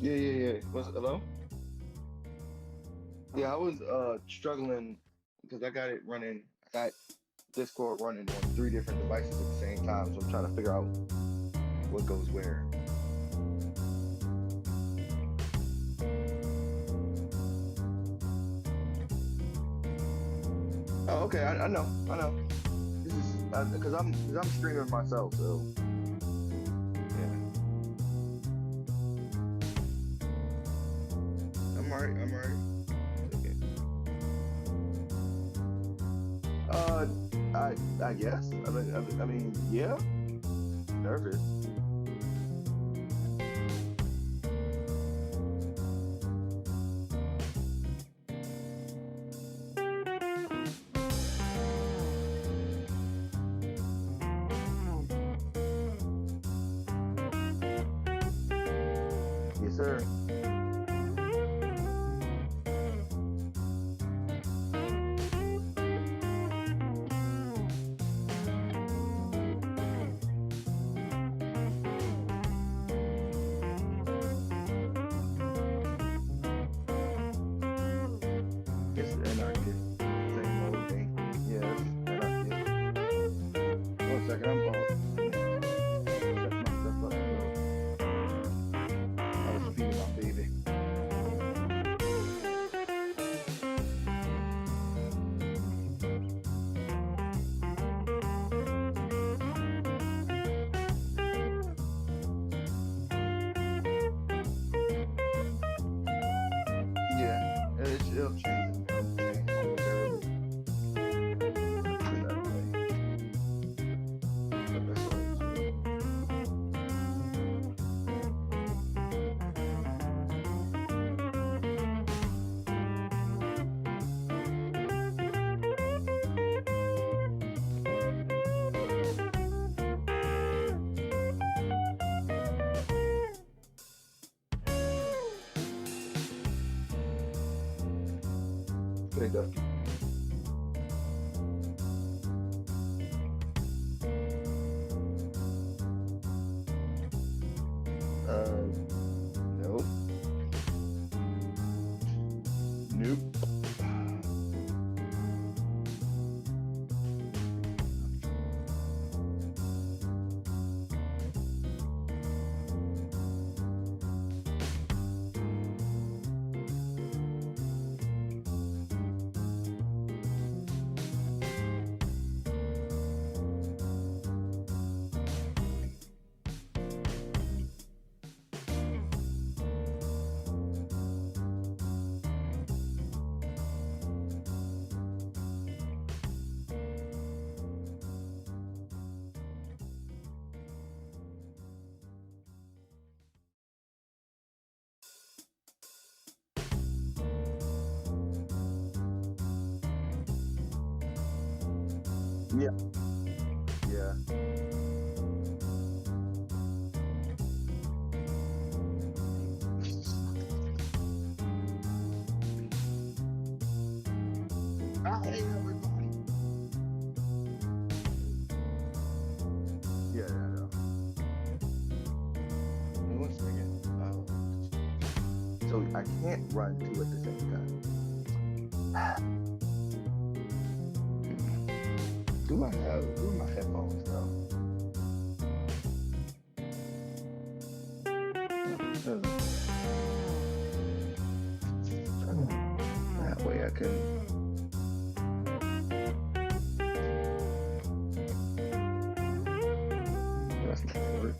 Yeah. Hello? Yeah, I was struggling because I got it running. I got Discord running on three different devices at the same time, so I'm trying to figure out what goes where. Oh, okay. I know. I know. This is because I'm streaming myself, so yeah. I'm alright. I'm alright. It's okay. Uh, I guess. I mean, yeah. Nervous. Yes, sir. It's anarchist. Same old thing. Yes, anarchist. 1 second. Let me set my stuff up real. I was feeding my baby. Yeah, it'll change momentarily. It's been that way. But that's all it's good. Big up. Uh, nope. Nope. Yeah, yeah. Hi, everybody. Yeah. Hey, 1 second. So I can't run two at the same time. Do my headphones though? Uh, That way I can. That's not gonna work.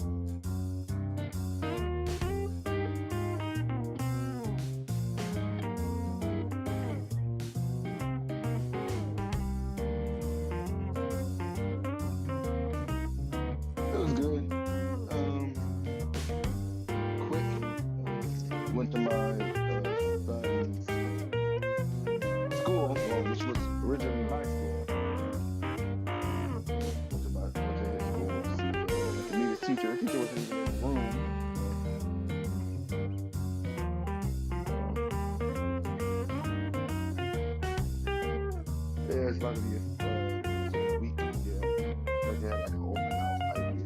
It was good. Quick. Went to my son's school, well, which was originally my school. Went to his school to see, to meet his teacher. His teacher wasn't even in the room. So, yeah, it's about to be a week deal. Like they had like an open house type deal.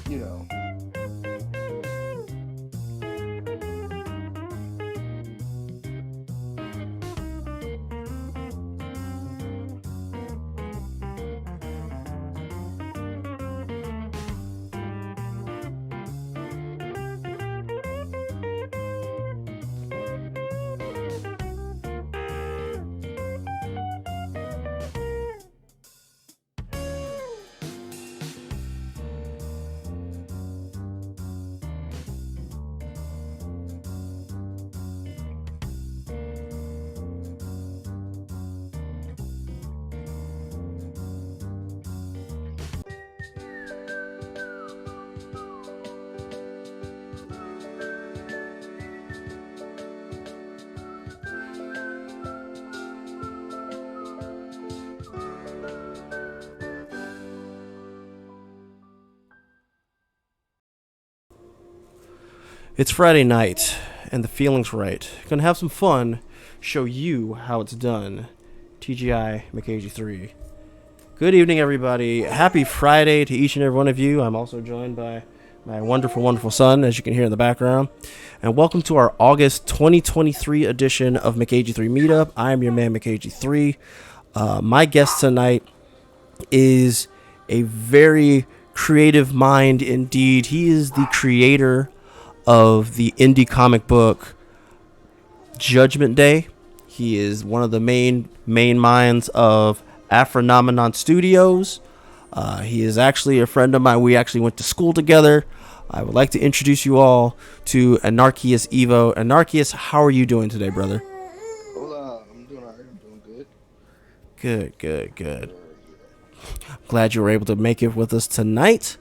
You know. It's Friday night, and the feeling's right. Gonna have some fun, show you how it's done. TGI McAgee3. Good evening, everybody. Happy Friday to each and every one of you. I'm also joined by my wonderful, wonderful son, as you can hear in the background. And welcome to our August 2023 edition of McAgee3 Meetup. I am your man, McAgee3. My guest tonight is a very creative mind indeed. He is the creator of the Indy Comic Book Judgement Day. He is one of the main minds of Afronomenon Studios. He is actually a friend of mine. We actually went to school together. I would like to introduce you all to AnarchiousEvo. Anarchius, how are you doing today, brother? Hola, I'm doing alright. I'm doing good. Good. Glad you were able to make it with us tonight.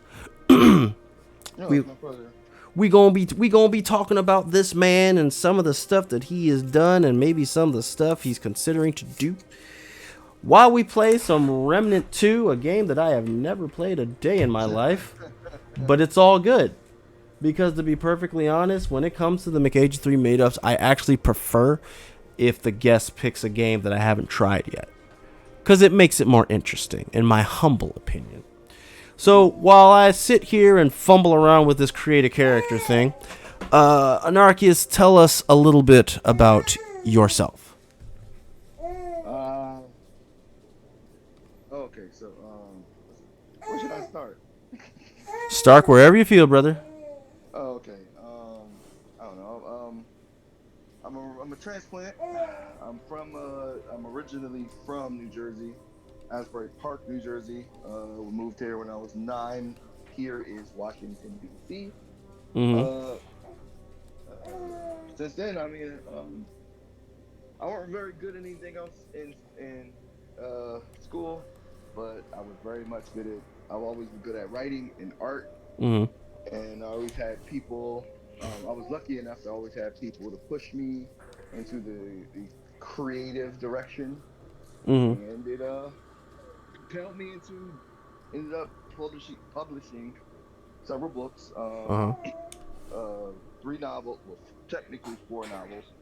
No, We- it's my brother. We gonna be talking about this man and some of the stuff that he has done and maybe some of the stuff he's considering to do. While we play some Remnant 2, a game that I have never played a day in my life, but it's all good. Because to be perfectly honest, when it comes to the McAgee3 meetups, I actually prefer if the guest picks a game that I haven't tried yet. Because it makes it more interesting, in my humble opinion. So while I sit here and fumble around with this create a character thing, Anarchius, tell us a little bit about yourself. Okay, so where should I start? Stark wherever you feel, brother. Oh, okay. I don't know. I'm a transplant. I'm originally from New Jersey, Asbury Park, New Jersey. We moved here when I was 9. Here is Washington D.C. Mm-hmm. Since then, I mean, I wasn't very good at anything else in school, but I was very much good at. I've always been good at writing and art, Mm-hmm. and I always had people. I was lucky enough to always have people to push me into the creative direction, Mm-hmm. and it propelled me into. Ended up publishing several books. Uh-huh. 3 novels, well, technically 4 novels.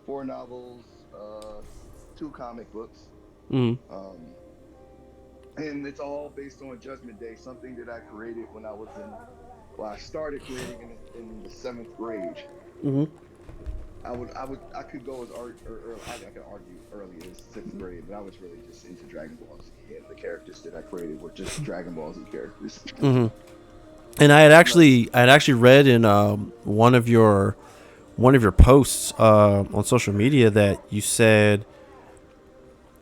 4 novels, 2 comic books. Mm-hmm. And it's all based on Judgment Day, something that I created when I was I started creating in the 7th grade. Mm-hmm. I could go as I could argue early as 6th grade, but I was really just into Dragon Ball Z, and the characters that I created were just Dragon Ball Z characters. Mm-hmm. And I had actually read in one of your posts on social media that you said,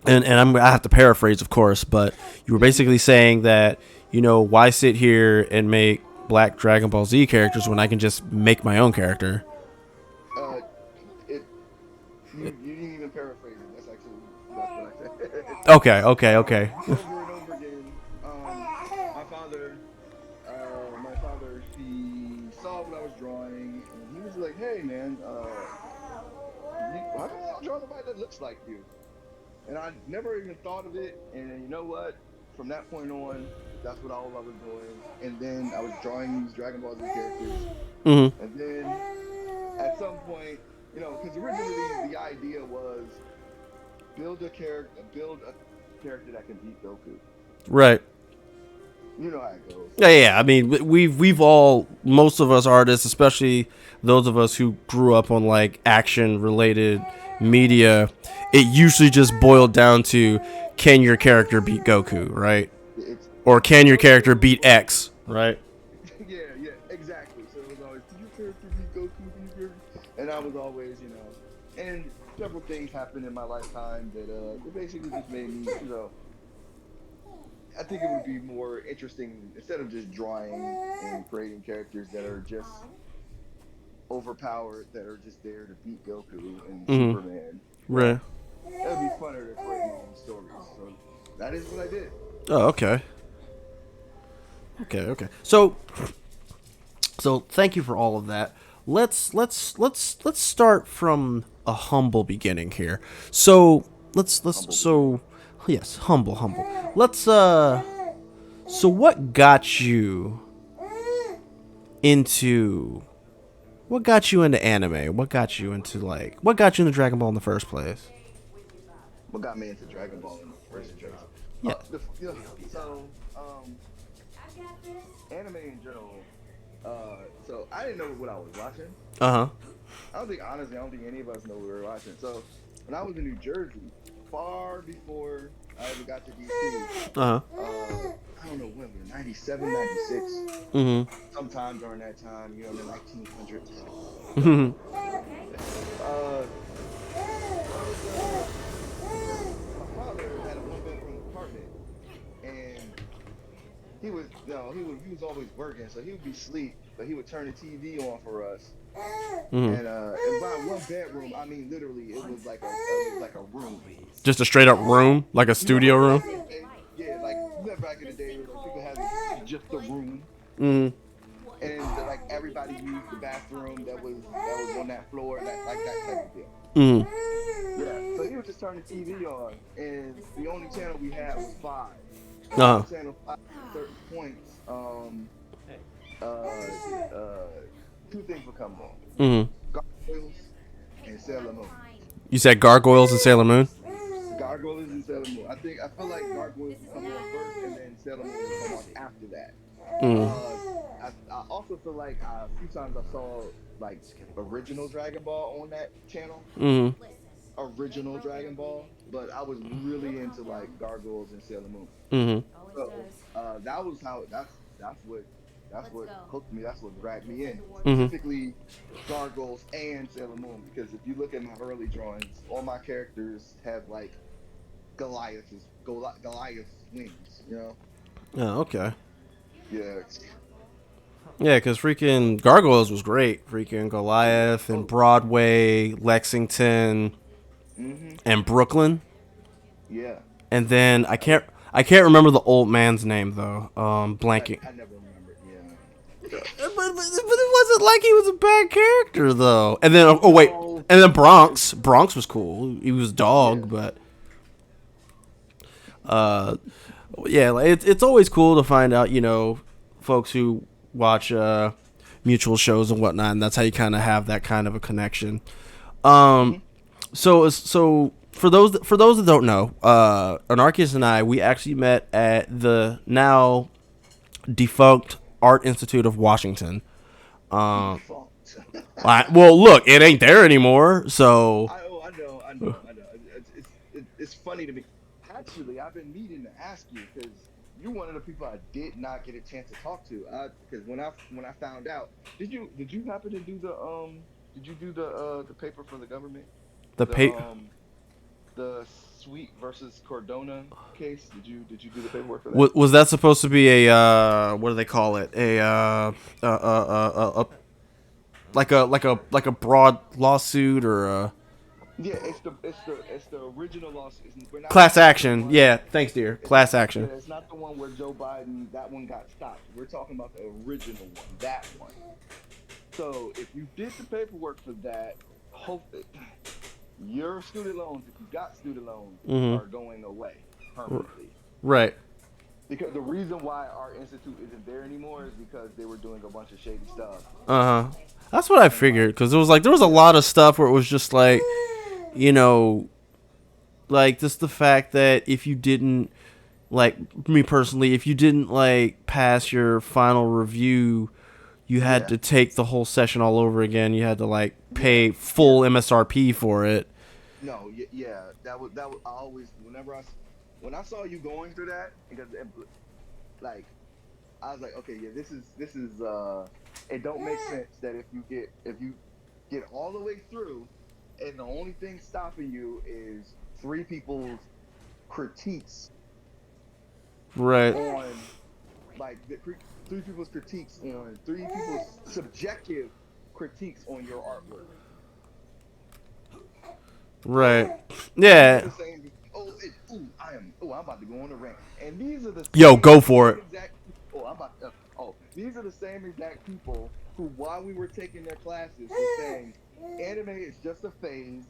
and I have to paraphrase, of course, but you were basically saying that, why sit here and make black Dragon Ball Z characters when I can just make my own character? You didn't even paraphrase it. That's what I said. Okay. Over and over again. My father, he saw what I was drawing, and he was like, "Hey, man, why don't you draw somebody that looks like you?" And I never even thought of it. And you know what? From that point on, that's what all I was doing. And then I was drawing these Dragon Ball Z characters. Mm-hmm. And then at some point, because originally the idea was build a character that can beat Goku. Right. You know how it goes. Yeah. I mean, we've all, most of us artists, especially those of us who grew up on like action related media, it usually just boiled down to, can your character beat Goku, right? Or can your character beat X, right? Yeah, exactly. So it was always, can your character beat Goku? And I was always, and several things happened in my lifetime that it basically just made me, I think it would be more interesting instead of just drawing and creating characters that are just overpowered, that are just there to beat Goku and Superman. Right. That'd be funner to create my own stories. So that is what I did. Oh, okay. So thank you for all of that. Let's start from a humble beginning here. So yes, humble. Let's so what got you into what got you into anime? What got you into what got you into Dragon Ball in the first place? What got me into Dragon Ball in the first place? Yeah. So, anime in general. So I didn't know what I was watching. Uh-huh. I don't think any of us know what we were watching. So when I was in New Jersey, far before I ever got to DC, Uh-huh. I don't know when, 97, 96, Mm-hmm. sometime during that time, you know, in the 1900s. Mm-hmm. Uh, I was, my father had a one-bedroom apartment, and he was always working, so he would be asleep, but he would turn the TV on for us. Mm-hmm. And by one bedroom, I mean literally, it was like a room. Just a straight up room, like a You know, studio room. yeah, like you know, back in the day, like people had just a room, Mm-hmm. and like everybody used the bathroom that was on that floor, that type of deal. Mm-hmm. Yeah, so he would just turn the TV on, and the only channel we had was five. And Uh-huh. on channel five, at certain points, two things would come on: Mm-hmm. Gargoyles and Sailor Moon. You said Gargoyles and Sailor Moon? Gargoyles and Sailor Moon. I feel like Gargoyles would come on first, and then Sailor Moon would come on after that. Mm-hmm. I also feel like a few times I saw like original Dragon Ball on that channel. Mm-hmm. Original Dragon Ball, but I was really into like Gargoyles and Sailor Moon. Mm-hmm. So that was how that's what hooked me. That's what dragged me in. Mm-hmm. Specifically, Gargoyles and Sailor Moon, because if you look at my early drawings, all my characters have like Goliath's wings. You know? Oh, okay. Yeah. Yeah, because freaking Gargoyles was great. Freaking Goliath and Broadway, Lexington, and Brooklyn. Yeah. And then I can't remember the old man's name though. Blanking. I never remembered. Yeah. But it wasn't like he was a bad character though. And then wait, and then Bronx was cool. He was a dog, but yeah, like, it's always cool to find out, you know, folks who watch mutual shows and whatnot, and that's how you kind of have that kind of a connection. So for those that don't know, Anarchius and I, we actually met at the now defunct Art Institute of Washington. Well, look, it ain't there anymore. So I know. It's funny to me. Actually, I've been needing to ask you because you're one of the people I did not get a chance to talk to. Because when I found out, did you happen to do the paper for the government? The Sweet versus Cordona case. Did you do the paperwork for that? Was that supposed to be a what do they call it? Like a broad lawsuit or a Yeah, it's the original lawsuit. We're not class action? Yeah, thanks, dear. Class action. Yeah, it's not the one where Joe Biden. That one got stopped. We're talking about the original one. That one. So if you did the paperwork for that, hopefully your student loans, if you got student loans, are going away permanently. Right. Because the reason why our institute isn't there anymore is because they were doing a bunch of shady stuff. That's what I figured, because there was a lot of stuff where it was just like, you know, like just the fact that if you didn't, like me personally, if you didn't like pass your final review, you had to take the whole session all over again. You had to like pay full MSRP for it. No, yeah, that was I always when I saw you going through that, because like I was like, okay, yeah, this is it don't make sense that if you get all the way through and the only thing stopping you is three people's critiques, right? On like three people's critiques on three people's subjective critiques on your artwork. Right. Yeah. I'm about to go on a rant. And these are the go for it. These are the same exact people who, while we were taking their classes, were saying anime is just a phase,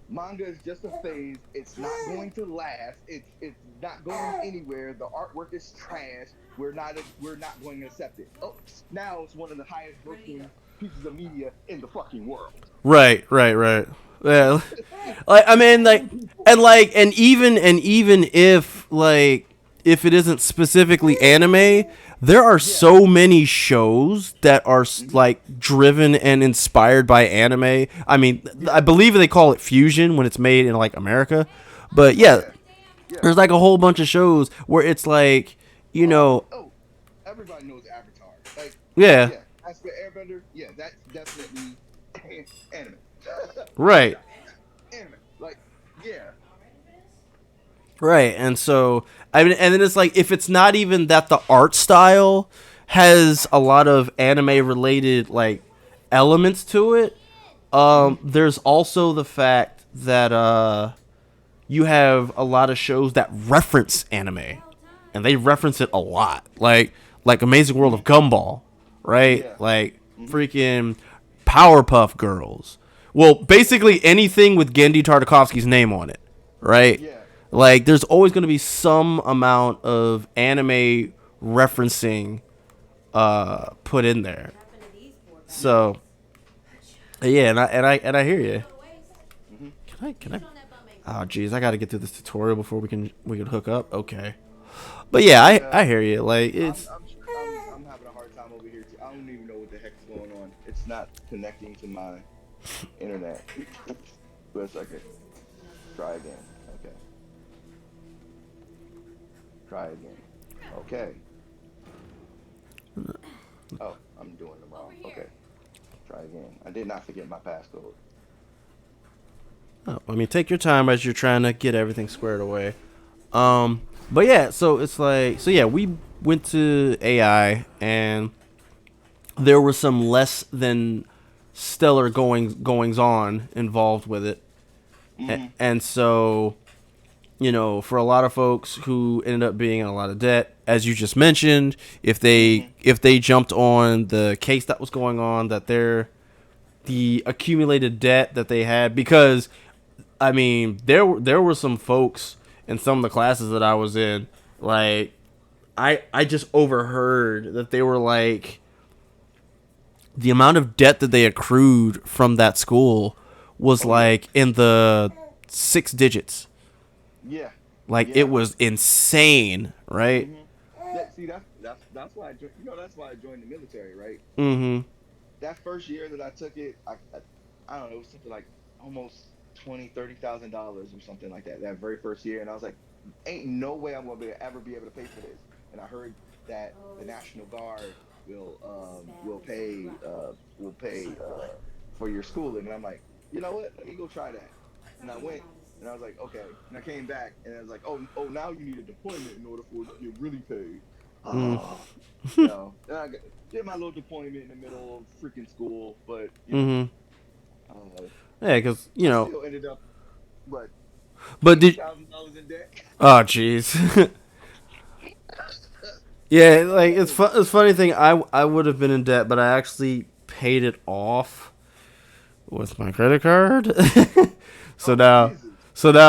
manga is just a phase. It's not going to last. It's not going anywhere. The artwork is trash. We're not going to accept it. Oh, now it's one of the highest grossing pieces of media in the fucking world. Right. Yeah, like I mean, like, and even if if it isn't specifically anime, there are so many shows that are like driven and inspired by anime. I mean, I believe they call it fusion when it's made in like America, but yeah, there's like a whole bunch of shows where it's like, you know, everybody knows Avatar. Like, yeah, that's the Airbender. Yeah, that's definitely anime. right. Anime. Like, yeah. Right, and so I mean, and then it's like if it's not even that the art style has a lot of anime related like elements to it. There's also the fact that you have a lot of shows that reference anime, and they reference it a lot, like Amazing World of Gumball, right? Yeah. Like freaking Powerpuff Girls. Well, basically anything with Gendy Tartakovsky's name on it, right? Yeah. Like, there's always going to be some amount of anime referencing put in there. So, yeah, and I hear you. Can I? Oh, jeez, I got to get through this tutorial before we can hook up. Okay, but yeah, I hear you. Like, it's. I'm having a hard time over here too. I don't even know what the heck's going on. It's not connecting to my internet. Wait a second. Try again. Okay. Try again. Okay. Oh, I'm doing it wrong. Okay. Try again. I did not forget my passcode. Oh, I mean, take your time as you're trying to get everything squared away. But yeah, so it's like, so yeah, we went to AI and there were some less than stellar goings on involved with it. And so, you know, for a lot of folks who ended up being in a lot of debt, as you just mentioned, if they jumped on the case that was going on, that the accumulated debt that they had, because I mean, there were some folks in some of the classes that I was in, like I just overheard that they were like, the amount of debt that they accrued from that school was like in the 6 digits. Yeah. Like, it was insane, right? See, that's why that's why I joined the military, right? Mm-hmm. That first year that I took it, I don't know, it was something like almost $20,000-$30,000 or something like that. That very first year, and I was like, ain't no way I'm gonna ever be able to pay for this. And I heard that the National Guard will pay for your schooling, and I'm like, you know what? Let me go try that. And I went, and I was like, okay. And I came back, and I was like, oh, now you need a deployment in order for it to get really paid. You know, and I did my little deployment in the middle of freaking school, but you know, yeah, because you know, still ended up, what? But did $80,000 in debt? Oh, jeez. Yeah, like it's funny thing. I would have been in debt, but I actually paid it off with my credit card. So now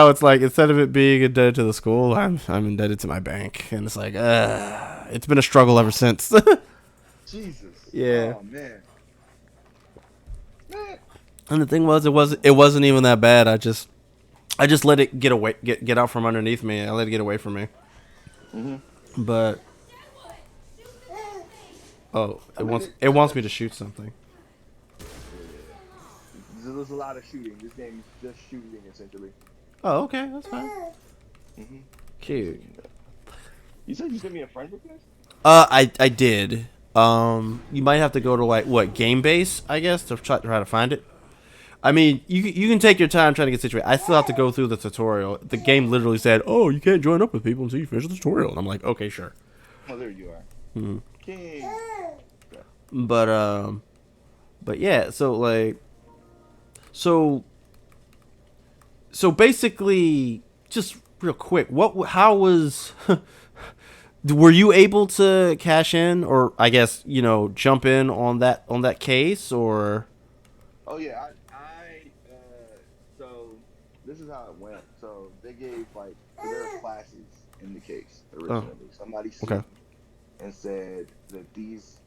it's like, instead of it being indebted to the school, I'm indebted to my bank, and it's like it's been a struggle ever since. Jesus. Yeah. Oh man. And the thing was, it wasn't even that bad. I just let it get out from underneath me. I let it get away from me. But it wants me to shoot something. There's a lot of shooting. This game is just shooting, essentially. Oh, okay, that's fine. Cute. You said you sent me a friend request? I did. You might have to go to like GameBase, I guess, to try to find it. I mean, you can take your time trying to get situated. I still have to go through the tutorial. The game literally said, "Oh, you can't join up with people until you finish the tutorial." And I'm like, "Okay, sure." Oh, there you are. King. But yeah, so like, so basically, just real quick, how was, were you able to cash in, or I guess, you know, jump in on that case, or? Oh yeah, so this is how it went. So they gave like, there were classes in the case originally. Somebody sued and said that these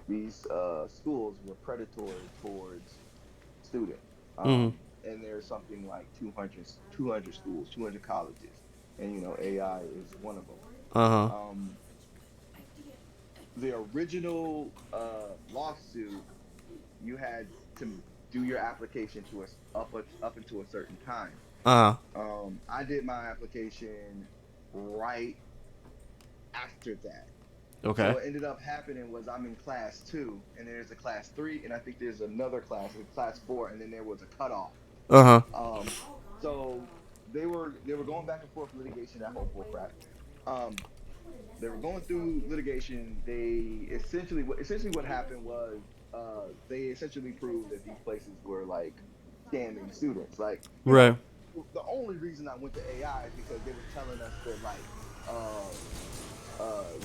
these schools were predatory towards students. Mhm. And there's something like 200 schools, 200 colleges, and AI is one of them. Uh huh. Um, the original lawsuit, you had to do your application to us up until a certain time. Uh huh. I did my application right after that. So Okay. what ended up happening was I'm in class two, and there's a class three, and I think there's another class, like class four, and then there was a cutoff. Uh huh. Um, so they were going back and forth litigation, that whole bull crap. Um, they were going through litigation. They essentially what happened was they essentially proved that these places were like scamming students. Like, Right. the only reason I went to AI is because they were telling us that like uh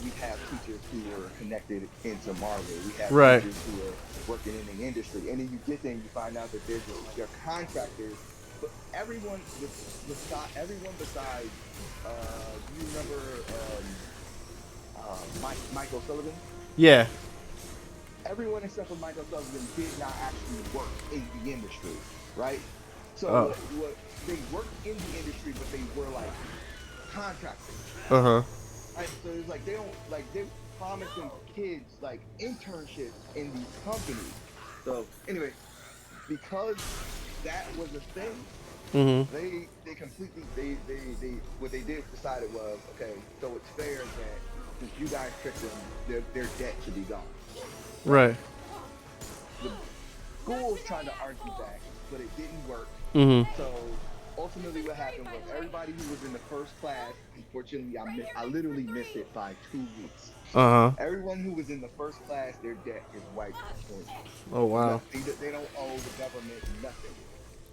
we have teachers who were connected into Marvel. We have Right. teachers who are working in the industry, and then you get there and you find out that they're contractors. But everyone besides, do you remember Michael Sullivan? Yeah. Everyone except for Michael Sullivan did not actually work in the industry, right? So Oh. what they worked in the industry, but they were like contractors. Uh huh. Right? So it's like they promising kids like internships in these companies. So anyway, because that was a thing, Mhm. they completely they what they did decided was, okay, so it's fair that since you guys tricked them, their debt should be gone, right? Right. The schools tried to argue back, but it didn't work. Mhm. So ultimately, what happened was everybody who was in the first class, unfortunately, I literally missed it by 2 weeks. Uh huh. Everyone who was in the first class, their debt is wiped clean. Oh wow. They don't owe the government nothing.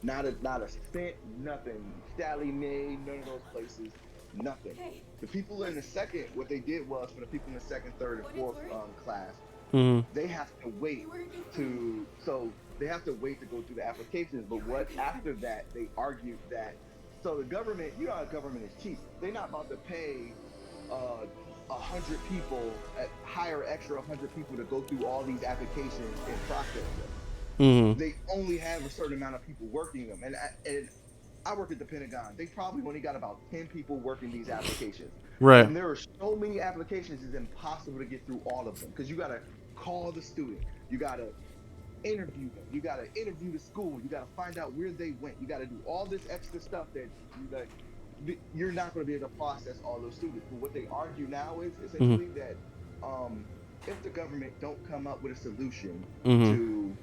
Not a cent, nothing. Sally Mae, none of those places, nothing. The people in the second, what they did was for the people in the second, third, and fourth class, Mhm. they have to wait they have to wait to go through the applications. But what after that, they argued that, so the government, how the government is cheap. They're not about to pay 100 people, hire extra 100 people to go through all these applications and process them. Mhm. They only have a certain amount of people working them, and I work at the Pentagon. They probably only got about 10 people working these applications. Right. And there are so many applications, it's impossible to get through all of them because you got to call the student. You got to interview them. You got to interview the school. You got to find out where they went. You got to do all this extra stuff that you're not going to be able to process all those students. But what they argue now is Mhm. essentially that um, if the government don't come up with a solution Mhm.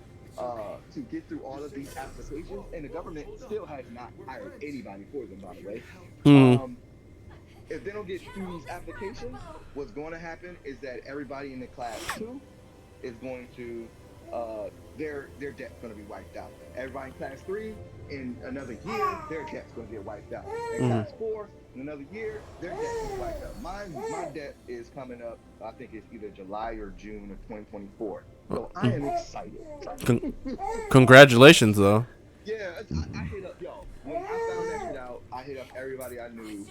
to get through all of these applications, and the government still has not hired anybody for them, by the way. Mhm. Um, if they don't get through these applications, what's going to happen is that everybody in the class two is going to their debt's going to be wiped out. Everybody in class three, in another year, their debt's going to get wiped out. In Mhm. class four, in another year, their debt's going to be wiped out. My debt is coming up. I think it's either July or June of 2024. So I am excited. Con- Congratulations, though. Yeah, I hit up, yo. When I found that shit out, I hit up everybody I knew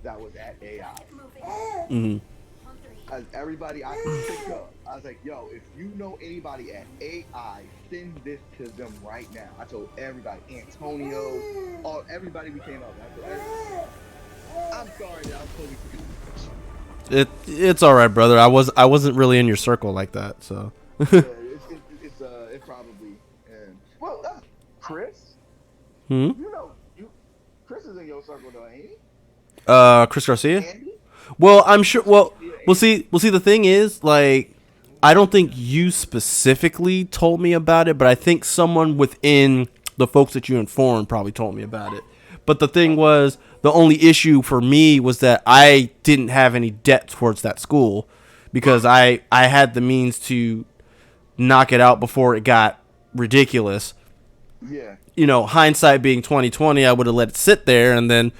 that was at AI. Mhm. As everybody I could think of, I was like, yo, if you know anybody at AI, send this to them right now. I told everybody, Antonio, everybody we came up with. I told everybody. I'm sorry that I was totally forgetting this. It's all right, brother. I wasn't really in your circle like that, so. Yeah, it probably, and well, that's Chris. Hmm. Chris is in your circle though, ain't he? Chris Garcia. Andy? Well, I'm sure. Chris Well, Garcia, we'll Andy? see. We'll see. The thing is, like, I don't think you specifically told me about it, but I think someone within the folks that you informed probably told me about it. But the thing Okay. was, the only issue for me was that I didn't have any debt towards that school because I had the means to knock it out before it got ridiculous. Yeah. Hindsight being 2020, I would have let it sit there, and then,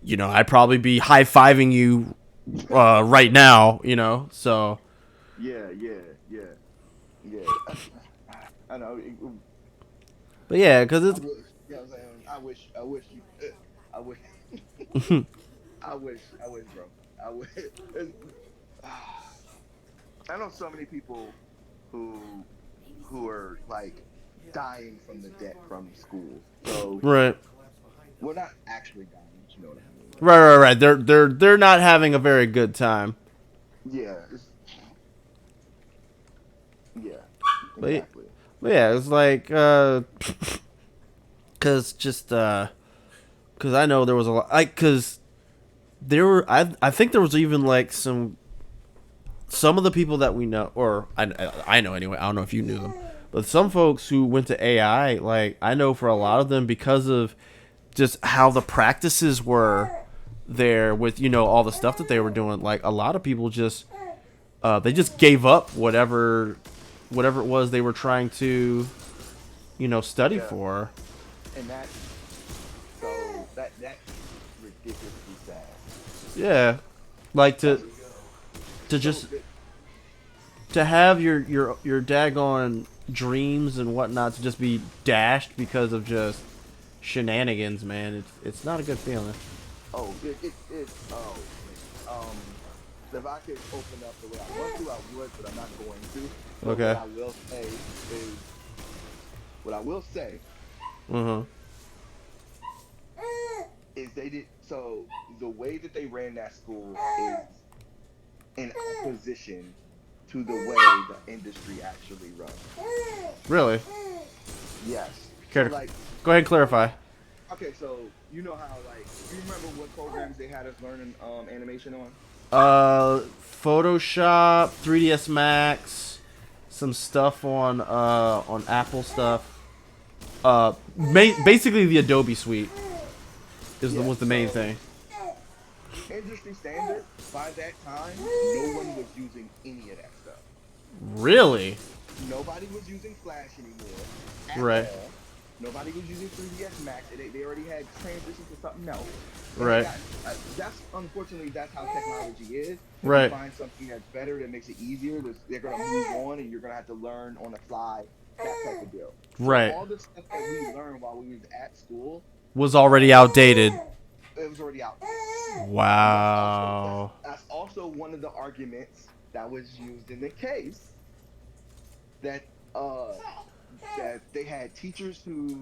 I'd probably be high fiving you right now. So Yeah, yeah, yeah, yeah. I know. but yeah, because I it's wish. You know what I'm saying? I wish you. I wish. I wish, bro. I wish. I know so many people. who are like dying from the debt from school. So Right. we're not actually dying, but you know what I mean. Right. They're not having a very good time. Yeah. Yeah. But, Exactly. but yeah, it's like cause I know there was a lot cause there were I think there was even like some of the people that we know, or I know anyway. I don't know if you knew them, but some folks who went to AI, like I know for a lot of them because of just how the practices were there with all the stuff that they were doing. Like a lot of people just they just gave up whatever it was they were trying to study Yeah. for. And that's ridiculously sad. Yeah, like to So just to have your daggone dreams and whatnot to just be dashed because of just shenanigans, man. It's not a good feeling. oh man. If I could open up the way I want to, I would, but I'm not going to. But Okay. what I will say Uh-huh. is they did so the way that they ran that school is in opposition to the way the industry actually runs. Really? Yes. So Care to like, go ahead and clarify. okay, so you know how like you remember what programs they had us learning animation on? Photoshop, 3ds Max, some stuff on Apple stuff. Basically the Adobe suite was the main thing. Industry standard by that time, no one was using any of that stuff. Really? Nobody was using Flash anymore. Right. All. Nobody was using 3ds Max. They already had transitioned to something else. Right. That's unfortunately that's how technology is. If right. you find something that's better that makes it easier, they're gonna move on, and you're gonna have to learn on the fly. That type of deal. So right. all the stuff that we learned while we was at school was already outdated. It was already out. Wow. That's also one of the arguments that was used in the case that that they had teachers who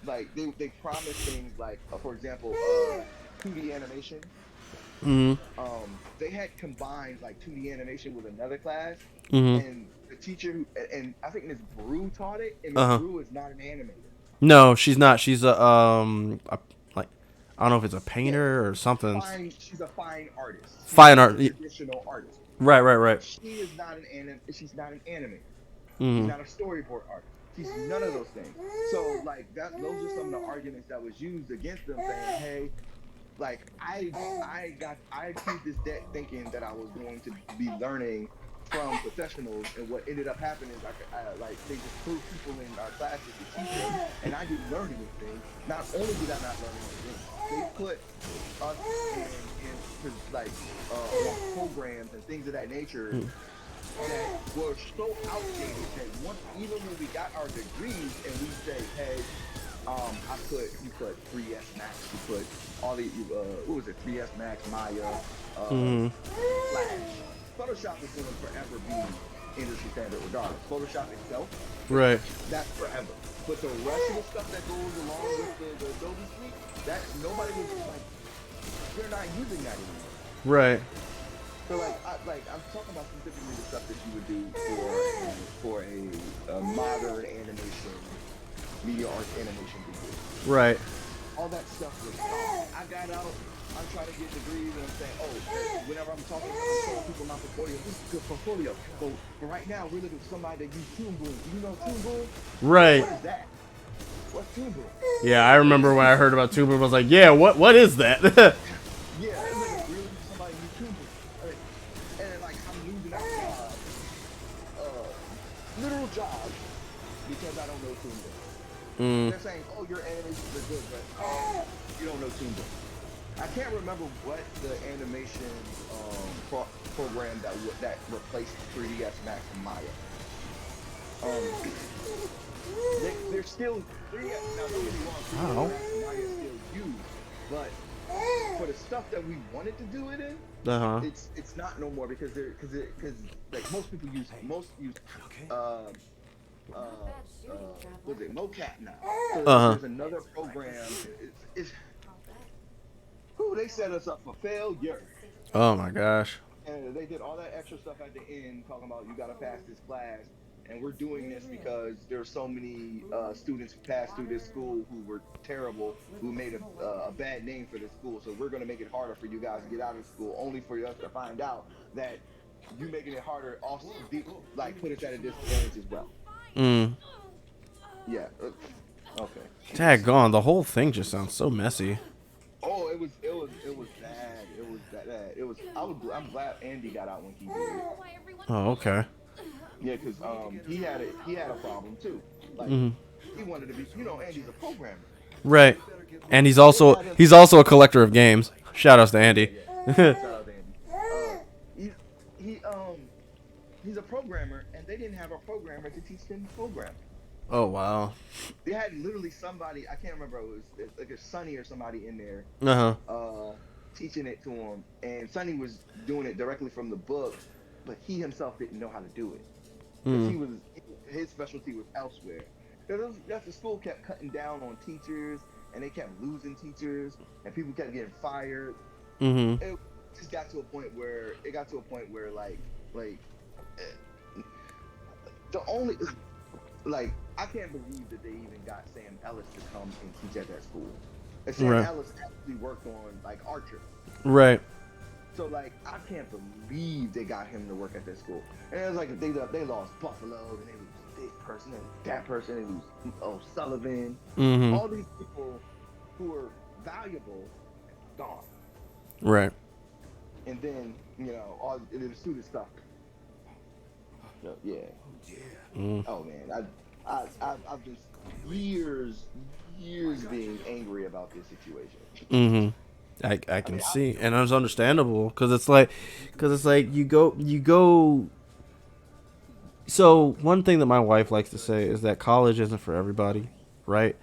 like they promised things like for example 2D animation. Mm-hmm. They had combined like 2D animation with another class, mm-hmm. and the teacher and I think Ms. Brew taught it, and Ms. Brew is not an animator. No, she's not. She's a like I don't know if it's a painter or something. She's a fine artist. Fine art. Traditional artist. Right. She is not she's not an animator. Mm-hmm. She's not a storyboard artist. She's none of those things. So like those are some of the arguments that was used against them, saying, hey, like I achieved this debt thinking that I was going to be learning from professionals, and what ended up happening is I like they just threw people in our classes to teach them, and I didn't learn anything. Not only did I not learn anything, they put us in like programs and things of that nature that were so outdated that even when we got our degrees and we say, hey, you put 3S Max, you put all the what was it, 3S Max, Maya, Flash. Photoshop is going to forever be industry standard regardless. Photoshop itself, right? That's forever. But the rest of the stuff that goes along with the Adobe suite, that nobody was like, they're not using that anymore. Right. So I'm talking about specifically the stuff that you would do for a modern animation, media art animation degree. Right. All that stuff was gone. I got out. I'm trying to get degrees, and I'm saying, whenever I'm showing people my portfolio, this is a good portfolio. But right now, we're looking for somebody that uses Toon Boom. Do you know Toon Boom? Right. What is that? What's Toon Boom? Yeah, I remember when I heard about Toon Boom, I was like, yeah, what is that? Yeah, it's like really somebody use Toon Boom. And like I'm losing out literal jobs because I don't know Toon Boom. They're saying, your animations are good, but you don't know Toon Boom. I can't remember what the animation program that replaced 3ds Max and Maya. They're still 3ds. Now don't get me wrong, 3ds Max and Maya is still used, but for the stuff stuff that we wanted to do it in, Uh-huh. it's not no more because like most use uh uh what's it mocap now. So Uh-huh. there's another program. It's who they set us up for failure. Oh my gosh. And they did all that extra stuff at the end, talking about you got to pass this class, and we're doing this because there's so many students who passed through this school who were terrible, who made a bad name for this school. So we're gonna make it harder for you guys to get out of school, only for us to find out that you making it harder also like put us at a disadvantage as well. Mm. Yeah. Okay. Daggone, the whole thing just sounds so messy. Oh, it was bad. It was bad. I'm glad Andy got out when he did. Oh, okay. Yeah, because he had a problem too. Like Mm-hmm. he wanted to be, Andy's a programmer. Right. And he's They also had him, he's also a collector of games. Shout outs to Andy. yeah. Shout out to Andy. He he's a programmer, and they didn't have a programmer to teach them programming. Oh wow. They had literally somebody, I can't remember, it was like a Sonny or somebody in there Uh-huh. teaching it to him, and Sonny was doing it directly from the book, but he himself didn't know how to do it because Mm. his specialty was elsewhere. That's the school kept cutting down on teachers, and they kept losing teachers, and people kept getting fired. Mm-hmm. It just got to a point where like the only like I can't believe that they even got Sam Ellis to come and teach at that school. And Sam Right. Ellis actually worked on like Archer. Right. So like I can't believe they got him to work at that school. And it was like they lost Buffalo, and they lose this person and that person, and they lose O'Sullivan. Mm-hmm. All these people who are valuable gone. Right. And then all the student stuff. So, yeah. Mm. Oh man, I've been years being angry about this situation. Mm-hmm. I can see, and it's understandable because it's like you go. So one thing that my wife likes to say is that college isn't for everybody, right?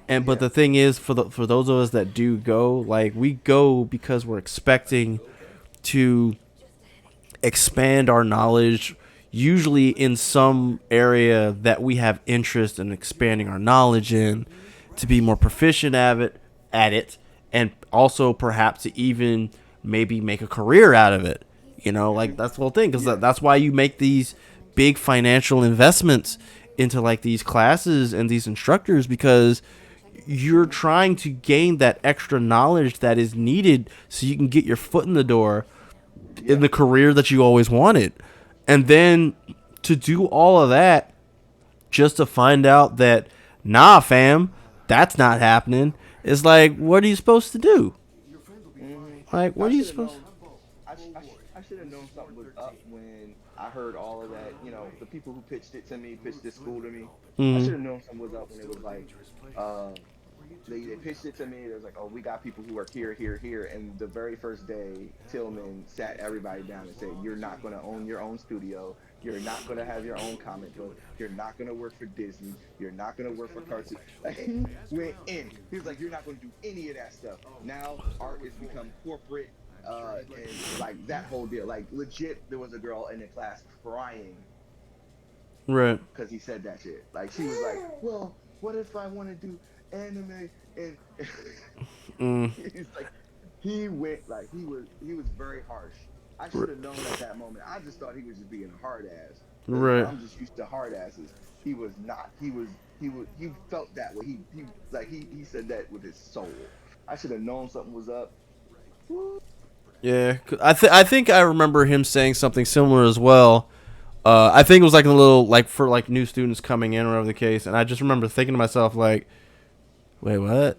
And but Yeah. the thing is, for those of us that do go, like we go because we're expecting to expand our knowledge, usually in some area that we have interest in expanding our knowledge in, to be more proficient at it, and also perhaps to even maybe make a career out of it. Like that's the whole thing, because Yeah. that's why you make these big financial investments into like these classes and these instructors, because you're trying to gain that extra knowledge that is needed so you can get your foot in the door in the career that you always wanted. And then to do all of that just to find out that, nah, fam, that's not happening. It's like, what are you supposed to do? Like, what I are you should have supposed known. I should have known something was up when I heard all of that. The people who pitched this school to me. I Mhm. should have known something was up when it was like, uh, they pitched it to me. It was like, oh, we got people who work here, here, here. And the very first day, Tillman sat everybody down and said, you're not going to own your own studio. You're not going to have your own comic book. You're not going to work for Disney. You're not going to work for cartoon. Like, he went in. He was like, you're not going to do any of that stuff. Now art has become corporate, and like that whole deal. Like legit, there was a girl in the class crying Right. because he said that shit. Like she was like, well, what if I want to do anime? And Mm. he's like, he was very harsh. I should have known at that moment. I just thought he was just being a hard ass. Right. I'm just used to hard asses. He was not. He felt that way. He said that with his soul. I should have known something was up. Yeah. I think I remember him saying something similar as well. I think it was like a little, like for like new students coming in or whatever the case. And I just remember thinking to myself, like, wait, what?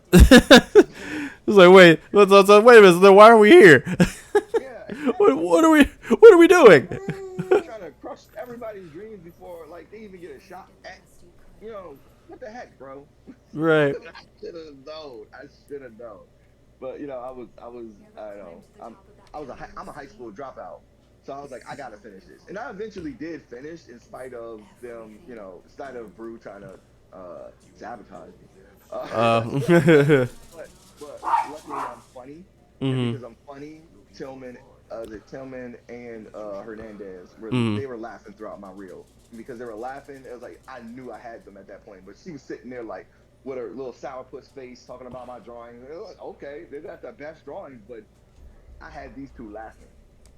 It was like, wait, wait a minute, then why are we here? Yeah, exactly. what are we doing? Trying to crush everybody's dreams before like they even get a shot at, what the heck, bro? Right. I should have known. I should have known. But I'm a high school dropout, so I was like, I gotta finish this, and I eventually did finish in spite of them, in spite of Brew trying to sabotage me. Uh, but luckily I'm funny, and Mm-hmm. because I'm funny, Tillman and Hernandez Mm-hmm. they were laughing throughout my reel. And because they were laughing, it was like I knew I had them at that point. But she was sitting there like with her little sourpuss face talking about my drawing. It was like, okay, they got the best drawings, but I had these two laughing.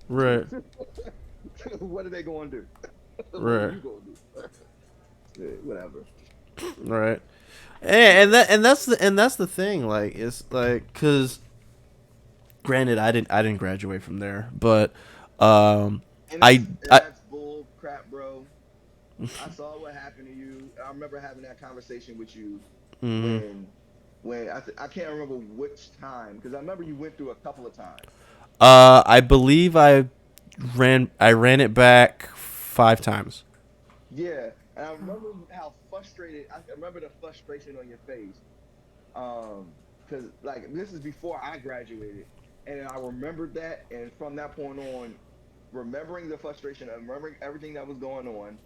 Right. What are they going to do? What are Right. you going to do? Yeah, whatever. Right. And that's the thing. Like it's like because granted, I didn't graduate from there, but um, And I I that's bull crap, bro. I saw what happened to you. I remember having that conversation with you mm, when I can't remember which time because I remember you went through a couple of times. I believe I ran it back 5 times. Yeah, and I remember how frustrated. I remember the frustration on your face. Because like this is before I graduated, and I remembered that, and from that point on, remembering the frustration and remembering everything that was going on,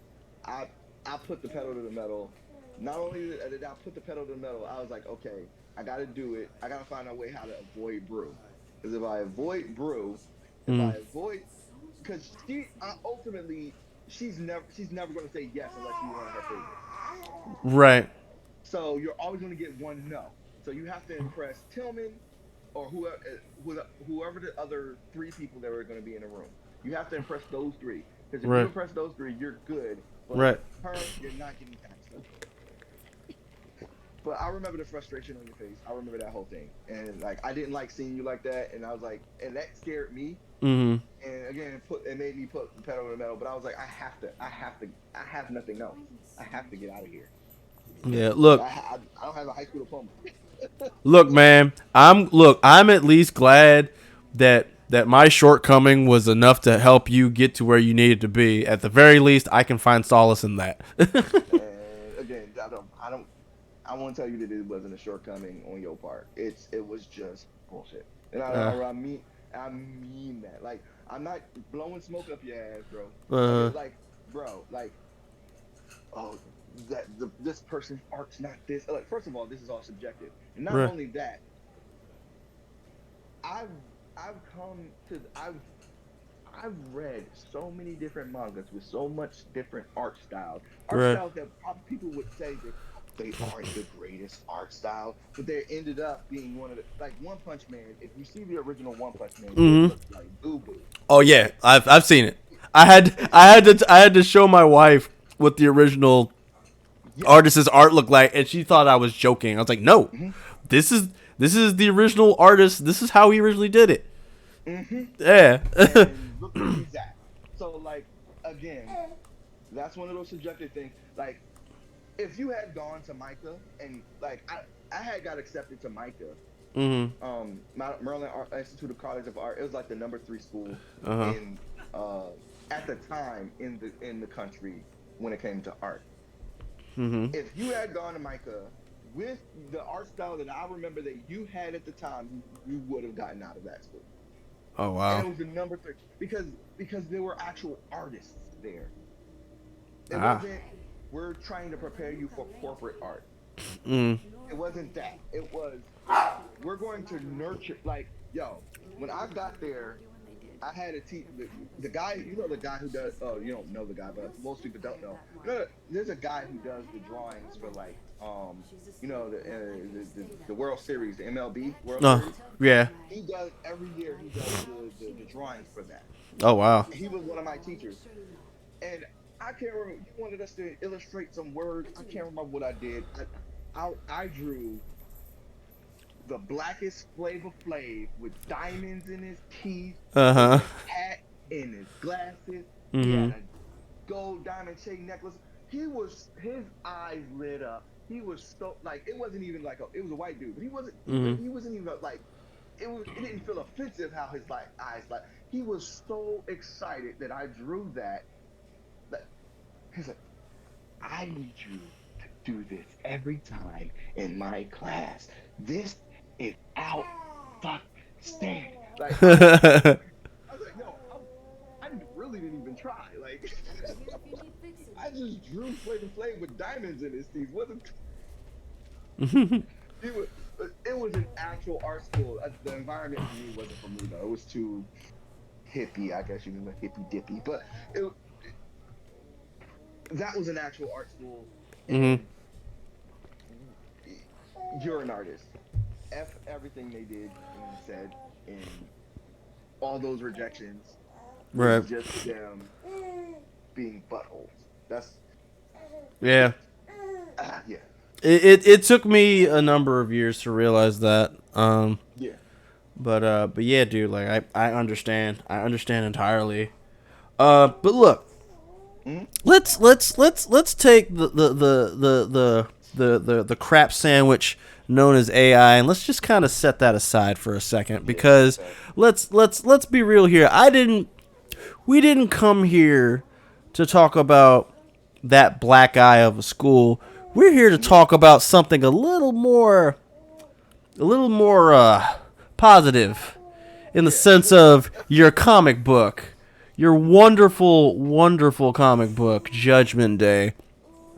I I put the pedal to the metal. Not only did I put the pedal to the metal, I was like, okay, I got to do it. I got to find a way how to avoid Brew. Because if I avoid Brew, if Mm, I avoid, because ultimately she's never going to say yes unless you one of her favorites. right. So you're always going to get one no. So you have to impress Tillman or whoever the other three people that are going to be in the room. You have to impress those three. Because if you Right. impress those three, you're good. But Right. her, you're not getting past her. But I remember the frustration on your face. I remember that whole thing. And like I didn't like seeing you like that. And I was like, and that scared me. Mm-hmm. And again, it made me put the pedal to the metal. But I was like, I have nothing else. I have to get out of here. Yeah. Because Look. I don't have a high school diploma. Look, man. I'm at least glad that my shortcoming was enough to help you get to where you needed to be. At the very least, I can find solace in that. And again, I won't tell you that it wasn't a shortcoming on your part. It was just bullshit. And uh, I mean that. Like I'm not blowing smoke up your ass, bro. Like uh, bro, like oh this person's art's not this. Like first of all, this is all subjective. And not right. only that, I've I've come to I've read so many different mangas with so much different art Right. styles that people would say that they aren't the greatest art style, but they ended up being one of the like One Punch Man. If you see the original One Punch Man, it Mm-hmm. looks like boo boo. Oh yeah, Like I've seen it. I had to show my wife what the original yes, artist's art looked like, and she thought I was joking. I was like, no, mm-hmm, this is this is the original artist. This is how he originally did it. mm-hmm. Yeah. And look where he's at. So like again, that's one of those subjective things. Like if you had gone to Micah and like I had got accepted to Micah mhm. Maryland Institute of College of Art. It was like the number 3 school Uh huh. in at the time in the country when it came to art. Mhm. If you had gone to Micah with the art style that I remember that you had at the time, you would have gotten out of that school. Oh And wow. it was the number 3 because there were actual artists there. It Ah. wasn't we're trying to prepare you for corporate art. Mm. It wasn't that. It was we're going to nurture like yo. When I got there, I had a the guy, the guy who does. Oh, you don't know the guy, but most people don't know. There's a guy who does the drawings for like, the World Series, the MLB World Oh Series. yeah. He does every year. He does the drawings for that. Oh wow. He was one of my teachers, and I can't remember. You wanted us to illustrate some words. I can't remember what I did. I drew the blackest Flavor Flav with diamonds in his teeth, Uh in huh. his hat, in his glasses. He had Mhm. a gold diamond chain necklace. His eyes lit up. He was so like it wasn't even like it was a white dude, but Mhm. he wasn't even like it didn't feel offensive how his like eyes like he was so excited that I drew that. That he's like, I need you to do this every time in my class. This is outstanding. Like I was like, yo, I really didn't even try. Like I just drew Flavor Flav with diamonds in his teeth. Wasn't he was it was was an actual art school. The environment for me wasn't for me though. It was too hippie, I guess you can say hippy dippy. But that was an actual art school, Mm-hmm. and you're an artist. F everything they did and said, and all those rejections was Right. just them being buttholes. That's Yeah. yeah, It took me a number of years to realize that. yeah. But yeah, dude, like I understand. I understand entirely. But look, Mm-hmm. let's take the crap sandwich known as AI, and let's just kind of set that aside for a second, Yeah, because okay. let's be real here. We didn't come here to talk about that black eye of a school. We're here to Yeah, talk about something a little more positive, in the yeah. sense of your comic book, your wonderful, wonderful comic book, Judgment Day.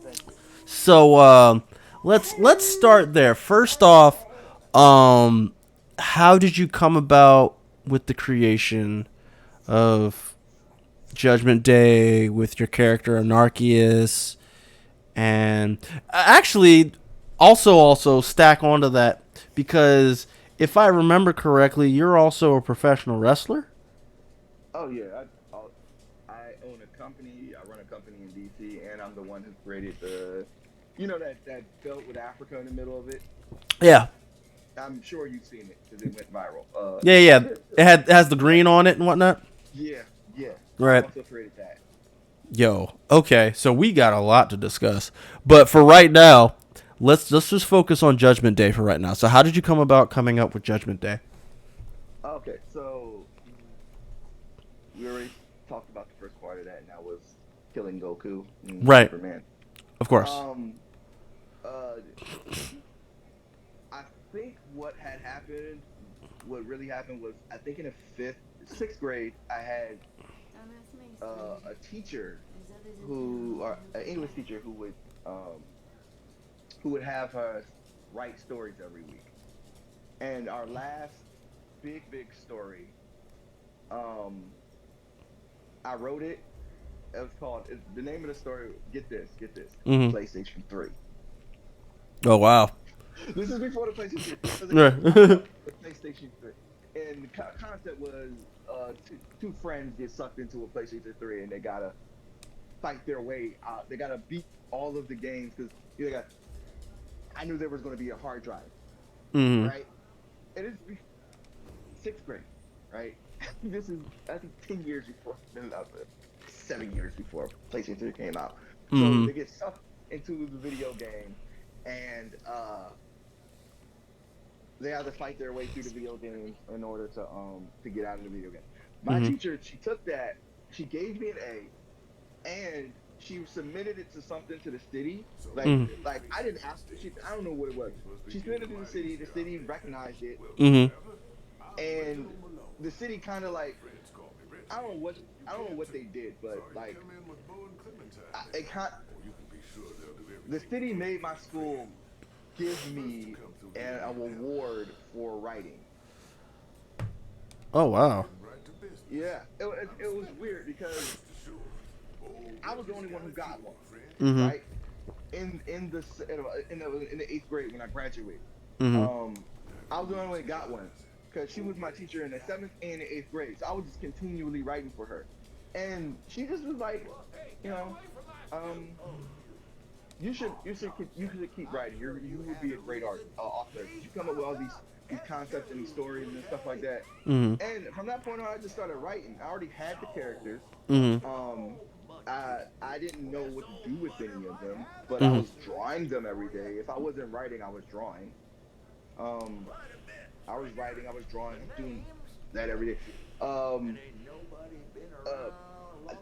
Thank you. So let's start there. First off, how did you come about with the creation of Judgment Day with your character Anarchius? And actually, also stack onto that, because if I remember correctly, you're also a professional wrestler. Oh yeah, I own a company. I run a company in DC, and I'm the one who created that belt with Africa in the middle of it. Yeah, I'm sure you've seen it because it went viral. yeah. It has the green on it and whatnot. Yeah, yeah. I Right. also created that. Yo. Okay. So we got a lot to discuss, but for right now, let's just focus on Judgment Day for right now. So how did you come about coming up with Judgment Day? Okay, so we already talked about the first part of that, and that was killing Goku and Right. Superman. Of course. Um, uh, I think what really happened was, I think in the sixth grade, I had a teacher or an English teacher who would have her write stories every week. And our last big story, um, I wrote it. It was called, the name of the story. Get this, Mm-hmm. PlayStation 3. Oh wow. This is before the PlayStation 3. So Right. the PlayStation 3. And the concept was two friends get sucked into a PlayStation 3, and they gotta fight their way out. They gotta beat all of the games because I knew there was going to be a hard drive, Mm-hmm. right? It is sixth grade, right? This is, I think, 10 years before, no, 7 years before PlayStation 3 came out. So Mm-hmm. they get sucked into the video game, and they have to fight their way through the video game in order to get out of the video game. My Mm-hmm. teacher, she took that, she gave me an A, and she submitted it to something to the city. Like I didn't ask. I don't know what it was. She submitted it to the city. The city recognized it, Mm-hmm. and the city kind of like, I don't know what they did, but like it kind the city made my school give me an award for writing. Oh wow. Yeah, it was weird because I was the only one who got one, Mm-hmm. right? In the eighth grade when I graduated, Mm-hmm. I was the only one who got one because she was my teacher in the seventh and the eighth grade. So I was just continually writing for her, and she just was like, you know, um, you should keep writing. You would be a great author. You come up with all these concepts and these stories and stuff like that. Mm-hmm. And from that point on, I just started writing. I already had the characters. Mm-hmm. I didn't know what to do with any of them, but I Mm-hmm. was drawing them every day. If I wasn't writing, I was drawing. Um, I was writing, I was drawing, doing that every day. Um, uh,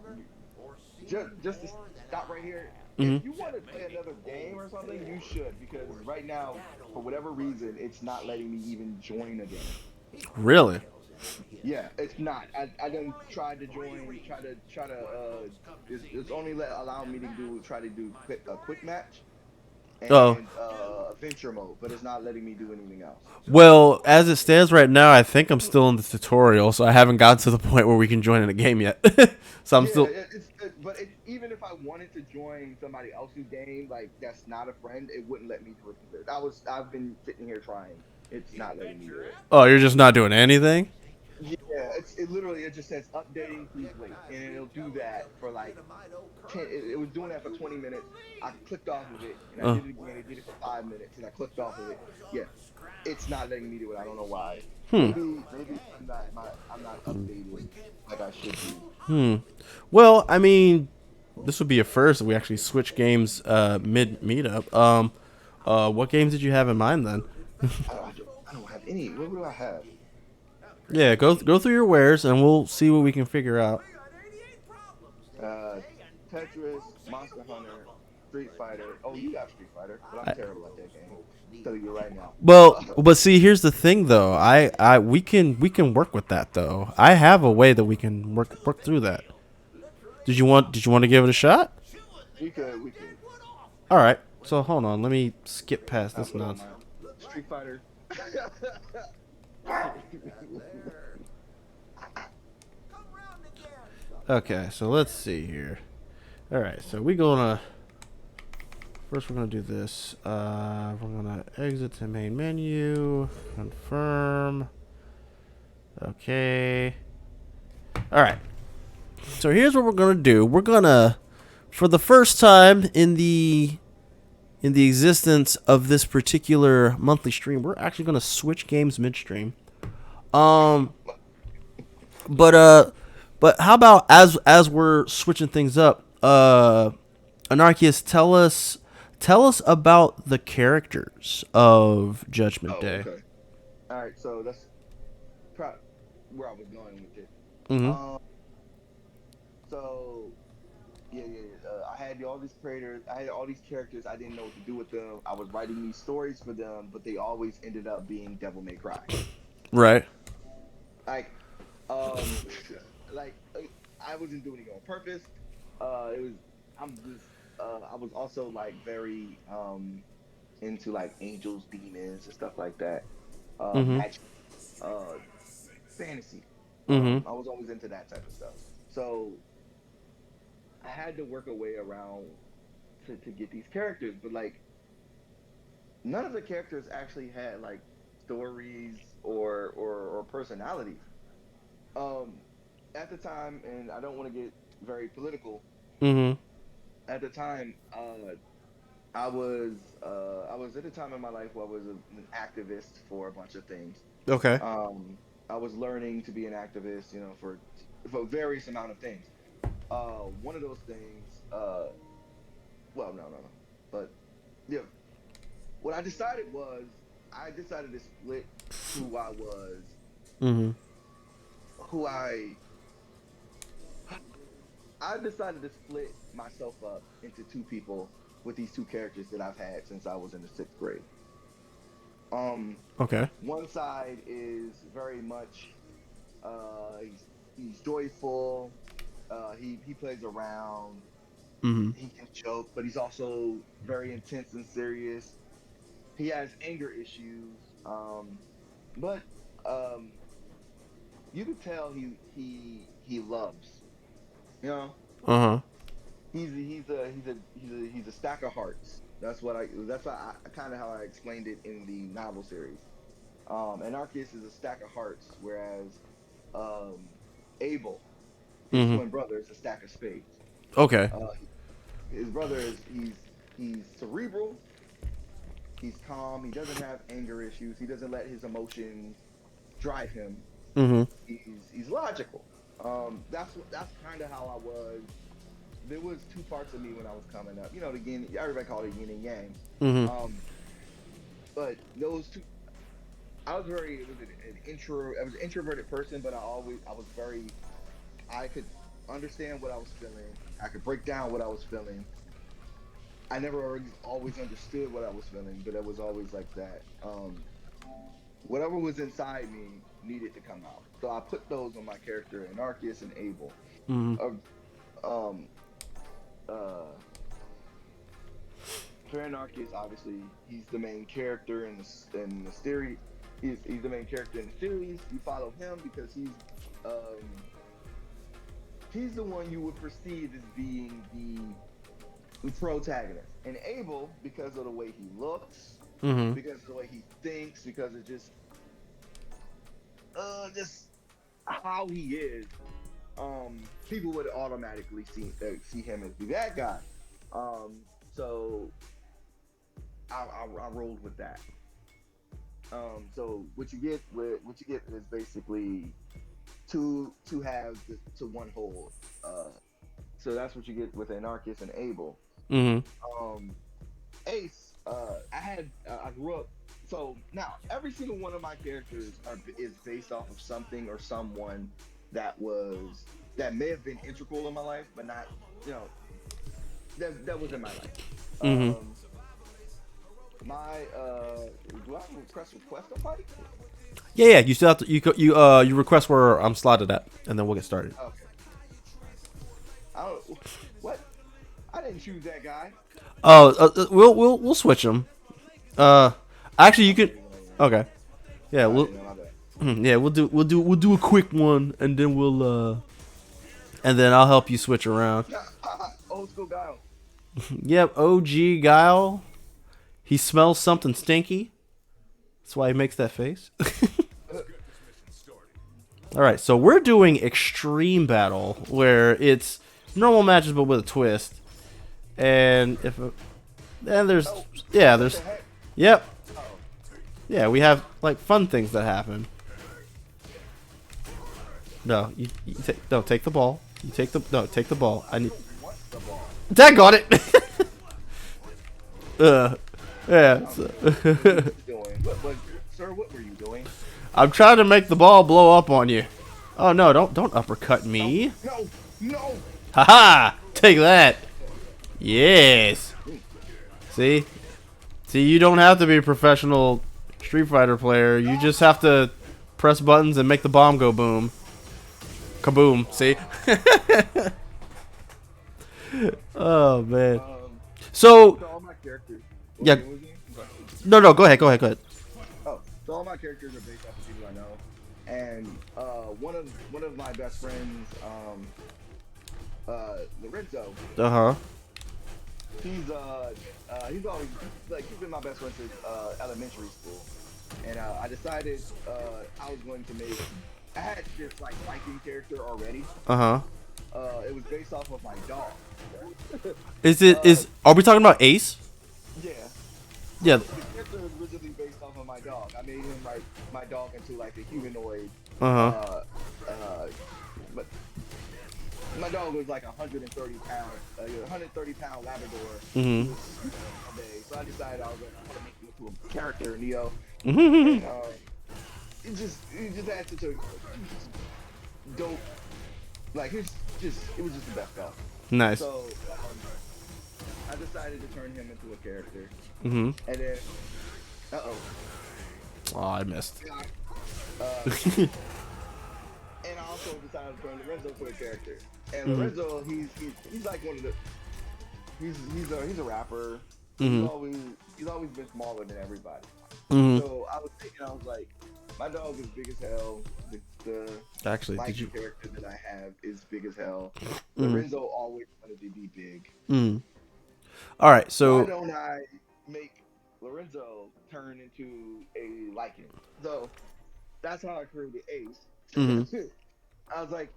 just to stop right here. If Mm-hmm. you want to play another game or something, you should, because right now, for whatever reason, it's not letting me even join a game. Really? Yeah, it's not. I done tried to join, it's only allowing me to try to do a quick match. Oh. and adventure mode, but it's not letting me do anything else. Well, as it stands right now, I think I'm still in the tutorial, so I haven't gotten to the point where we can join in a game yet. So I'm Yeah, still. but even if I wanted to join somebody else's game, like that's not a friend, it wouldn't let me do it either. I've been sitting here trying. It's not letting me do it. Oh, you're just not doing anything? Yeah, it literally it just says updating, please wait, and it'll do that for like 10. It was doing that for 20 minutes. I clicked off of it, and I Uh, did it again. It did it for 5 minutes, and I clicked off of it. Yeah, it's not letting me do it. I don't know why. hmm. Maybe I'm not updated like I should be. Hmm. Well, I mean, this would be a first if we actually switch games mid meetup. What games did you have in mind then? I don't have any. What do I have? Yeah, go through your wares and we'll see what we can figure out. Uh, Tetris, Monster Hunter, Street Fighter. Oh, you got Street Fighter, but I'm terrible at that game. I'll tell you right now. Well, but see, here's the thing though. We can work with that though. I have a way that we can work through that. Did you want to give it a shot? We could. All right. So hold on. Let me skip past I'll this put on nonsense. my Street Fighter. Okay, so let's see here. All right, so we're gonna do this. We're gonna exit to main menu, confirm. Okay. All right. So here's what we're gonna do. We're gonna, for the first time in the existence of this particular monthly stream, we're actually gonna switch games midstream. Um, but how about as we're switching things up, Anarchius, tell us about the characters of Judgment Oh, Day. okay. All right, so that's where I was going with it. Mm-hmm. So I had all these creators. I had all these characters. I didn't know what to do with them. I was writing these stories for them, but they always ended up being Devil May Cry. Right. Like, um, I wasn't doing it on purpose. It was I'm just I was also like very into like angels, demons, and stuff like that. Mm-hmm. Magic, uh, fantasy. Mm-hmm. I was always into that type of stuff. So I had to work a way around to get these characters, but like none of the characters actually had like stories or personalities. Um, at the time, and I don't want to get very political. Mm-hmm. At the time, I was at a time in my life where I was an activist for a bunch of things. Okay. I was learning to be an activist, for various amount of things. One of those things, well, no, but yeah, what I decided was I decided to split who I was, Mm-hmm. who I decided to split myself up into two people with these two characters that I've had since I was in the sixth grade. Okay. One side is very much he's joyful. He plays around. Mm-hmm. He can joke, but he's also very intense and serious. He has anger issues, but um, you can tell he loves. You know, Uh-huh. he's a stack of hearts. That's why I kind of how I explained it in the novel series. Anarchius is a stack of hearts, whereas um, Abel, his Mm-hmm. twin brother, is a stack of spades. Okay. Uh, his brother is he's cerebral. He's calm. He doesn't have anger issues. He doesn't let his emotions drive him. Mm-hmm. He's logical. That's kind of how I was. There was two parts of me when I was coming up. The yin. Everybody called it yin and yang. Mm-hmm. But those two, I was very. It was an intro. I was an introverted person, but I was very. I could understand what I was feeling. I could break down what I was feeling. I never always understood what I was feeling, but it was always like that. Whatever was inside me needed to come out. So I put those on my character, Anarchius and Abel. Mm-hmm. Uh, um, uh, for Anarchus, obviously, he's the main character in the series. He's the main character in the series. You follow him because he's the one you would perceive as being the protagonist. And Abel, because of the way he looks, because of the way he thinks, because of just how he is, people would automatically see him as the bad guy. So I rolled with that. So what you get is basically two halves to one whole. So that's what you get with Anarchus and Abel. Ace, I grew up. So now every single one of my characters is based off of something or someone that may have been integral in my life, but not, that was in my life. Do I have a request to fight? Yeah. You still have to. You request where I'm slotted at, and then we'll get started. Okay. What? I didn't choose that guy. We'll switch them. Actually, you could. Okay. Yeah. We'll do a quick one, and then and then I'll help you switch around. Old school Guile. Yep. OG Guile. He smells something stinky. That's why he makes that face. All right, so we're doing extreme battle, where it's normal matches but with a twist. And there's yep. Yeah, we have like fun things that happen. No, take the ball. Take the ball. I need. Dad got it. Yeah. Sir, what were you doing? I'm trying to make the ball blow up on you. Oh no! Don't uppercut me. No. Haha! Take that. Yes. See, you don't have to be a professional Street Fighter player. You just have to press buttons and make the bomb go boom. Kaboom. See? Oh man. So all my characters. Yeah. No. Go ahead. Oh, so all my characters are based off of people I know, and one of my best friends, Lorenzo. He's always he's been my best friend since elementary school, and I decided I was going to make. I had this Viking character already. It was based off of my dog. Are we talking about Ace? Yeah. Yeah. The character was originally based off of my dog. I made him my dog into a humanoid. But my dog was 130 pound Labrador. So I decided I was going to make him into a character, Neo. And, it just had such a dope. It was just the best dog. Nice. So I decided to turn him into a character. And then, oh, I missed. And I also decided to turn Lorenzo into a character. And Lorenzo, he's like one of the. He's a rapper. He's always been smaller than everybody. So I was thinking, I was like, my dog is big as hell. The character that I have is big as hell. Lorenzo always wanted to be big. All right, so why don't I make Lorenzo turn into a Lycan? So that's how I created Ace. I was like,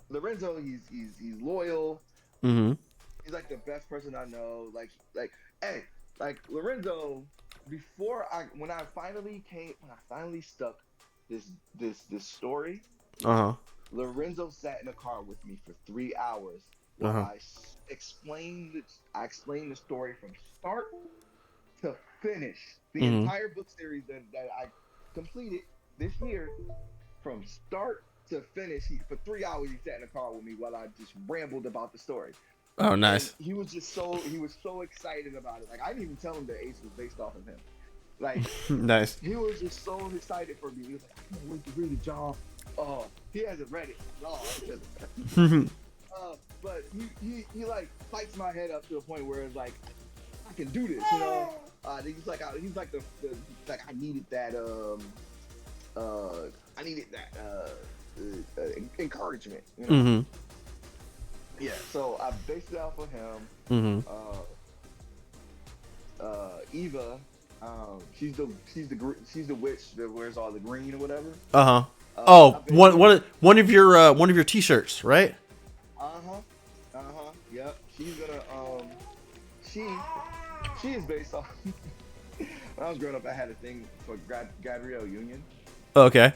Lorenzo, he's loyal. He's like the best person I know. Lorenzo. When I finally stuck this story, Lorenzo sat in a car with me for 3 hours while I explained the story from start to finish. The entire book series that I completed this year, from start to finish. For 3 hours he sat in a car with me while I just rambled about the story. Oh, nice. And he was so excited about it. I didn't even tell him that Ace was based off of him. Nice. He was just so excited for me. He was like, I can't wait to read it, John. Oh, he hasn't read it. But he like fights my head up to a point where it's like I can do this, you know. He's like the like I needed that I needed that encouragement, you know. Mm-hmm. Yeah, so I based it off of him. Mm-hmm. Eva, she's the witch that wears all the green or whatever. Uh-huh. I Oh, basically, one of your t-shirts, right? yep. She's gonna she she is based off. When I was growing up, I had a thing for Gabrielle Union, Okay.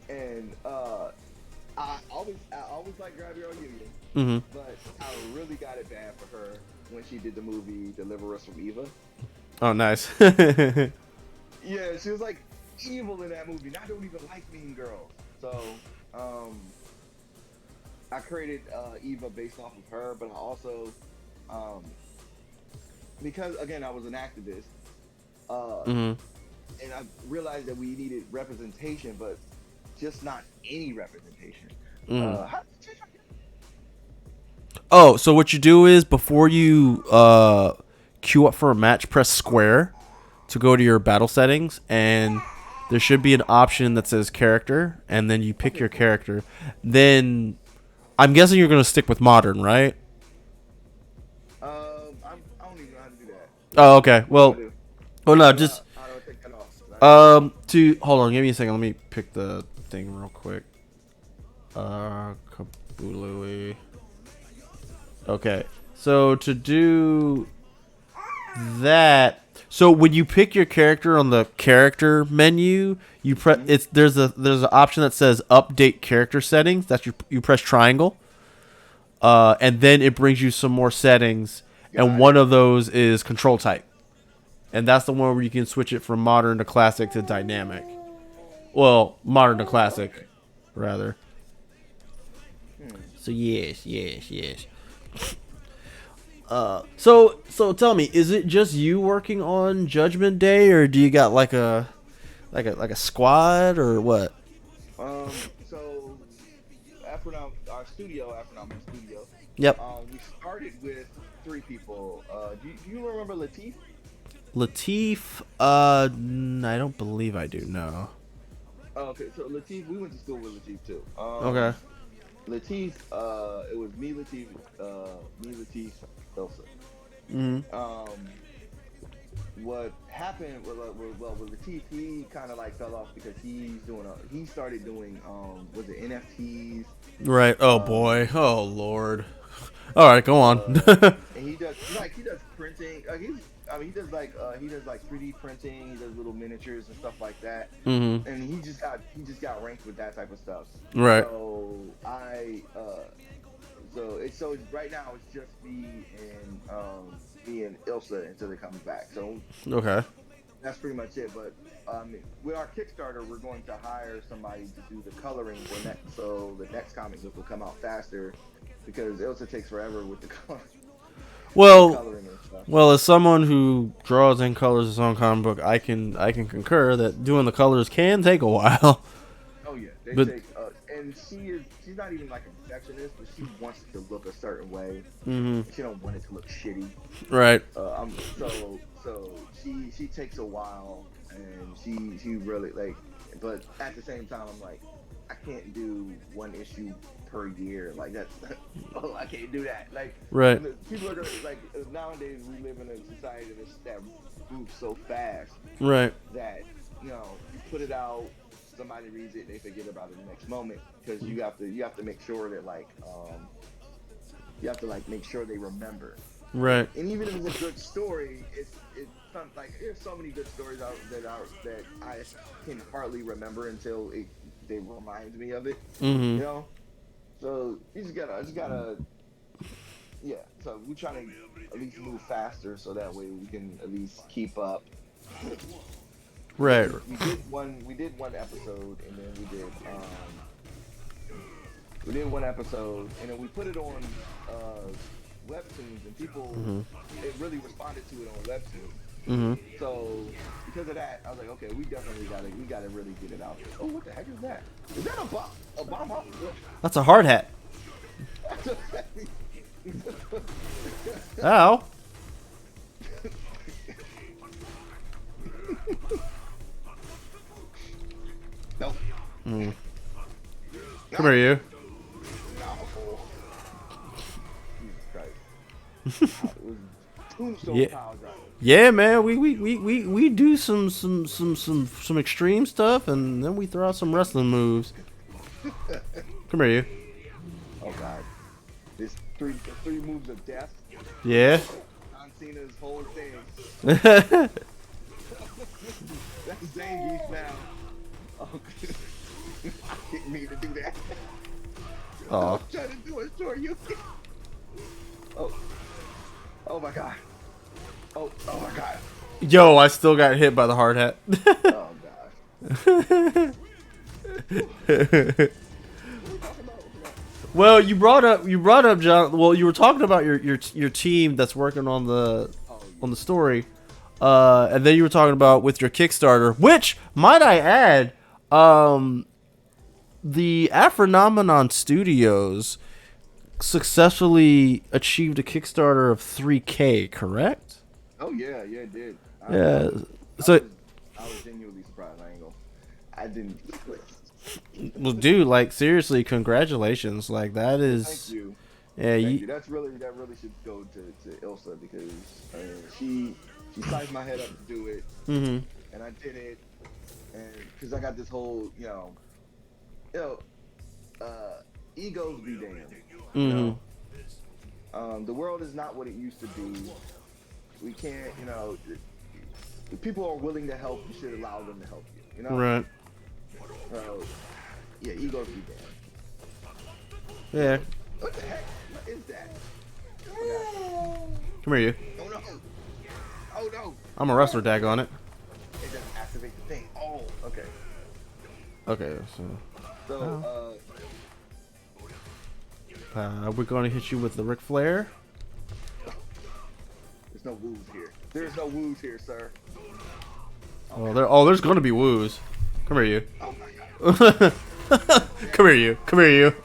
and I always liked Gabrielle Union, Mm-hmm. but I really got it bad for her when she did the movie Deliver Us from Eva. Oh, nice. Yeah, she was like evil in that movie. And I don't even like Mean Girls, so um, I created Eva based off of her. But I also um, because again I was an activist, Mm-hmm. and I realized that we needed representation, but just not any representation. Mm. How did you change Oh, so what you do is before you queue up for a match, press square to go to your battle settings, and there should be an option that says character, and then you pick Okay, your cool. character. Then I'm guessing you're gonna stick with modern, right? I don't even know how to do that. Oh, okay. What do I Well, do? oh no, just How do I take that off? 'Cause I never. to hold on, give me a second. Let me pick the thing real quick. Kabului. Okay. So to do that, so when you pick your character on the character menu, you press Mhm. it's there's an option that says update character settings. That's you press triangle, and then it brings you some more settings, and Got one it. of those is control type, and that's the one where you can switch it from modern to classic to dynamic. Well, modern to classic, Okay. rather. Hmm. So yes. So tell me, is it just you working on Judgment Day, or do you got like a squad, or what? So after now my studio, Yep. we started with three people. Do you remember Latif? Latif, I don't believe I do. No. Oh, okay, so Latif, we went to school with Latif too. Okay. Latif, it was me, Latif, Elsa. Mhm. Um, what happened with Latif, he kind of like fell off because he started doing was it NFTs, Right. Oh um, boy. Oh lord. All right, go on. and he does printing. He does like 3D printing. He does little miniatures and stuff like that. Mhm. And he just got ranked with that type of stuff. Right. So right now it's just me and Ilsa until it comes back. So Okay. that's pretty much it. But with our Kickstarter, we're going to hire somebody to do the coloring so the next comic book will come out faster because Ilsa takes forever with the with the Well, coloring and stuff. well, as someone who draws and colors his own comic book, I can concur that doing the colors can take a while. Oh yeah, they But take and she's not even like a perfectionist, but she wants it to look a certain way. mhm. She don't want it to look shitty. Right. So she takes a while, and she really like, but at the same time, I'm like, I can't do one issue per year. Like that's, oh, I can't do that. Like Right. people are gonna like nowadays we live in a society that moves so fast Right. that you put it out, somebody reads it, they forget about it the next moment because you have to make sure that you have to like make sure they remember. Right. And even if it's a good story, it's like there's so many good stories out that I can hardly remember until they remind me of it. You Mhm. know, so I just gotta, yeah. So we're trying to at least move faster so that way we can at least keep up. Right. Because we did one episode and then we did one episode and then we put it on webtoons and people Mhm. it really responded to it on webtoons. Mhm. So because of that, I was like, okay, we gotta really get it out there. Oh, what the heck is that? Is that a bomb? A bomb off? That's a hard hat. Ow. Nope. Mm. Come here, you. Jesus Christ. It was tombstone Yeah. power driver. Yeah, man. We do some extreme stuff, and then we throw out some wrestling moves. Come here, you. Oh God. This the three moves of death. Yeah. John Cena's whole thing. That's Zangief now. Oh, I didn't mean to do that. Oh. I'm trying to do it for you. Oh. Oh my God. Oh my God. Yo, I still got hit by the hard hat. Oh God. Well, you brought up John. Well, you were talking about your team that's working on the story, and then you were talking about with your Kickstarter, which might I add, the Aphronomenon Studios successfully achieved a Kickstarter of 3K, correct? Oh yeah, it did. Yeah. I was genuinely surprised. I didn't. Well, dude, like seriously, congratulations! Like that is. Thank you. Yeah, Thank you. That really should go to Ilsa because she sized my head up to do it, and I did it, and because I got this whole egos be damned. You know? The world is not what it used to be. We can't, if people are willing to help, you should allow them to help you. You know. Right. Yeah, egos be damned. Yeah. What the heck? What is that? Come here, you. Oh no! Oh no! I'm a wrestler, dag on it. It doesn't activate the thing. Oh, okay. Okay, So, we're going to hit you with the Ric Flair. there's no woos here. There's no woos here, sir. There's going to be woos. Come here, you. Oh my God. Come here, you. Come here, you.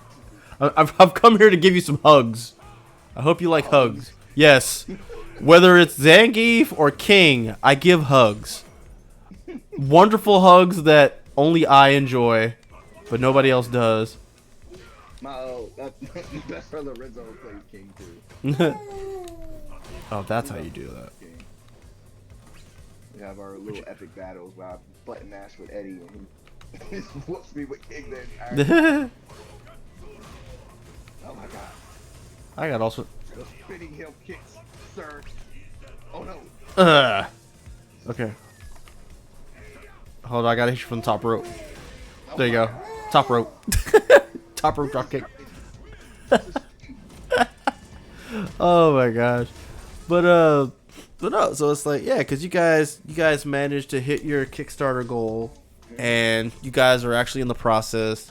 I've come here to give you some hugs. I hope you like hugs. Yes. Whether it's Zangief or King, I give hugs. Wonderful hugs that only I enjoy, but nobody else does. My best friend Lorenzo plays King too. Oh, that's how you do that. We have our little epic battles where I button mash with Eddie and he whoops me with King then. Oh my God. I got also. The spinning heel kicks, sir. Oh no. Okay. Hold on, I gotta hit you from the top rope. There you go. Top rope. Top rope drop kick. Oh my gosh. But no, so it's like, yeah, because you guys managed to hit your Kickstarter goal, and you guys are actually in the process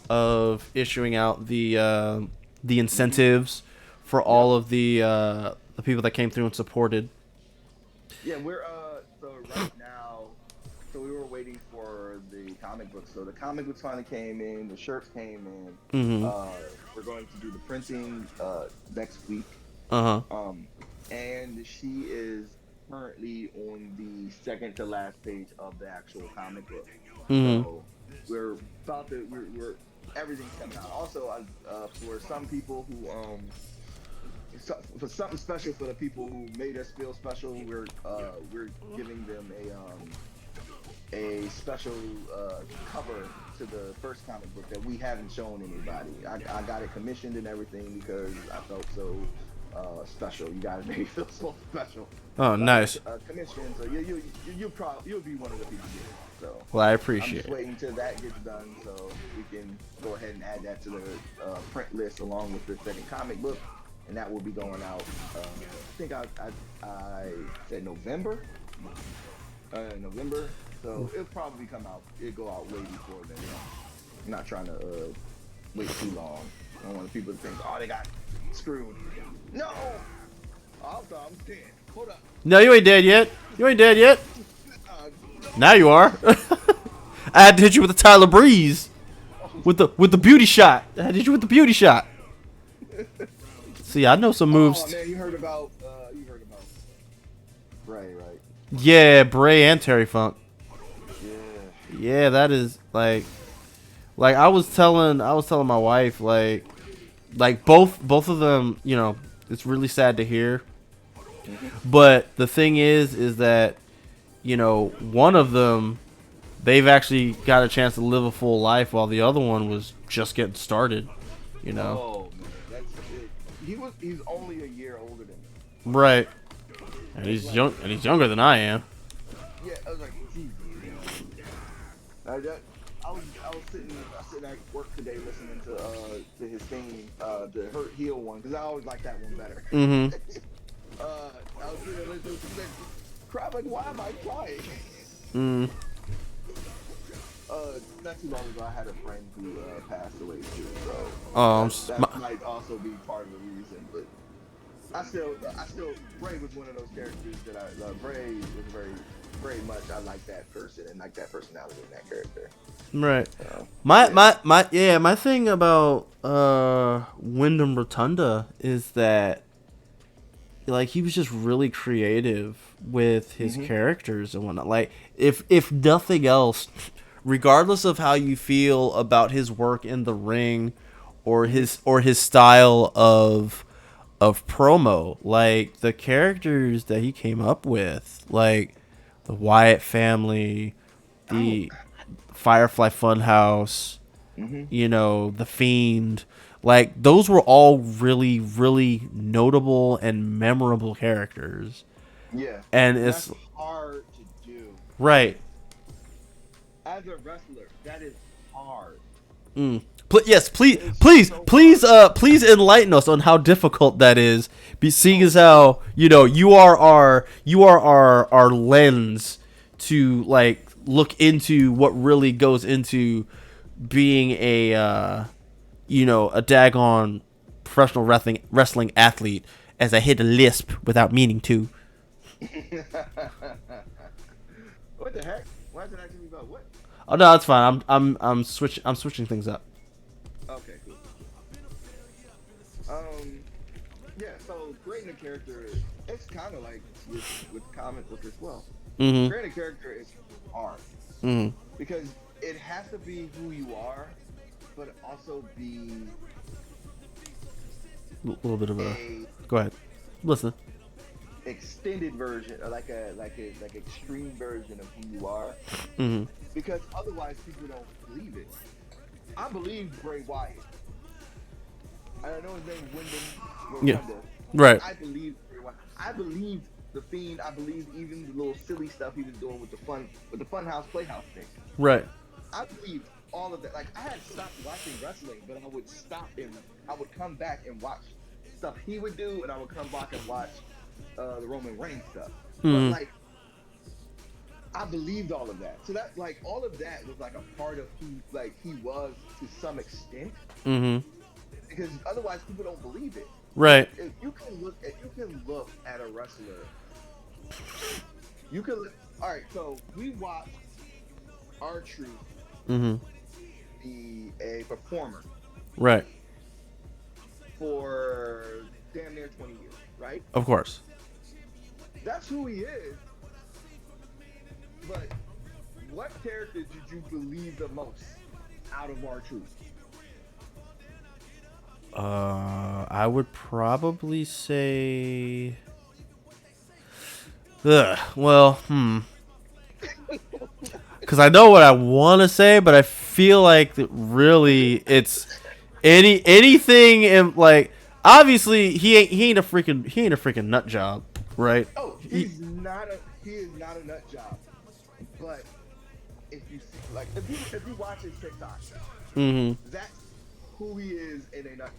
of issuing out the incentives for all of the people that came through and supported. Yeah, we're so right now, so we were waiting for the comic books. So the comic books finally came in, the shirts came in. We're going to do the printing next week. And she is currently on the second to last page of the actual comic book. So we're about to we're everything's coming out. Also, for some people who for something special for the people who made us feel special, we're giving them a special cover to the first comic book that we haven't shown anybody. I got it commissioned and everything because I felt so special. You guys made me feel so special. Oh, nice. Commission, so you'll be one of the people getting it. So well, I appreciate I'm just waiting till that gets done so we can go ahead and add that to the print list along with the second comic book, and that will be going out. I think I said November. November. So it'll probably come out. It'll go out way before then. I'm not trying to wait too long. I don't want people to think, oh, they got screwed. No! I'm dead. Hold up. No, you ain't dead yet. You ain't dead yet. Now you are. I had to hit you with the Tyler Breeze. With the beauty shot. I had to hit you with the beauty shot. See, I know some moves. Oh man, you heard about Bray, right? Yeah, Bray and Terry Funk. Yeah. Yeah, that is like I was telling my wife like both of them, you know, it's really sad to hear. But the thing is that, you know, one of them, they've actually got a chance to live a full life while the other one was just getting started, you know. Oh man, that's it. He's only a year older than me. Right. And he's younger than I am. Yeah, I was like, Jesus. I was sitting at work today listening to his theme, the Hurt Heel one, because I always like that one better. Mhm. I was sitting there listening to him, crap, like, why am I crying? Mm. Not too long ago, I had a friend who passed away too, so that might also be part of the reason. But I still, Bray was one of those characters that Bray was very much. I like that person and like that personality in that character. Right. Yeah. My thing about Wyndham Rotunda is that like he was just really creative with his characters and whatnot. Like if nothing else, regardless of how you feel about his work in the ring or his style of promo, like the characters that he came up with, like the Wyatt family, the Firefly Funhouse, you know, the Fiend, like those were all really, really notable and memorable characters. Yeah, And that's it's hard to do. right. As a wrestler, that is hard. Yes, please, It's please, so please, please enlighten us on how difficult that is. Seeing as how you are our lens to like look into what really goes into being a a daggone professional wrestling athlete. As I hit a lisp without meaning to. What the heck? Why is it asking me about what? Oh no, that's fine. I'm switching things up. Okay, cool. Yeah. So creating a character, it's kind of like with comic book as well. Creating a character is hard because it has to be who you are, but also be A little bit of a. Go ahead. Listen. extended version, or like extreme version of who you are. Because otherwise, people don't believe it. I believe Bray Wyatt. I know his name is Wyndham Yeah. Rotunda. Right. I believe Bray Wyatt. I believe the Fiend. I believe even the little silly stuff he was doing with the Funhouse Playhouse thing. Right. I believe all of that. Like I had stopped watching wrestling, but I would stop and I would come back and watch stuff he would do, and I would come back and watch the Roman Reigns stuff. But like, I believed all of that. So that like all of that was like a part of who like he was to some extent. Because otherwise people don't believe it. Right. If you can look at a wrestler. You can look, all right. So we watched R-Truth be a performer. Right. For damn near 20 years, right? Of course. That's who he is. But what character did you believe the most out of R-Truth? I would probably say. Well, because I know what I want to say, but I feel like that really it's anything in like obviously he ain't a freaking nut job, right? Oh, he is not a nut job. But if you see, like if you watch his TikTok, that's who he is in a nut.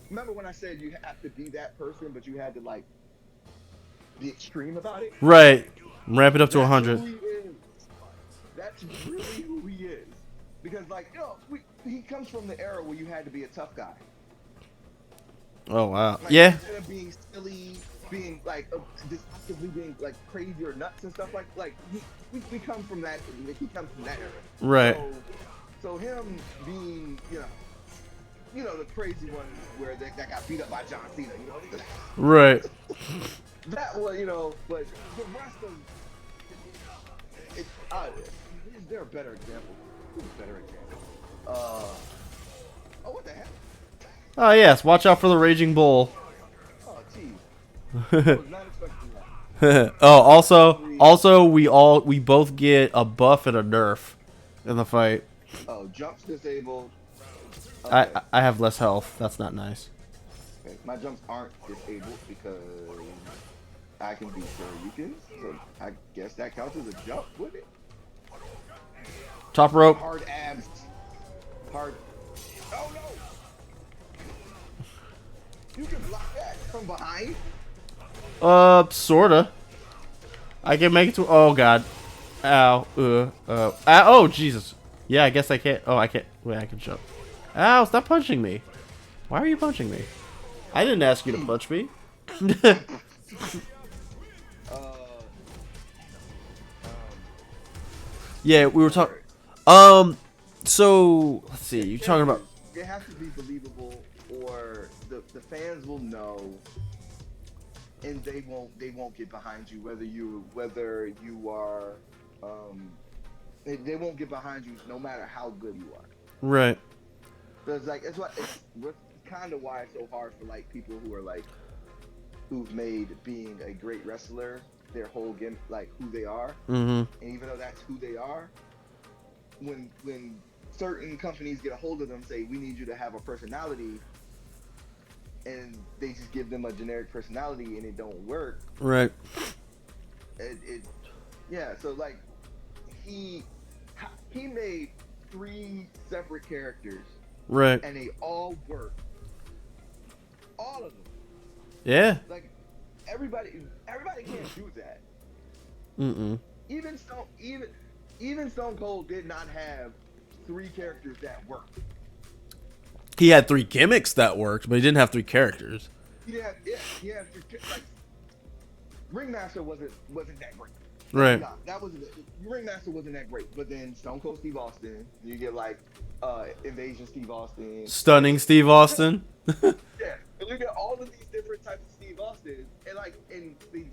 Remember when I said you have to be that person, but you had to like be extreme about it? Right. Ramp it up to 100. That's really who he is. Because like, he comes from the era where you had to be a tough guy. Oh wow. Like, Yeah. Instead of being silly, being like deceptively being like crazy or nuts and stuff like we come from that. He comes from that era. Right. So him being you know, the crazy one where that got beat up by John Cena, you know. Right. That one, you know, but the rest of it, is there a better example? Who's a better example? Oh, what the heck? Oh yes, watch out for the raging bull. Oh, geez. I was not expecting that. Oh, also we both get a buff and a nerf in the fight. Oh, jumps disabled. Okay. I have less health. That's not nice. Okay. My jumps aren't disabled because I can do Shoryukens, so I guess that counts as a jump, would it? Top rope. Hard abs. Hard. Oh no! You can block that from behind? Sorta. I can make it to. Oh god. Ow. Oh Jesus. Yeah, I guess I can't. Oh, I can't. Wait, I can jump. Ow! Stop punching me. Why are you punching me? I didn't ask you to punch me. Yeah, we were talking. So let's see. You're talking about. It has to be believable, or the fans will know, and they won't get behind you whether you are they won't get behind you no matter how good you are. Right. Because like it's kind of why it's so hard for like people who are like who've made being a great wrestler their whole game, like who they are. Mm-hmm. And even though that's who they are, when certain companies get a hold of them, say we need you to have a personality, and they just give them a generic personality and it don't work. Right. Yeah. So like he made 3 separate characters. Right. And they all work. All of them. Yeah. Like everybody can't do that. Mm-mm. Even Stone Cold did not have 3 characters that worked. He had 3 gimmicks that worked, but he didn't have 3 characters. He had 3 like Ringmaster wasn't that great. Right. Nah, Ringmaster wasn't that great. But then Stone Cold Steve Austin, you get like Invasion Steve Austin, Stunning Steve Austin. yeah, and you get all of these different types of Steve Austin, and he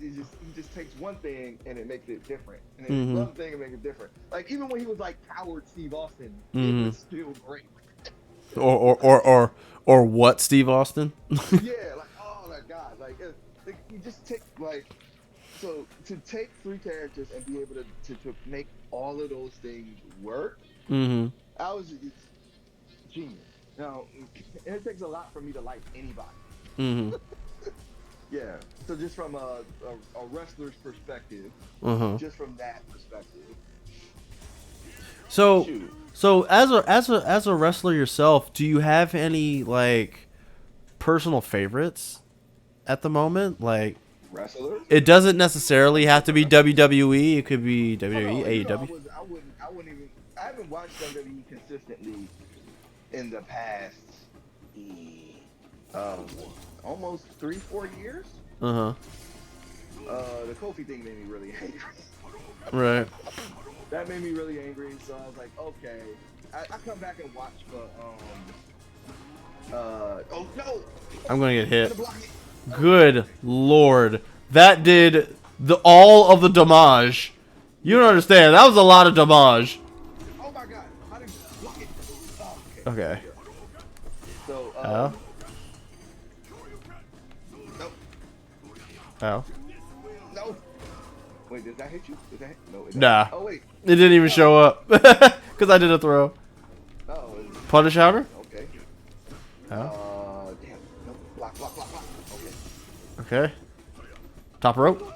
just takes one thing and it makes it different, and then one thing and make it different. Like even when he was like Coward Steve Austin, it was still great. Or what Steve Austin? Yeah, like oh my god, like you just take like so to take 3 characters and be able to make all of those things work. Mm-hmm. I was genius. Now, it takes a lot for me to like anybody. Mm-hmm. Yeah. So just from a wrestler's perspective, just from that perspective. So as a wrestler yourself, do you have any like personal favorites at the moment? Like wrestlers? It doesn't necessarily have to be WWE. It could be WWE, AEW. I wouldn't even. I haven't watched WWE consistently in the past almost 3-4 years. The Kofi thing made me really angry. Right. That made me really angry. So I was like, okay. I come back and watch, but oh no! I'm gonna get hit. Good lord, that did all of the damage. You don't understand. That was a lot of damage. Oh my god! How did you block it? Oh, okay. So Ow. Nope. Ow. No. Wait, did that hit you? Did that? No. Nah. Oh wait. It didn't even show up because I did a throw. Oh. Punish outer. Okay. Ow. Damn. No. Block. Okay. Okay. Top rope.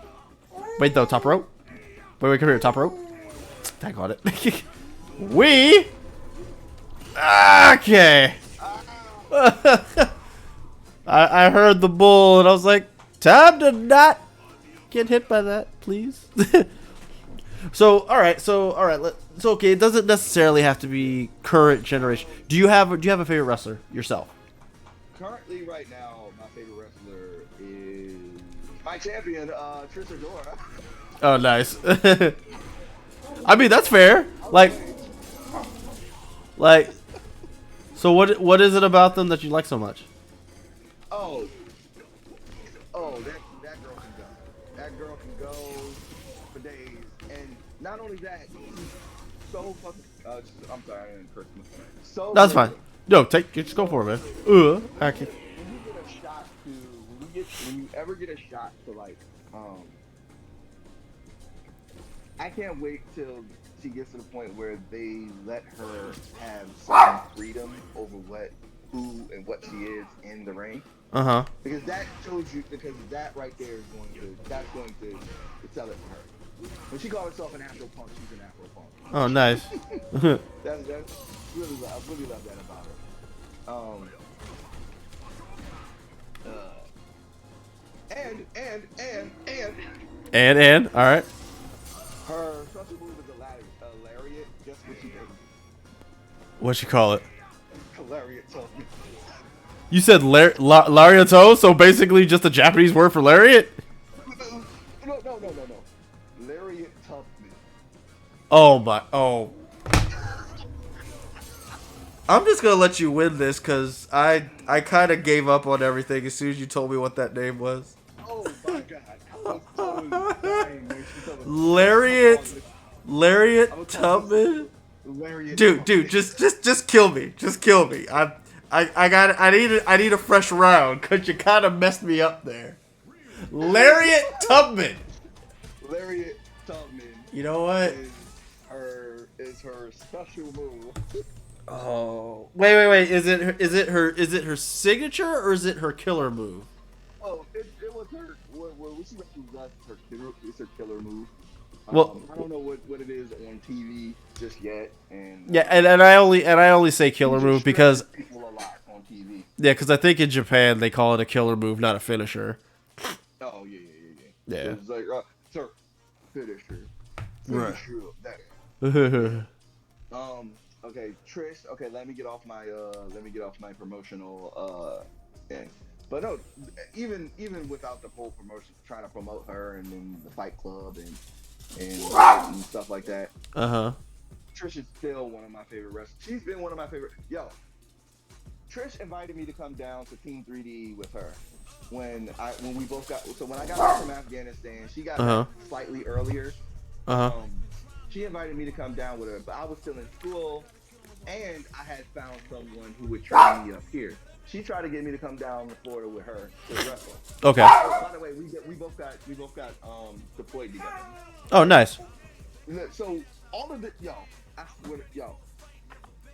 Wait though. Top rope. Wait. Come here. Top rope. I got it. We. Okay. I heard the bull and I was like, time to not get hit by that, please. So all right. So okay. It doesn't necessarily have to be current generation. Do you have a favorite wrestler yourself? Currently, right now, my favorite wrestler is my champion, Trish Adora. Oh, nice. I mean, that's fair. Like, So what is it about them that you like so much? Oh, that girl can go. That girl can go for days, and not only that, she's so fucking. I'm sorry, I didn't curse. So That's fine. good. Yo, just go for it, man. Okay. When you get a shot to, when you ever get a shot to like, I can't wait till she gets to the point where they let her have some freedom over who and what she is in the ring. Because that shows you, because that right there is that's going to sell it for her. When she calls herself an Afro punk, she's an Afro punk. Oh, nice. that's really, I really love that about her. And all right. Her special move is a lariat. Guess what she did? What you call it? Lariat told me. You said lariato, so basically just a Japanese word for lariat? No. Lariat told me. Oh. I'm just gonna let you win this because I kind of gave up on everything as soon as you told me what that name was. Oh my god. I was dying when she told me. Lariat Tubman? Dude, just kill me. Just kill me. I need a fresh round because you kind of messed me up there. Lariat Tubman. Lariat Tubman. You know what? Is her special move. Oh, wait. Is it her signature or is it her killer move? Oh, it was her. When she wrestled us, it's her killer move. Well, I don't know what it is on TV just yet, and yeah, and I only say killer move because people a lot on TV. Yeah, because I think in Japan they call it a killer move, not a finisher. Oh yeah. Yeah. It's like sir, finisher. Right. That. Okay, Trish. Okay, let me get off my promotional thing. But no, even without the whole promotion, trying to promote her and then the Fight Club and stuff like that. Trish is still one of my favorite wrestlers. She's been one of my favorite. Yo, Trish invited me to come down to Team 3D with her when we both got. So when I got back from Afghanistan, she got back slightly earlier. She invited me to come down with her, but I was still in school, and I had found someone who would train me up here. She tried to get me to come down to Florida with her to wrestle. Okay. By the way, we both got deployed together. Oh, nice. So all of it,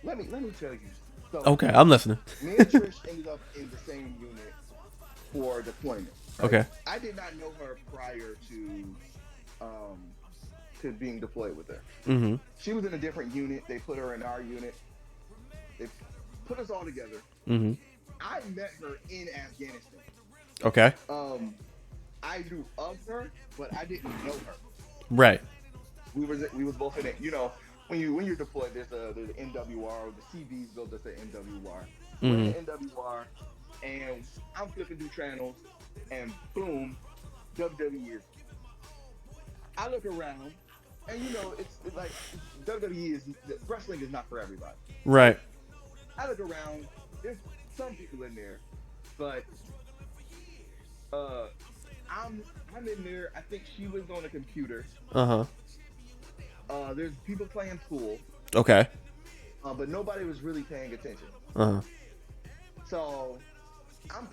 let me tell you. So, okay, I'm listening. Me and Trish ended up in the same unit for deployment. Right? Okay. I did not know her prior to being deployed with her. Mm-hmm. She was in a different unit. They put her in our unit. They put us all together. Mm-hmm. I met her in Afghanistan. Okay. I knew of her, but I didn't know her. Right. We was both in it. You know, when you're deployed, there's an NWR. The CVs built us an NWR. We're in the NWR, and I'm flipping through channels, and boom, WWE is. I look around, and you know, it's like WWE is wrestling is not for everybody. Right. I look around. There's some people in there, but I'm in there. I think she was on a computer. There's people playing pool. Okay. But nobody was really paying attention. So I'm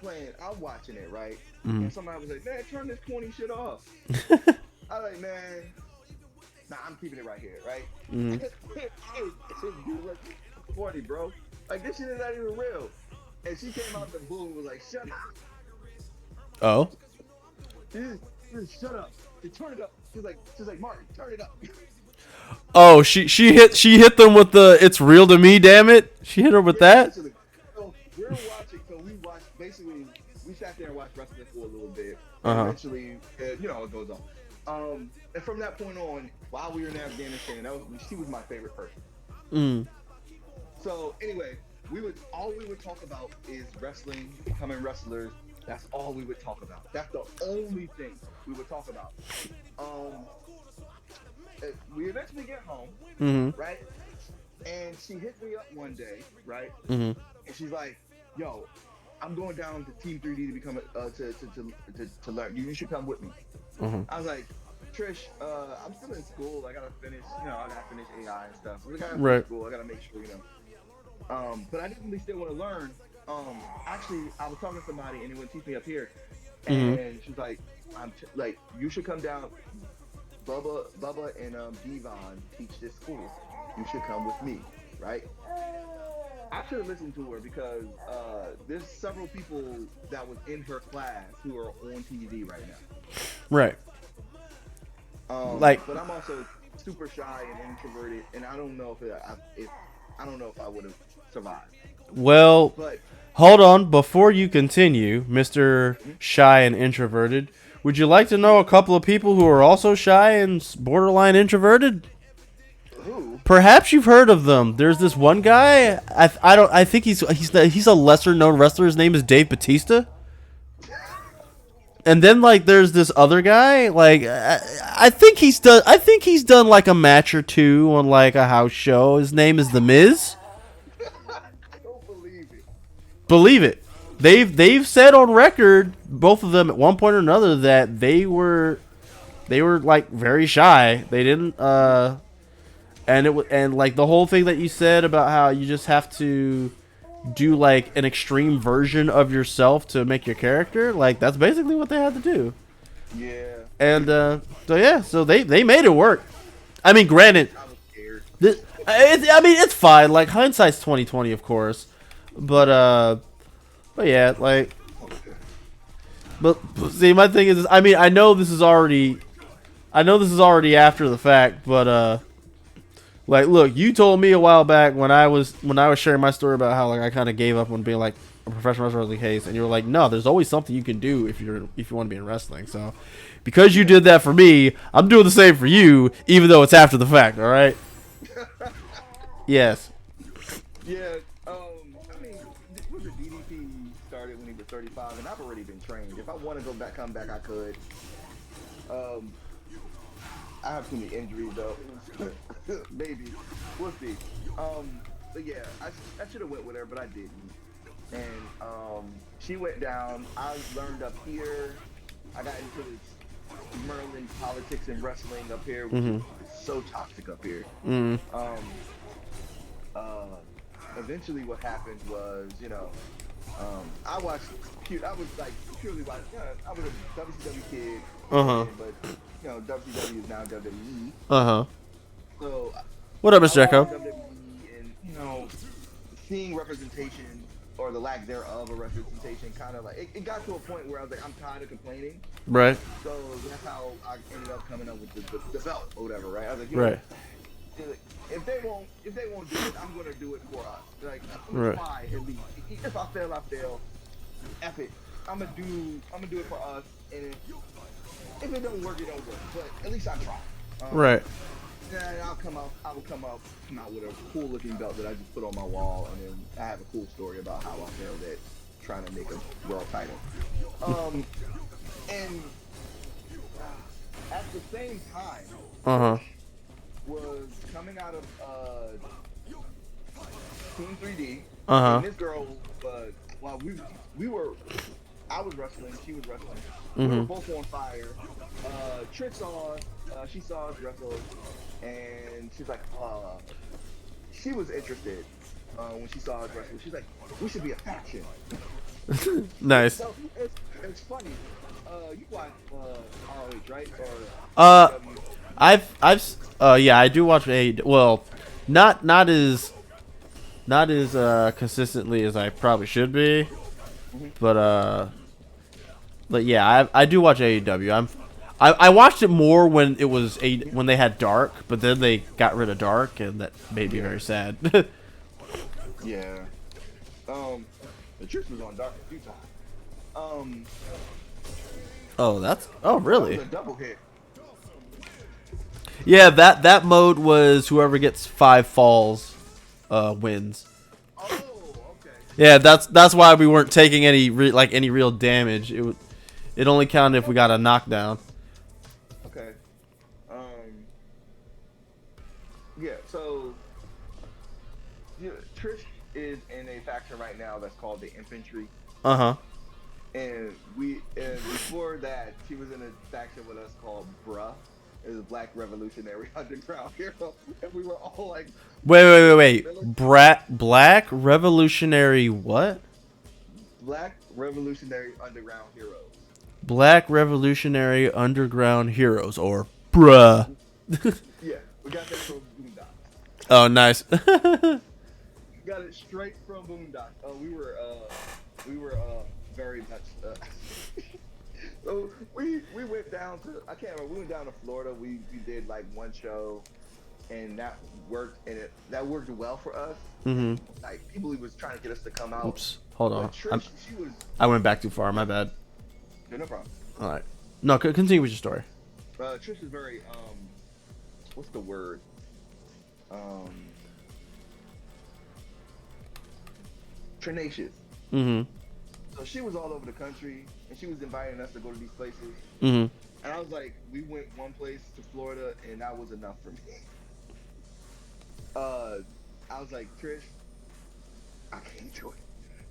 watching it, right? And somebody was like, "Man, turn this corny shit off." I was like, "Man, nah, I'm keeping it right here, right?" It's like 40, bro. Like, this shit is not even real. And she came out the blue and was like, "Shut up." Oh. Shut up. She turned it up. She's like, "Martin, turn it up." Oh, she hit them with the "it's real to me, damn it." She hit her with that. So we're watching. So we watched. Basically, we sat there and watched wrestling for a little bit. Eventually, it goes on. And from that point on, while we were in Afghanistan, she was my favorite person. So anyway, all we would talk about is wrestling, becoming wrestlers. That's all we would talk about. That's the only thing we would talk about. We eventually get home, right? And she hit me up one day, right? Mm-hmm. And she's like, "Yo, I'm going down to Team 3D to become to learn. You should come with me." Mm-hmm. I was like, "Trish, I'm still in school. I gotta finish. I gotta finish AI and stuff. I gotta finish Right. school. I gotta make sure, But I definitely still want to learn. Actually, I was talking to somebody and they would teach me up here, Mm-hmm. and she's like, like, you should come down. Bubba and Devon teach this school. You should come with me, right?" I should have listened to her because there's several people that was in her class who are on TV right now. Right. Like, But I'm also super shy and introverted, and I don't know if I don't know if I would have survived. well, But hold on. Before you continue, Mr. Shy and Introverted, would you like to know a couple of people who are also shy and borderline introverted? who? Perhaps you've heard of them. There's this one guy. I think he's a lesser known wrestler. His name is Dave Batista. And then like there's this other guy. Like I think he's done like a match or two on like a house show. His name is The Miz. I don't believe it. Believe it. They've said on record, both of them at one point or another, that they were like very shy. They didn't and like the whole thing that you said about how you just have to do like an extreme version of yourself to make your character, like that's basically what they had to do. Yeah. And so they made it work. I mean, granted, I was scared. it's fine. Like hindsight's 20/20, of course, but yeah, like, but see, my thing is, I mean, I know this is already after the fact, but like, look, you told me a while back when I was sharing my story about how like I kind of gave up on being like a professional wrestler in the case, and you were like, no, there's always something you can do if you want to be in wrestling. So, because you did that for me, I'm doing the same for you, even though it's after the fact. All right? Yes. Yeah. I mean, was it DDP started when he was 35, and I've already been trained. If I want to come back, I could. I have too many injuries though. Maybe we'll see. But yeah, I should have went with her, but I didn't. And she went down. I learned up here. I got into this Maryland politics and wrestling up here, which is so toxic up here. Eventually, what happened was, I watched. I was like purely watching. I was a WCW kid, but WCW is now WWE. So What up, Mr. I Echo? watched WWE, and seeing representation or the lack thereof of representation, kind of like it got to a point where I was like, I'm tired of complaining. Right. So that's how I ended up coming up with the belt or whatever. Right. I was like, Right. if they won't do it, I'm gonna do it for us. Like, I'm gonna try at least. If I fail, I fail. F it. I'm gonna do it for us. And if it don't work, it don't work. But at least I try. Right. Then I will come out with a cool looking belt that I just put on my wall, and then I have a cool story about how I failed at trying to make a world title. And at the same time, was coming out of Team 3D. And this girl, while I was wrestling, she was wrestling. We were both on fire. Trish she saw us wrestle, and she's like, she was interested when she saw us wrestle. She's like, we should be a faction. Nice. So it's funny. You watch ROH, right? Or yeah, I do watch well, not as consistently as I probably should be, but yeah, I do watch AEW. I watched it more when it was when they had Dark, but then they got rid of Dark, and that made me very sad. Yeah. The Truth was on Dark a few times. Oh really? That was a double hit. Yeah, that mode was whoever gets 5 falls wins. Oh, okay. Yeah, that's why we weren't taking any real damage. It only counted if we got a knockdown. Okay. Yeah. So Trish is in a faction right now that's called the Infantry. Uh-huh. And before that, she was in a faction with us called Bruh. It was Black Revolutionary Underground Hero. And we were all like... Wait. Black Revolutionary what? Black Revolutionary Underground Heroes. Black Revolutionary Underground Heroes, or bruh. Yeah, we got that from Boondock. Oh, nice. Got it straight from Boondock. We were very much... So we went down to, I can't remember, we went down to Florida. We did like one show, and that worked, and that worked well for us. Mm-hmm. Like, people was trying to get us to come out. Oops, hold on. Trish, I went back too far. My bad. No problem. All right. No, continue with your story. Trish is very what's the word? Tenacious. Mm-hmm. So she was all over the country, and she was inviting us to go to these places. Mm-hmm. And I was like, we went one place to Florida, and that was enough for me. I was like, Trish, I can't do it.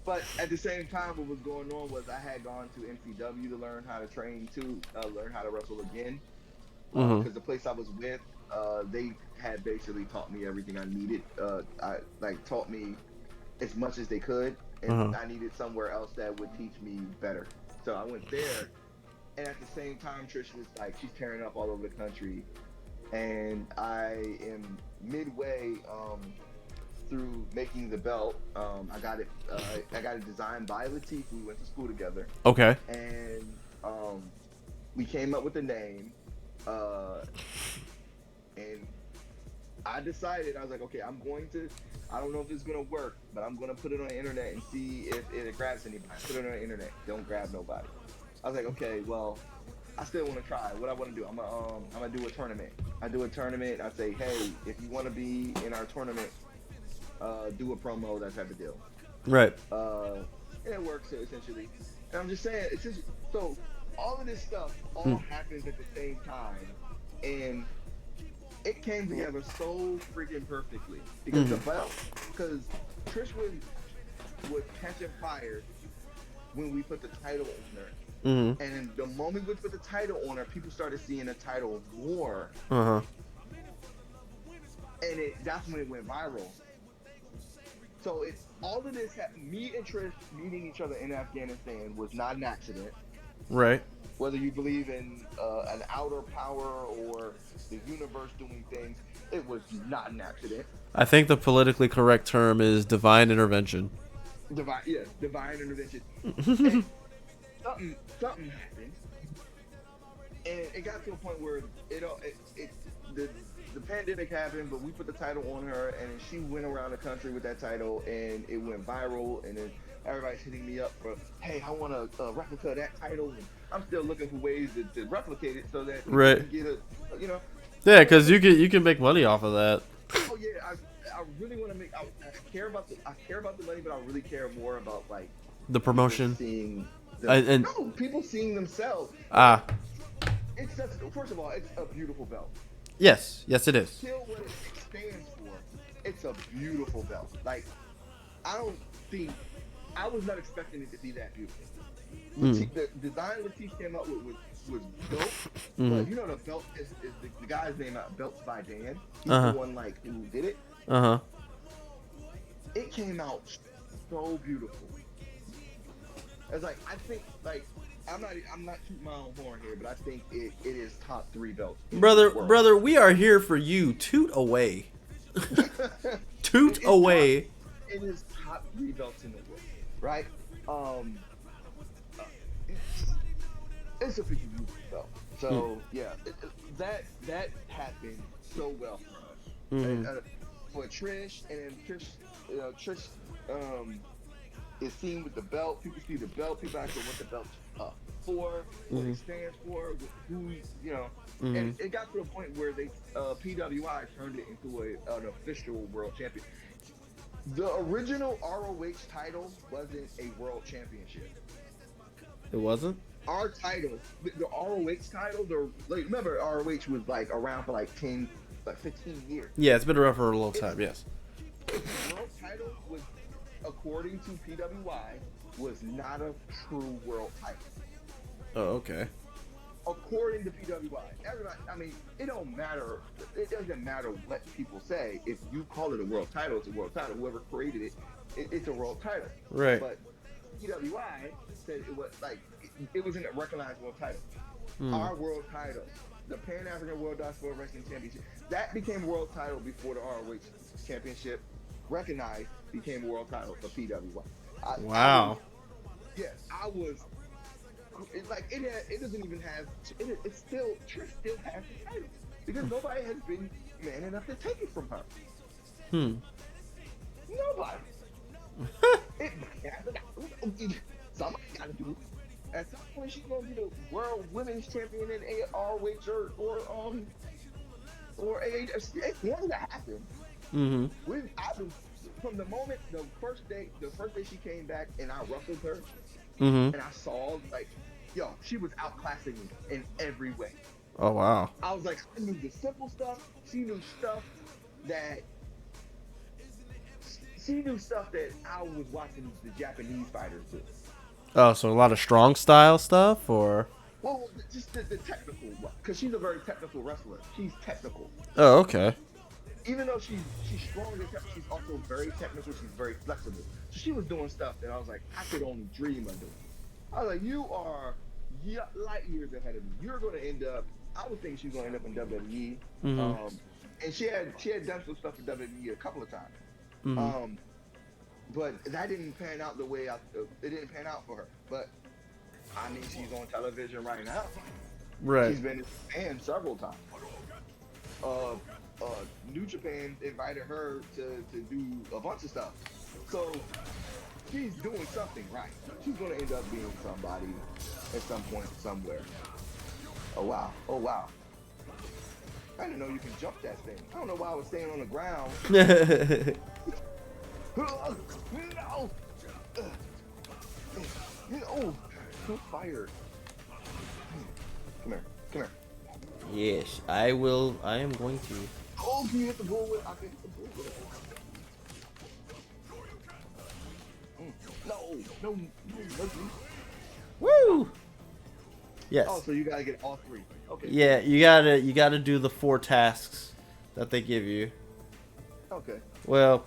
But at the same time, what was going on was I had gone to MCW to learn how to train too, learn how to wrestle again. Because the place I was with, they had basically taught me everything I needed. Taught me as much as they could, and I needed somewhere else that would teach me better. So I went there, and at the same time, Trish was like, she's tearing up all over the country, and I am midway through making the belt. I got it designed by Latif. We went to school together. Okay. And we came up with a name, and I decided, I was like, okay, I don't know if it's gonna work, but I'm gonna put it on the internet and see if it grabs anybody. Put it on the internet, don't grab nobody. I was like, okay, well, I still want to try. What I want to do, I'm gonna do a tournament. I do a tournament. I say, hey, if you want to be in our tournament, do a promo, that type of deal. Right. And it works essentially. And I'm just saying, it's just so all of this stuff all happens at the same time, and it came together so freaking perfectly because because Trish was catching fire when we put the title on her, and the moment we put the title on her, people started seeing the title more, and that's when it went viral. So all of this me and Trish meeting each other in Afghanistan was not an accident. Right. Whether you believe in an outer power or the universe doing things, it was not an accident. I think the politically correct term is divine intervention. Divine intervention. And something happened, and it got to a point where the pandemic happened, but we put the title on her, and she went around the country with that title, and it went viral, and then everybody's hitting me up for, hey, I want to replica that title, and I'm still looking for ways to replicate it so that we can get a, Yeah, because you can make money off of that. Oh yeah, I really want to make. I care about the money, but I really care more about like the promotion. People seeing themselves. It's first of all, it's a beautiful belt. Yes, it is. Still, what it stands for, it's a beautiful belt. Like, I was not expecting it to be that beautiful. The design Latif came up with was dope, but the belt is the guy's name out, Belts by Dan. He's the one who did it. It came out so beautiful. It's like, I think I'm not shooting my own horn here, but I think it is top 3 belts. Brother, we are here for you. Toot away. Toot away. It is top 3 belts in the world, right? It's a freaking beautiful belt. So yeah, that happened so well for us. And, for Trish, and then Trish is seen with the belt. People see the belt. People ask her what the belt's for, what it stands for, who and it got to a point where they PWI turned it into an official world champion. The original ROH title wasn't a world championship. It wasn't? Our title, the ROH title, remember ROH was around for 15 years. Yeah, it's been around for a long time, yes. The world according to PWI, was not a true world title. Oh, okay. According to PWI, everybody. I mean, it don't matter. It doesn't matter what people say. If you call it a world title, it's a world title. Whoever created it, it's a world title. Right. But PWI said it was like it wasn't a recognized world title. Our world title, the Pan African World Sport Wrestling Championship, that became a world title before the ROH Championship recognized became a world title for PWI. Wow. Yes, I was. It's like it doesn't even have. It's still Trish still has the title because nobody has been man enough to take it from her. Nobody. Somebody got to do it. At some point, she's gonna be the world women's champion in ROH or AH. It's going to happen. I've been from the moment the first day she came back and I wrestled her, and I saw like, yo, she was outclassing me in every way. Oh wow. I was like, I knew the simple stuff. She knew stuff that I was watching the Japanese fighters do. Oh, so a lot of strong style stuff, or? Well, just the technical one, because she's a very technical wrestler. She's technical. Oh, okay. Even though she's strong, she's also very technical. She's very flexible. So she was doing stuff that I was like, I could only dream of doing. I was like, you are light years ahead of me. You're going to end up. I would think she's going to end up in WWE. And she had done some stuff in WWE a couple of times. But that didn't pan out the way it didn't pan out for her. But I mean, she's on television right now. Right. She's been in Japan several times. New Japan invited her to do a bunch of stuff. So she's doing something right. She's going to end up being somebody at some point somewhere. Oh wow. I didn't know you can jump that thing. I don't know why I was staying on the ground. No! Oh, so fired. Come here. Yes, I will. I am going to. Oh, can you hit the bull with? I can hit the bull with. No. Woo! Yes. Oh, so you gotta get all three. Okay. Yeah, you gotta do the 4 tasks that they give you. Okay. Well,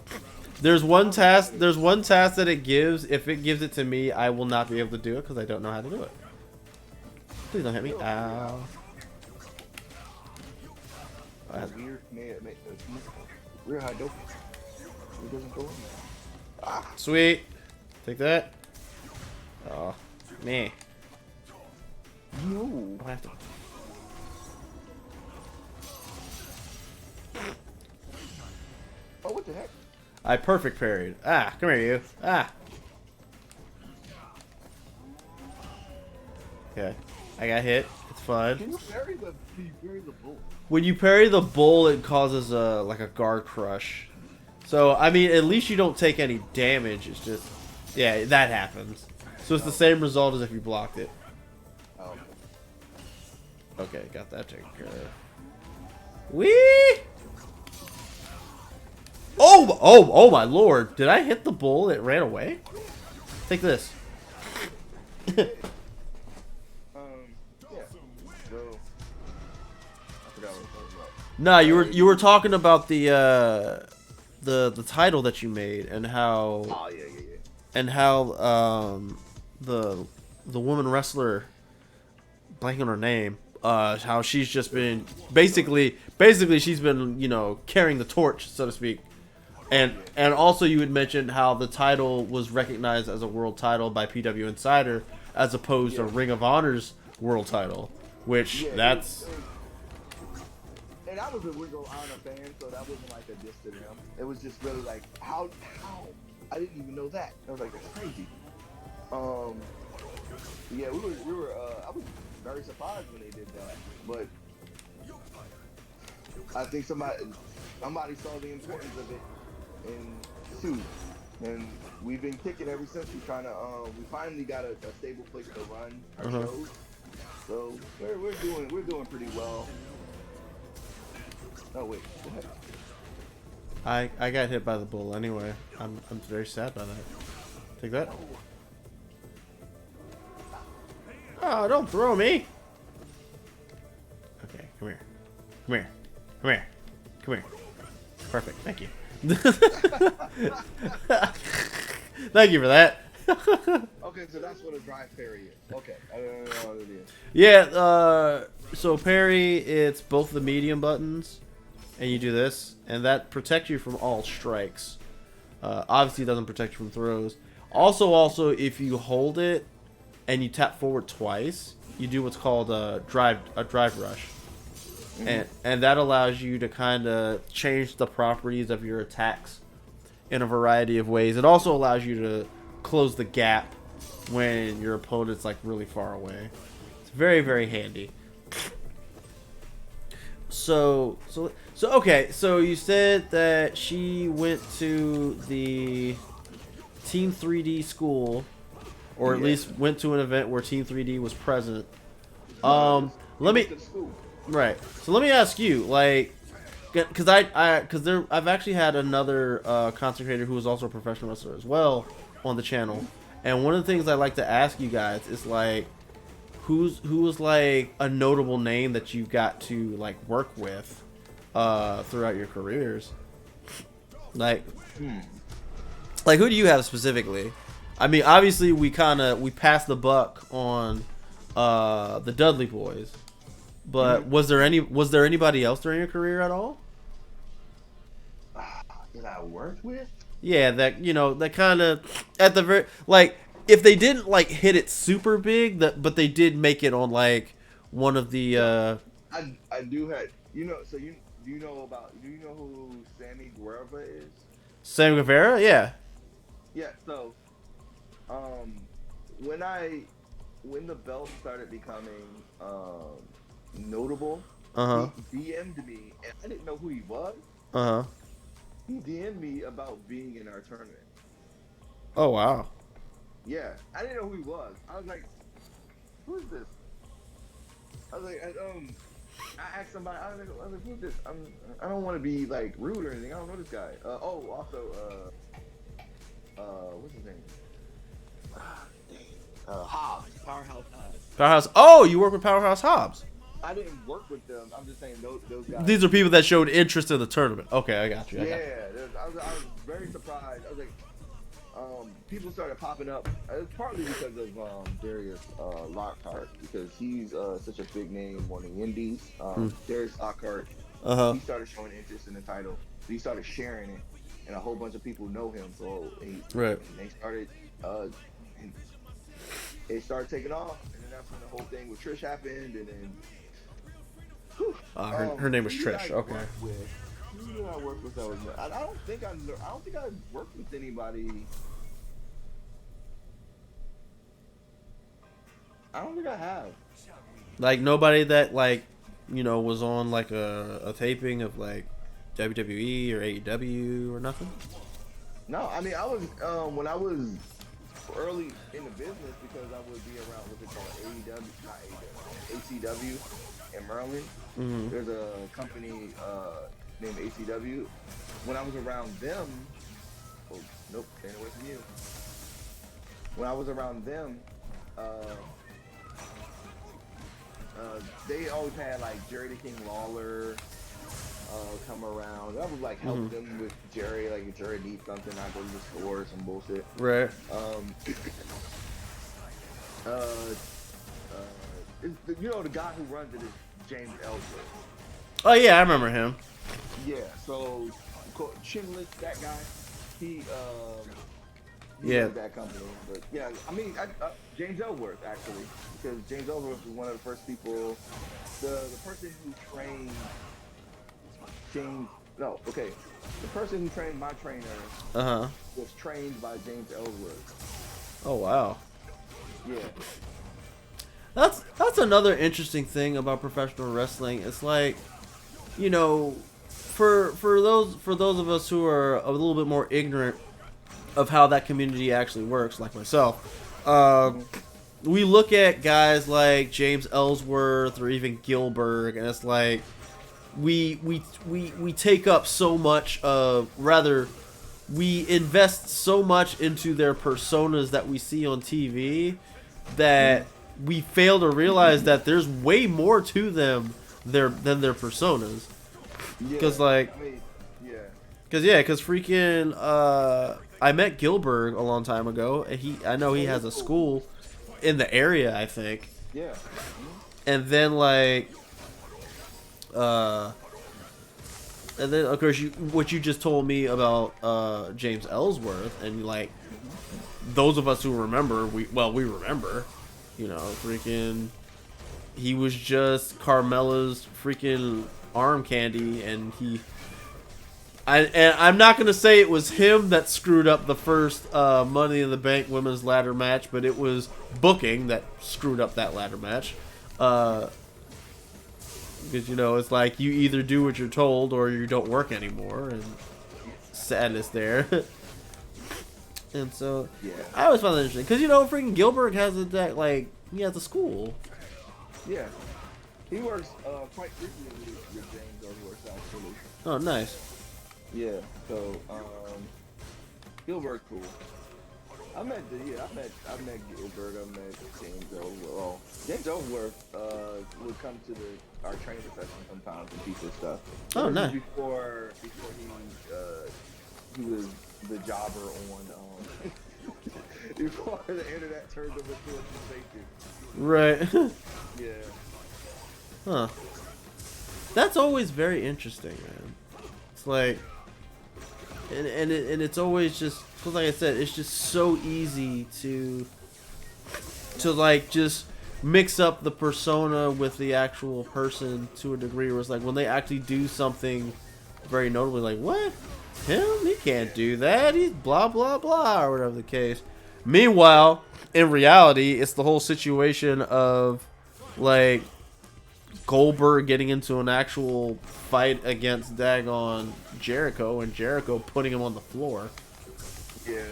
there's one task that it gives. If it gives it to me, I will not be able to do it because I don't know how to do it. Please don't hit me. Ow. Weird high dope. It doesn't go in. Ah. Sweet. Take that. Oh, me. No. I have to. Oh, what the heck? I perfect parried. Ah, come here, you. Ah. Okay. I got hit. It's fun. Can you parry the bull? When you parry the bull, it causes like a guard crush. So, I mean, at least you don't take any damage. It's just, yeah, that happens. So it's the same result as if you blocked it. Oh. Okay, got that taken care of. Whee! Oh my lord. Did I hit the bull? It ran away? Take this. Yeah. So, I forgot what I was talking about. Nah, you were talking about the title that you made and how Oh, yeah. and how the woman wrestler, blanking on her name, how she's just been basically she's been, you know, carrying the torch, so to speak. And also you had mentioned how the title was recognized as a world title by PW Insider as opposed to Ring of Honor's world title, which that's. And I was a Ring of Honor fan, so that wasn't like a diss to them. It was just really like how I didn't even know that. I was like, that's crazy. Yeah, we were. I was very surprised when they did that, but I think somebody saw the importance of it. And we've been kicking ever since. We finally got a stable place to run our shows. So we're doing pretty well. Oh wait, what? I got hit by the bull anyway. I'm very sad by that. Take that. Oh, don't throw me. Okay, come here. Come here. Come here. Come here. Perfect. Thank you. Thank you for that. Okay, so that's what a drive parry is. Okay, I don't know what it is. Yeah, so parry, it's both the medium buttons, and you do this, and that protects you from all strikes. Obviously, it doesn't protect you from throws. Also, if you hold it and you tap forward twice, you do what's called a drive rush. And that allows you to kind of change the properties of your attacks in a variety of ways. It also allows you to close the gap when your opponent's like really far away. It's very, very handy. So okay, so you said that she went to the Team 3D school, or at least went to an event where Team 3D was present. Let me right. So let me ask you, like, because I've actually had another content creator who is also a professional wrestler as well on the channel, and one of the things I like to ask you guys is like, who's like a notable name that you've got to like work with throughout your careers, like who do you have specifically? I mean, obviously we passed the buck on the Dudley Boys, but was there anybody else during your career at all that I worked with? Yeah, that kind of at the very, like, if they didn't like hit it super big, but they did make it on like one of the. I do have, so do you know who Sammy Guevara is? Sammy Guevara, yeah. Yeah, so when the belt started becoming notable, he DM'd me, and I didn't know who he was. He DM'd me about being in our tournament. Oh wow. Yeah, I didn't know who he was. I was like, "Who is this?" I was like, I asked somebody. I was like, "Who's this?" I don't want to be like rude or anything. I don't know this guy. Also, what's his name? Hobbs, Powerhouse Hobbs. Powerhouse. Oh, you work with Powerhouse Hobbs. I didn't work with them. I'm just saying those guys. These are people that showed interest in the tournament. Okay, I got you. I was very surprised. I was like, people started popping up. It's partly because of Darius Lockhart, because he's such a big name on the indies. Darius Lockhart, he started showing interest in the title. So he started sharing it, and a whole bunch of people know him. So they started taking off, and then that's when the whole thing with Trish happened, and then. Her name was Trish. Okay. Who did I work with? I don't think I worked with anybody. I don't think I have. Like nobody that was on like a taping of like WWE or AEW or nothing. No, I mean I was when I was early in the business, because I would be around what's it called, AEW, not AEW, ACW in Maryland. There's a company named ACW. When I was around them, nope, staying away from you. When I was around them, they always had like Jerry the King Lawler come around. I would like help them with Jerry, like if Jerry needs something, I go to the store or some bullshit. Right. The guy who runs it is James Ellsworth. Oh yeah, I remember him. Yeah, so Chinless, that guy, he runs that company. But yeah, I mean, James Ellsworth actually, because James Ellsworth was one of the first people, the person who trained the person who trained my trainer was trained by James Ellsworth. Oh wow. Yeah. That's another interesting thing about professional wrestling. It's like, for those of us who are a little bit more ignorant of how that community actually works, like myself, we look at guys like James Ellsworth or even Gilbert, and it's like, we take up so much of, rather, we invest so much into their personas that we see on TV that we fail to realize that there's way more to them than their personas. Because like, because freaking I met Gilbert a long time ago, and I know he has a school in the area, I think. Yeah. And then like, and then of course what you just told me about James Ellsworth, and like those of us who remember, we remember, you know, freaking he was just Carmella's freaking arm candy, and I'm not gonna say it was him that screwed up the first Money in the Bank women's ladder match, but it was booking that screwed up that ladder match. Because, you know, it's like you either do what you're told or you don't work anymore, and sadness there. And so, yeah, I always found that interesting. Because, you know, freaking Gilbert has he has a school. Yeah. He works quite frequently with James Ellsworth, actually. Oh, nice. Yeah, so, Gilbert's cool. I met Gilbert, I met James Ellsworth. Well, James Ellsworth would come to our training session sometimes and teach us stuff. Oh, nice. Before he was the jobber on before the internet turned over to a sensation. Right. Yeah. Huh. That's always very interesting, man. It's like, and it's always just, cause like I said, it's just so easy to like just mix up the persona with the actual person to a degree where it's like when they actually do something very notably, like, what? Him? He can't do that. He's blah blah blah, or whatever the case. Meanwhile, in reality, it's the whole situation of like Goldberg getting into an actual fight against daggone Jericho, and Jericho putting him on the floor. Yeah.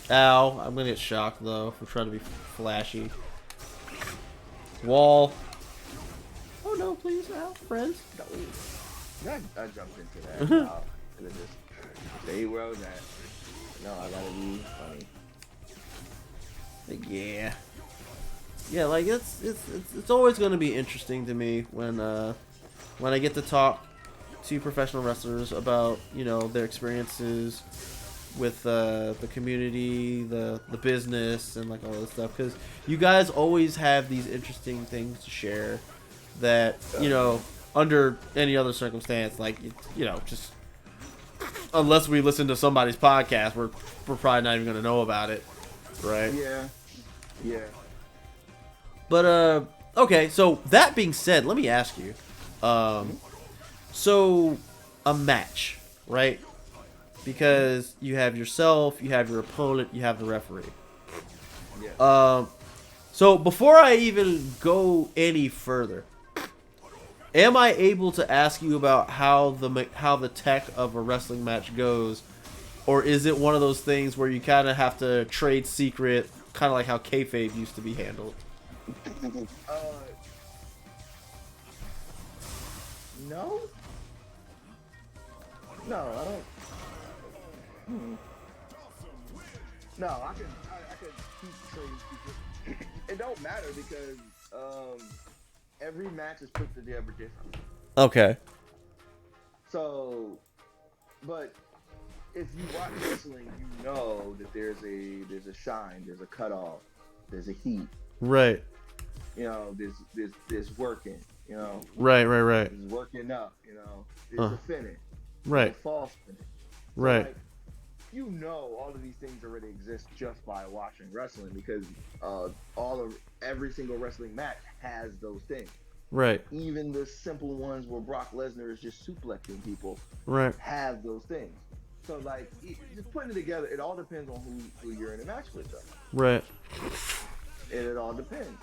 Ow, I'm gonna get shocked though for trying to be flashy. Wall. Oh no, please, ow, friends. I jumped into that. Could have just stayed where I was at. No, I gotta be funny. Yeah. Yeah, like it's always gonna be interesting to me when I get to talk to professional wrestlers about, you know, their experiences with the community, the business, and like all this stuff, because you guys always have these interesting things to share that, you know, under any other circumstance, like, you know, just unless we listen to somebody's podcast, we're probably not even gonna know about it, right? Yeah. But okay, so that being said, let me ask you, so a match, right? Because you have yourself, you have your opponent, you have the referee. Yeah. So before I even go any further, am I able to ask you about how the tech of a wrestling match goes, or is it one of those things where you kind of have to trade secret, kind of like how kayfabe used to be handled? No. No, I don't. No, I could keep trading secret. It don't matter because every match is put together different. Okay. So, but if you watch wrestling, you know that there's a shine, there's a cutoff, there's a heat. Right. You know, there's working. You know. Right. There's working up. You know, there's a finish. Right. A false finish. So, right. Like, you know, all of these things already exist just by watching wrestling because every single wrestling match has those things. Right. Even the simple ones where Brock Lesnar is just suplexing people. Right. Have those things. So like, just putting it together, it all depends on who you're in a match with, though. Right. It all depends.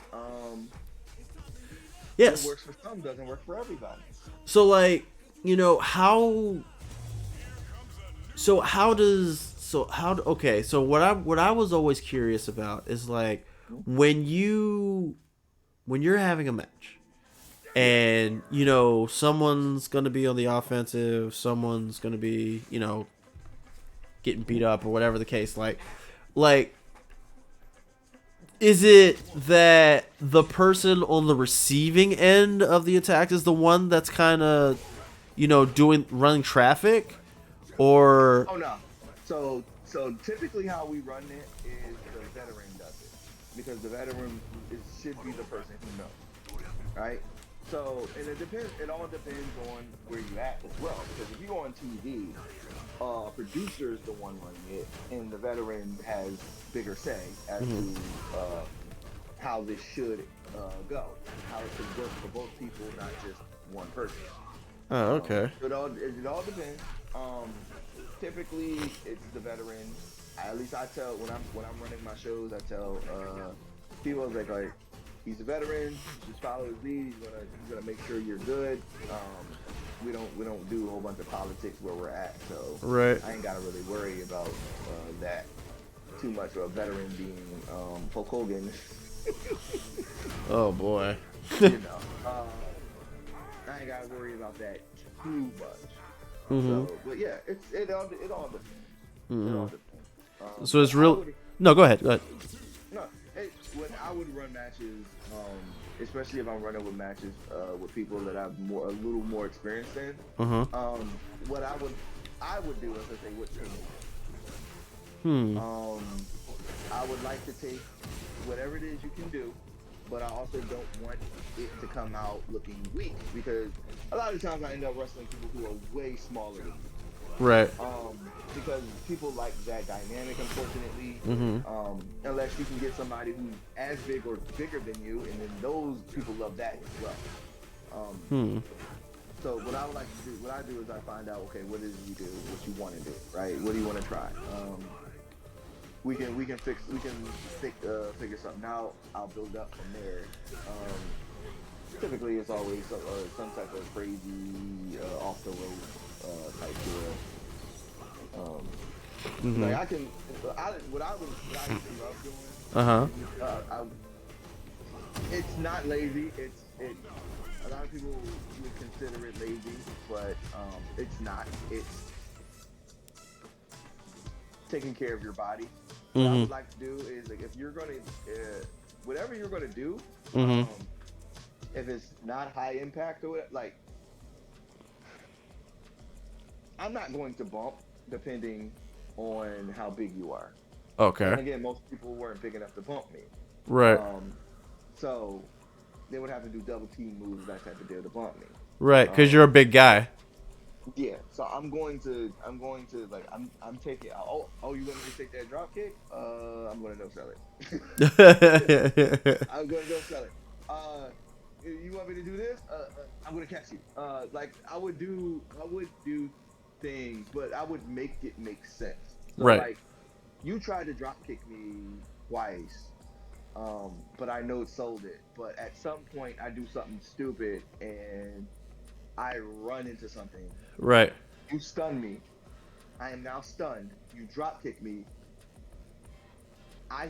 Yes. It works for some, doesn't work for everybody. So like, you know, how does So okay, so what I was always curious about is like when you're having a match and someone's going to be on the offensive, someone's going to be, getting beat up or whatever the case, like is it that the person on the receiving end of the attack is the one that's kind of running traffic, or Oh no. So typically how we run it is the veteran does it, because the veteran should be the person who knows, right? So, and it depends. It all depends on where you at as well. Because if you go on TV, producer is the one running it, and the veteran has bigger say as to how this should go, how it should work for both people, not just one person. oh, okay. It all depends. Typically, it's the veteran. At least I tell when I'm running my shows, I tell people like he's a veteran. Just follow his lead. He's gonna make sure you're good. We don't do a whole bunch of politics where we're at. So Right. I ain't gotta really worry about that too much. A veteran being Hulk Hogan. Oh boy. I ain't gotta worry about that too much. So, but yeah, it all depends. It all depends. So it's real. No, go ahead. Go ahead. No, when I would run matches, especially if I'm running with matches with people that I'm a little more experienced in, what I would do is I say, what team? I would like to take whatever it is you can do, but I also don't want it to come out looking weak, because a lot of times I end up wrestling people who are way smaller than me. Right. Because people like that dynamic, unfortunately. Unless you can get somebody who's as big or bigger than you, and then those people love that as well. So what I would like to do, what I do is I find out, okay, what is it you do, what you want to do, right? What do you want to try? We can figure something out. I'll build up from there. Typically, it's always some type of crazy off the road type deal. Like what I love doing. It's not lazy. It's a lot of people would consider it lazy, but it's not. It's taking care of your body. What I would like to do is, like, if you're gonna, whatever you're gonna do, if it's not high impact or like, I'm not going to bump depending on how big you are. Okay. And again, most people weren't big enough to bump me. Right. So they would have to do double team moves, that type of deal, to bump me. Right, because you're a big guy. Yeah, so I'm taking. Oh, you want me to take that drop kick? I'm gonna no sell it. I'm gonna no sell it. You want me to do this? I'm gonna catch you. Like I would do things, but I would make it make sense. So, right. Like, you tried to drop kick me twice, but I no sold it. But at some point, I do something stupid and I run into something. Right. You stun me. I am now stunned. You drop kick me. I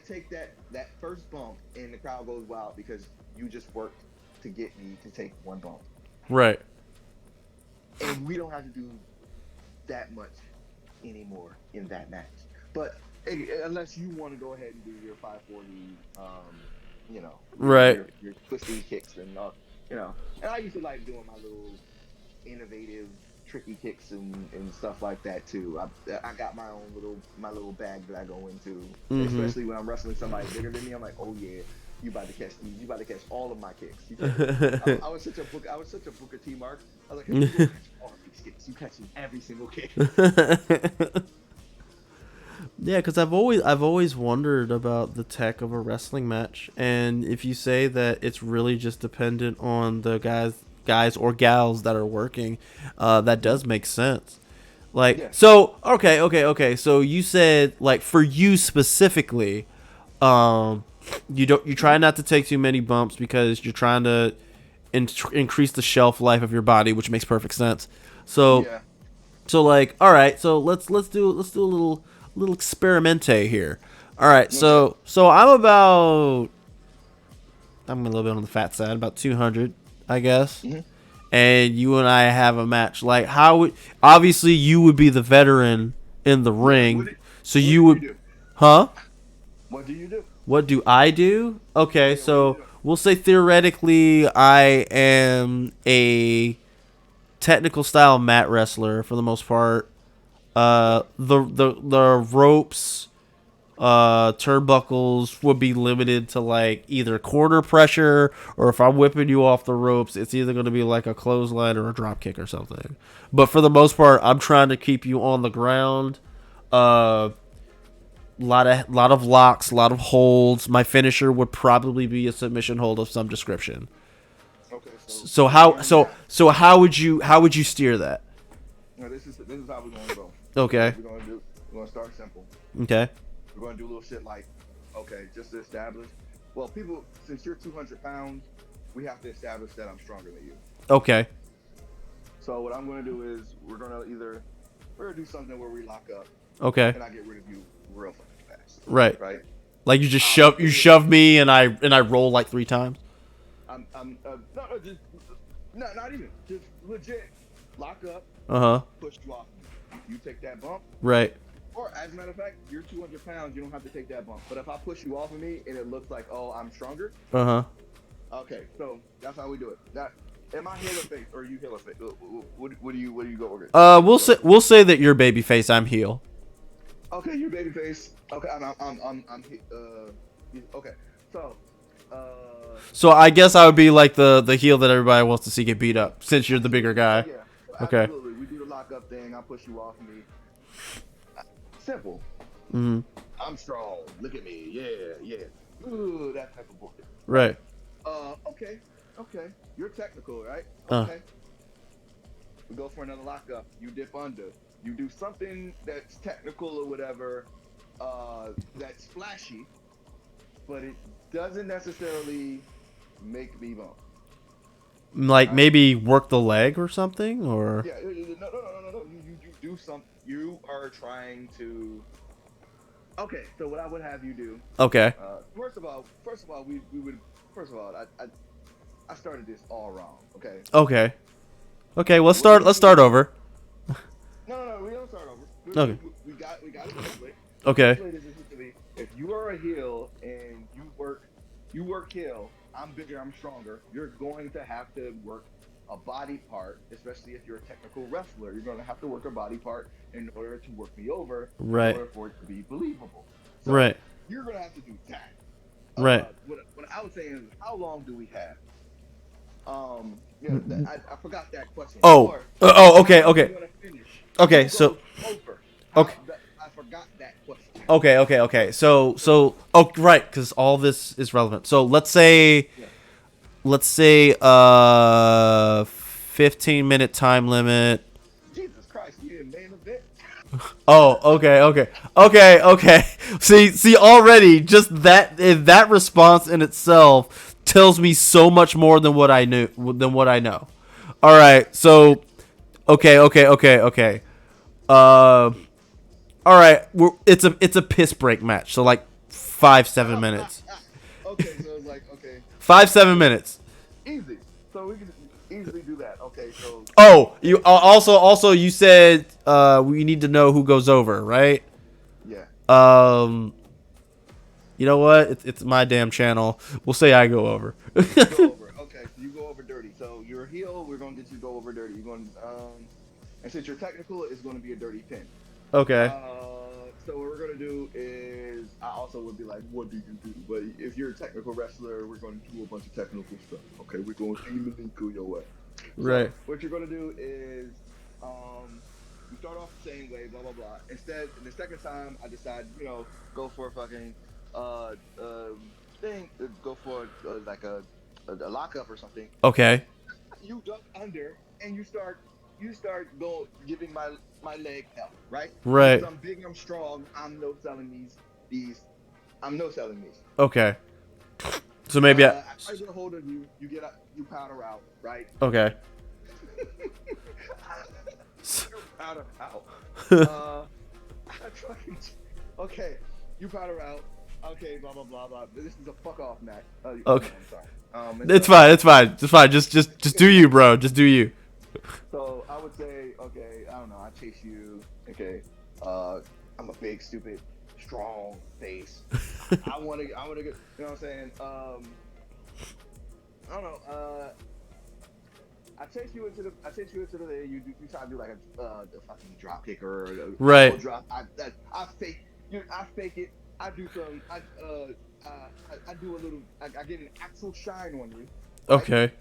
take that first bump and the crowd goes wild because you just worked to get me to take one bump. Right. And we don't have to do that much anymore in that match. But unless you want to go ahead and do your 540, right, your twisting kicks and and I used to like doing my little innovative, tricky kicks and stuff like that too. I got my little bag that I go into, especially when I'm wrestling somebody bigger than me. I'm like, oh yeah, you about to catch these. You about to catch all of my kicks. I was such a Booker T Mark. I was like, you catch all of these kicks. You catching every single kick. Yeah, because I've always wondered about the tech of a wrestling match, and if you say that it's really just dependent on the guys or gals that are working, that does make sense. Like, yeah. So okay. So you said, like, for you specifically, you try not to take too many bumps because you're trying to increase the shelf life of your body, which makes perfect sense. So. Yeah. So like, all right, so let's do a little experimente here. All right, Okay. so I'm a little bit on the fat side, about 200, I guess. Mm-hmm. And you and I have a match. Like, how would obviously you would be the veteran in the Yeah. ring, so What you do you would, do? huh? What do you do? What do I do? Okay, Yeah. What do you so do? we'll say theoretically I am a technical style mat wrestler for the most part. The ropes, turnbuckles would be limited to like either corner pressure, or if I'm whipping you off the ropes, it's either going to be like a clothesline or a drop kick or something. But for the most part, I'm trying to keep you on the ground. Uh, lot of locks, a lot of holds. My finisher would probably be a submission hold of some description. Okay. So So how during so that, so how would you steer that? this is how we're gonna go. Okay. We're gonna start simple. Okay. We're gonna do a little shit like, okay, just to establish. Well, people, since you're 200 pounds, we have to establish that I'm stronger than you. Okay. So what I'm gonna do is we're gonna do something where we lock up Okay. and I get rid of you real fucking fast. Right. Right. Like you just shove me and I roll like 3 times. I'm no, just no, not even just legit lock up, Uh-huh. push you off. You take that bump. Right. Or, as a matter of fact, you're 200 pounds. You don't have to take that bump. But if I push you off of me and it looks like, oh, I'm stronger. Uh-huh. Okay, so that's how we do it. Am I heel or face, or are you heel or face? What do you go over? We'll say that you're babyface, I'm heel. Okay, you're baby face. Okay, okay. So, uh, So I guess I would be like the heel that everybody wants to see get beat up since you're the bigger guy. yeah, Okay. absolutely. We do the lock up thing. I push you off me. Simple. Mhm. I'm strong. Look at me. Yeah. Ooh, that type of bullshit. Right. Okay. You're technical, right? Uh. Okay. We go for another lockup. You dip under. You do something that's technical or whatever, that's flashy, but it doesn't necessarily make me bump. Like maybe work the leg or something, or Yeah, no. You do something. You are trying to. Okay, so what I would have you do. okay. First of all, we would. First of all, I started this all wrong. Okay. Okay. Let's start over. No. We don't start over. Okay. We got it this way. Okay. If you are a heel and you work heel, I'm bigger, I'm stronger. You're going to have to work a body part, especially if you're a technical wrestler. You're going to have to work a body part in order to work me over, Right. in order for it to be believable. So Right. You're going to have to do that. Right. What I was saying is, how long do we have? I forgot that question. Oh. Okay. How are we gonna finish? Okay. Who So. goes over? Okay. I forgot that question. Okay. So right, because all this is relevant. So let's say, Yeah. 15-minute time limit. Jesus Christ, you didn't main event. Oh, okay. See, already just that response in itself tells me so much more than what I know. All right, so okay. All right, it's a piss break match, so like 5-7 minutes. Okay, so it's like, okay, 5-7 minutes. easy. So we can easily do that. Okay, so Oh, you also you said we need to know who goes over, right? yeah. You know what? It's my damn channel. We'll say I go over. Go over. Okay, so you go over dirty. So you're a heel. We're gonna get you to go over dirty. You're going, and since you're technical, it's going to be a dirty pin. Okay. So what we're gonna do is, I also would be like, what do you do? But if you're a technical wrestler, we're going to do a bunch of technical stuff. Okay, we're going to kill your way. Right. So what you're gonna do is, you start off the same way, blah blah blah. Instead, the second time, I decide, go for a fucking thing, go for like a lockup or something. Okay. You duck under and you start giving my leg help, right? Right. Because I'm big, I'm strong, I'm no selling these. Okay. So maybe I get a hold of you, you powder out, right? Okay. You powder out. Okay, you powder out. Okay, blah blah blah blah. This is a fuck off match. Okay. I'm sorry. It's fine. It's fine. It's fine. Just do you, bro. Just do you. So I would say, okay, I don't know. I chase you. Okay, I'm a big, stupid, strong face. I want to get. You know what I'm saying? I don't know. I chase you into the. You try to do like a fucking drop kick or a Right. drop. I fake. I fake it. I do some. I do a little. I get an actual shine on you. Right? Okay.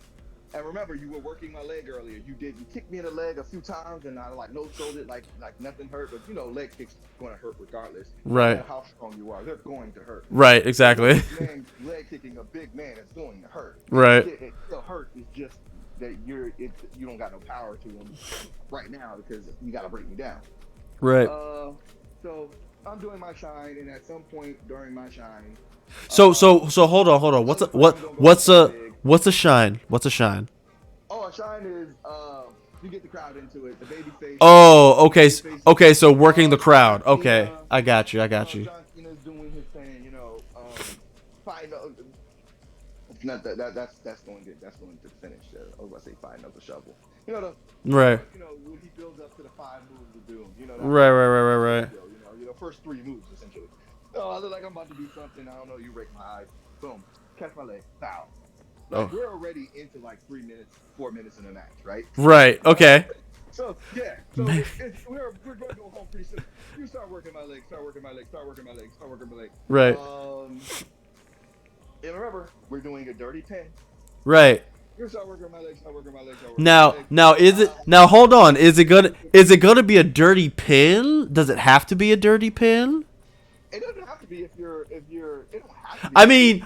And remember, you were working my leg earlier. You kicked me in the leg a few times, and I like no sold it like nothing hurt. But you know, leg kicks going to hurt regardless. Right. No matter how strong you are, they're going to hurt. Right. Exactly. Leg kicking a big man is going to hurt. Right. It still hurt. It's just that you don't got no power to them right now because you got to break me down. Right. So I'm doing my shine, and at some point during my shine. So hold on. What's a shine? What's a shine? Oh, a shine is you get the crowd into it. The baby face. Oh, okay. Okay, so working the crowd. Okay, I got you. John Cena's doing his thing. You know, find not that's going to finish. I was about to say find another shovel. You know right. You know when he builds up to the 5 moves of doom. You know. Right. You know, first 3 moves essentially. No, I look like I'm about to do something. I don't know. You rake my eyes. Boom. Catch my leg. Foul. Like, we're already into like 4 minutes in the match, right? Right. Okay. So yeah. So we're going to go home pretty soon. You start working my leg. Right. And remember, we're doing a dirty pin. Right. You start working my leg. Now hold on. Is it gonna be a dirty pin? Does it have to be a dirty pin? It doesn't have to be if you're. It don't have to be.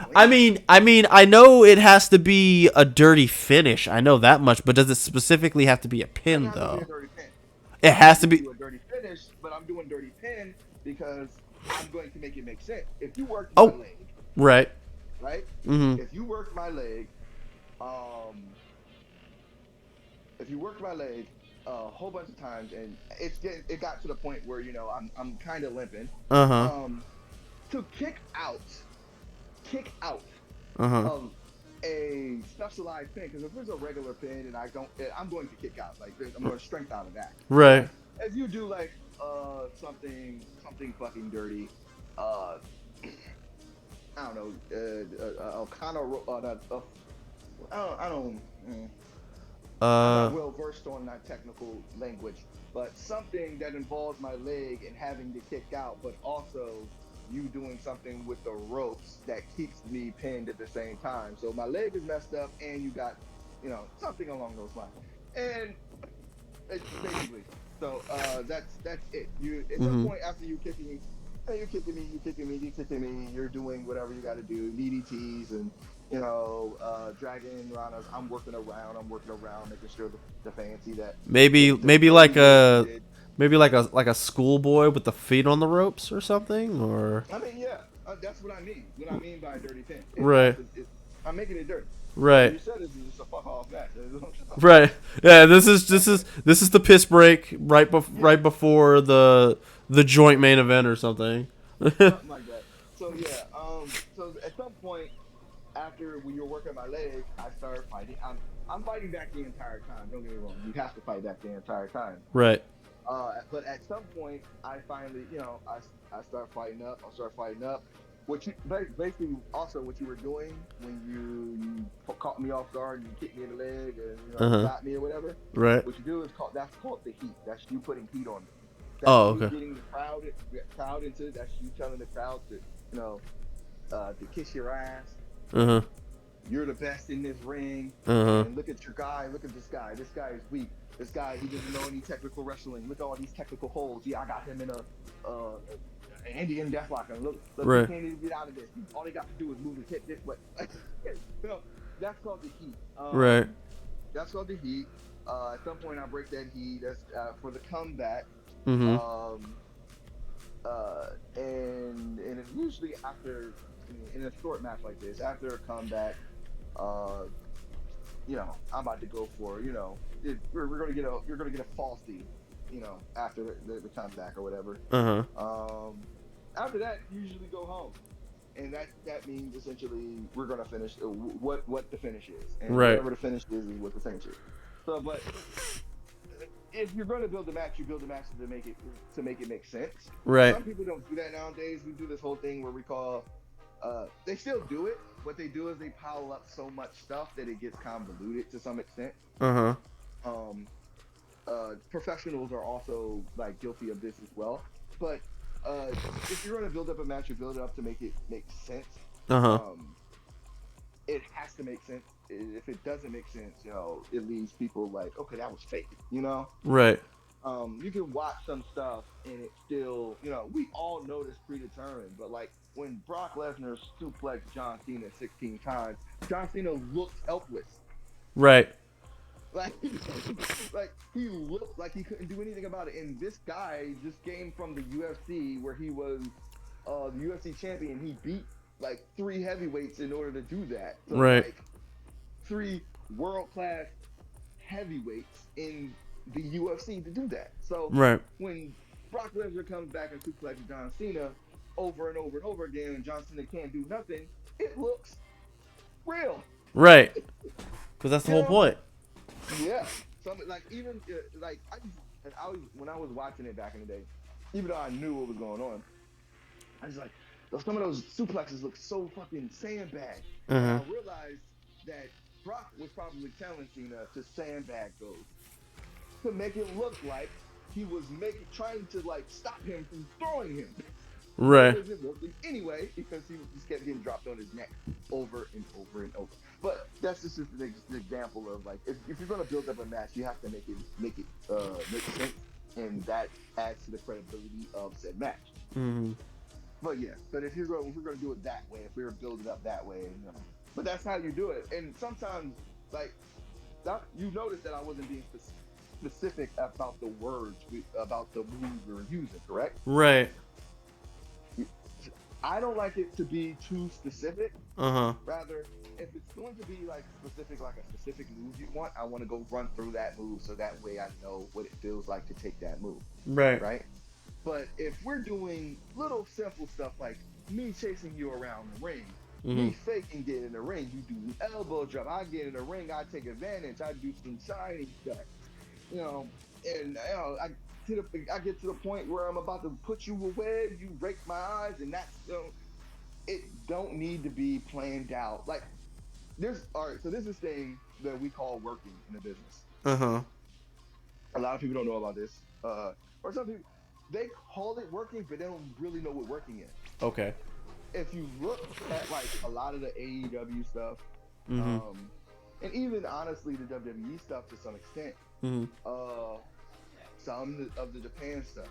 I mean, I know it has to be a dirty finish. I know that much, but does it specifically have to be a pin though? It has to be a dirty finish, but I'm doing dirty pin because I'm going to make it make sense. If you work my leg, right? Mm-hmm. If you work my leg, a whole bunch of times, and it got to the point where I'm kind of limping. To kick out a specialized pin, because if there's a regular pin and I'm going to kick out. Like I'm going to strength out of that. Right. If you do like something fucking dirty, I don't know, I'm not well versed on that technical language, but something that involves my leg and having to kick out, but also you doing something with the ropes that keeps me pinned at the same time. So my leg is messed up, and you got, something along those lines. And it's basically, so that's it. You at some point after you kicking me, you're doing whatever you got to do, DDTs and dragging around us. I'm working around, making sure the fancy that maybe like a schoolboy with the feet on the ropes or something, or I mean, yeah, that's what I mean. What I mean by a dirty pin, right? I'm making it dirty. Right. You said this is just a fuck off match. Right. Yeah. This is the piss break right before the joint main event or something. Something like that. So yeah. So at some point after when you're working my leg, I start fighting. I'm fighting back the entire time. Don't get me wrong. You have to fight back the entire time. Right. But at some point, I finally, I start fighting up. What you basically also what you were doing when you caught me off guard and you kicked me in the leg and got me or whatever. Right. What you do is that's called the heat. That's you putting heat on it. That's okay. Getting the crowd into it. That's you telling the crowd to kiss your ass. You're the best in this ring. And look at your guy. Look at this guy. This guy is weak. This guy, he doesn't know any technical wrestling. Look at all these technical holds. Yeah, I got him in an Indian deathlock. And look, right. He can't even get out of this. All he got to do is move his hip this way. That's called the heat. Right. That's called the heat. At some point, I break that heat. That's for the comeback. And it's usually after, in a short match like this, after a comeback, I'm about to go for, you're gonna get a falsie. after the comeback or whatever. After that, you usually go home, and that means essentially we're gonna finish what the finish is, and whatever the finish is what the finish is. So, but if you're going to build a match, you build a match to make it make sense. Right. Some people don't do that nowadays. We do this whole thing where we call. They still do it. What they do is they pile up so much stuff that it gets convoluted to some extent. Professionals are also like guilty of this as well. But if you're going to build up a match, you build it up to make it make sense. It has to make sense. If it doesn't make sense, it leaves people like, okay, that was fake, Right. You can watch some stuff and it still, we all know this predetermined, but like when Brock Lesnar suplexed John Cena 16 times, John Cena looked helpless. Right. Like he looked like he couldn't do anything about it. And this guy just came from the UFC where he was the UFC champion. He beat like 3 heavyweights in order to do that. So, right. Like, 3 world-class heavyweights in the UFC to do that. So right. When Brock Lesnar comes back and suplexes John Cena over and over and over again, and John Cena can't do nothing, it looks real. Right. Because that's the whole point. Yeah. Something like even like when I was watching it back in the day, even though I knew what was going on, I was like, some of those suplexes look so fucking sandbag. And I realized that Brock was probably telling Cena to sandbag those to make it look like he was trying to like stop him from throwing him. Right. It wasn't working anyway because he just kept getting dropped on his neck over and over and over. But that's just an example of like if you're gonna build up a match, you have to make sense, and that adds to the credibility of said match. But yeah, if we're gonna do it that way, if we were building it up that way, but that's how you do it. And sometimes like you notice that I wasn't being specific about the words about the moves we were using, correct? Right. I don't like it to be too specific. Rather, if it's going to be like specific, like a specific move you want, I want to go run through that move so that way I know what it feels like to take that move. Right. Right. But if we're doing little simple stuff like me chasing you around the ring, me faking getting in the ring, you do an elbow drop, I get in the ring, I take advantage, I do some shiny stuff, and I get to the point where I'm about to put you away, you rake my eyes, and that's it don't need to be planned out. Like so this is thing that we call working in the business. A lot of people don't know about this. Or some people they call it working, but they don't really know what working is. Okay. If you look at like a lot of the AEW stuff, and even honestly the WWE stuff to some extent, some of the Japan stuff,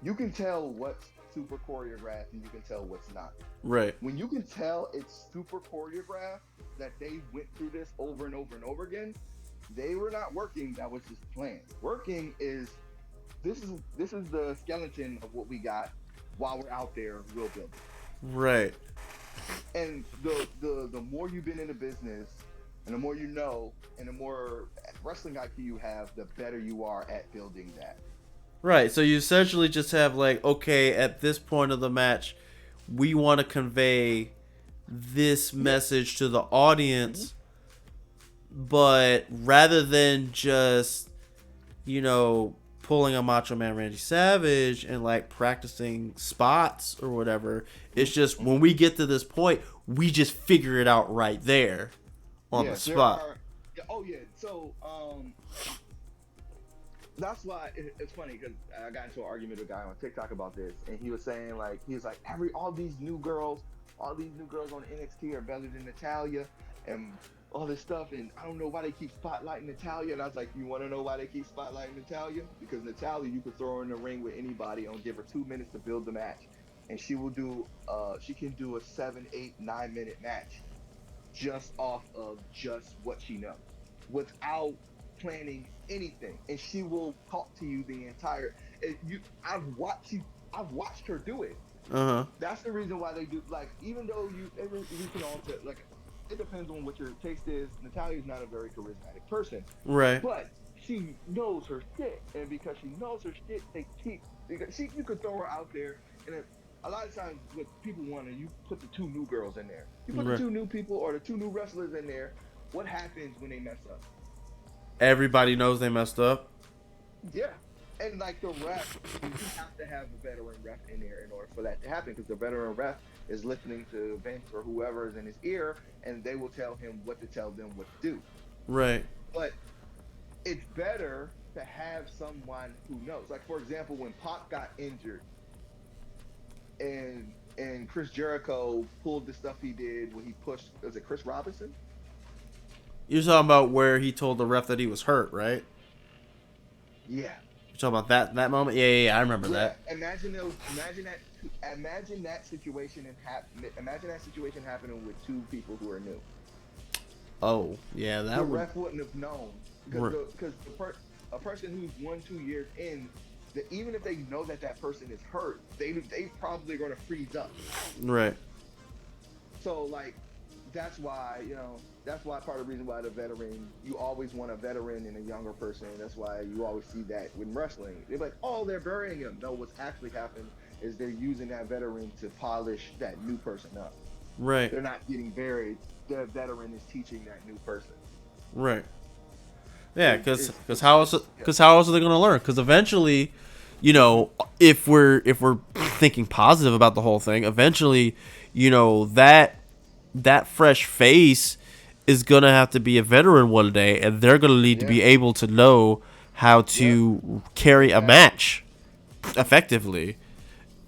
you can tell what's super choreographed and you can tell what's not. Right. When you can tell it's super choreographed, that they went through this over and over and over again, they were not working, that was just planned. Working is this is the skeleton of what we got while we're out there real building. Right. And the more you've been in the business and the more you know and the more wrestling IQ you have, the better you are at building that. Right. So you essentially just have like, okay, at this point of the match, we want to convey this message to the audience, but rather than just, pulling a Macho Man Randy Savage and like practicing spots or whatever, it's just when we get to this point, we just figure it out right there on the spot. So that's why it's funny because I got into an argument with a guy on TikTok about this, and he was saying like all these new girls on NXT are better than Natalya and all this stuff, and I don't know why they keep spotlighting Natalya. And I was like, you want to know why they keep spotlighting Natalya? Because Natalya, you could throw her in the ring with anybody and give her 2 minutes to build the match, and she will do she can do a 7, 8, 9 minute match just off of just what she knows without planning anything, and she will talk to you the entire. I've watched her do it. That's the reason why they do. Like, even though you can all like, it depends on what your taste is. Natalya's not a very charismatic person, right? But she knows her shit, and because she knows her shit, you could throw her out there, and a lot of times what people want to, you put the two new girls in there, you put the Right. two new people or the two new wrestlers in there. What happens when they mess up? Everybody knows they messed up. Yeah. And like the ref, you have to have a veteran ref in there in order for that to happen, because the veteran ref is listening to Vince or whoever is in his ear, and they will tell him what to tell them what to do. Right. But it's better to have someone who knows. Like, for example, when Pac got injured and Chris Jericho pulled the stuff he did when he pushed, was it Chris Robinson? You're talking about where he told the ref that he was hurt, right? Yeah. You're talking about that moment? Yeah, I remember that. Imagine that situation imagine that situation happening with two people who are new. Oh, yeah, The ref wouldn't have known, because a person who's 1-2 years in, even if they know that person is hurt, they probably going to freeze up. Right. So like, that's why part of the reason why the veteran, you always want a veteran and a younger person. That's why you always see that with wrestling. They're like, oh, they're burying him. No, what's actually happened is they're using that veteran to polish that new person up. Right. They're not getting buried. The veteran is teaching that new person. Right. Yeah, because how else are they going to learn? Because eventually, you know, if we're thinking positive about the whole thing, eventually, you know, that fresh face is going to have to be a veteran one day, and they're going to need to be able to know how to carry a match effectively,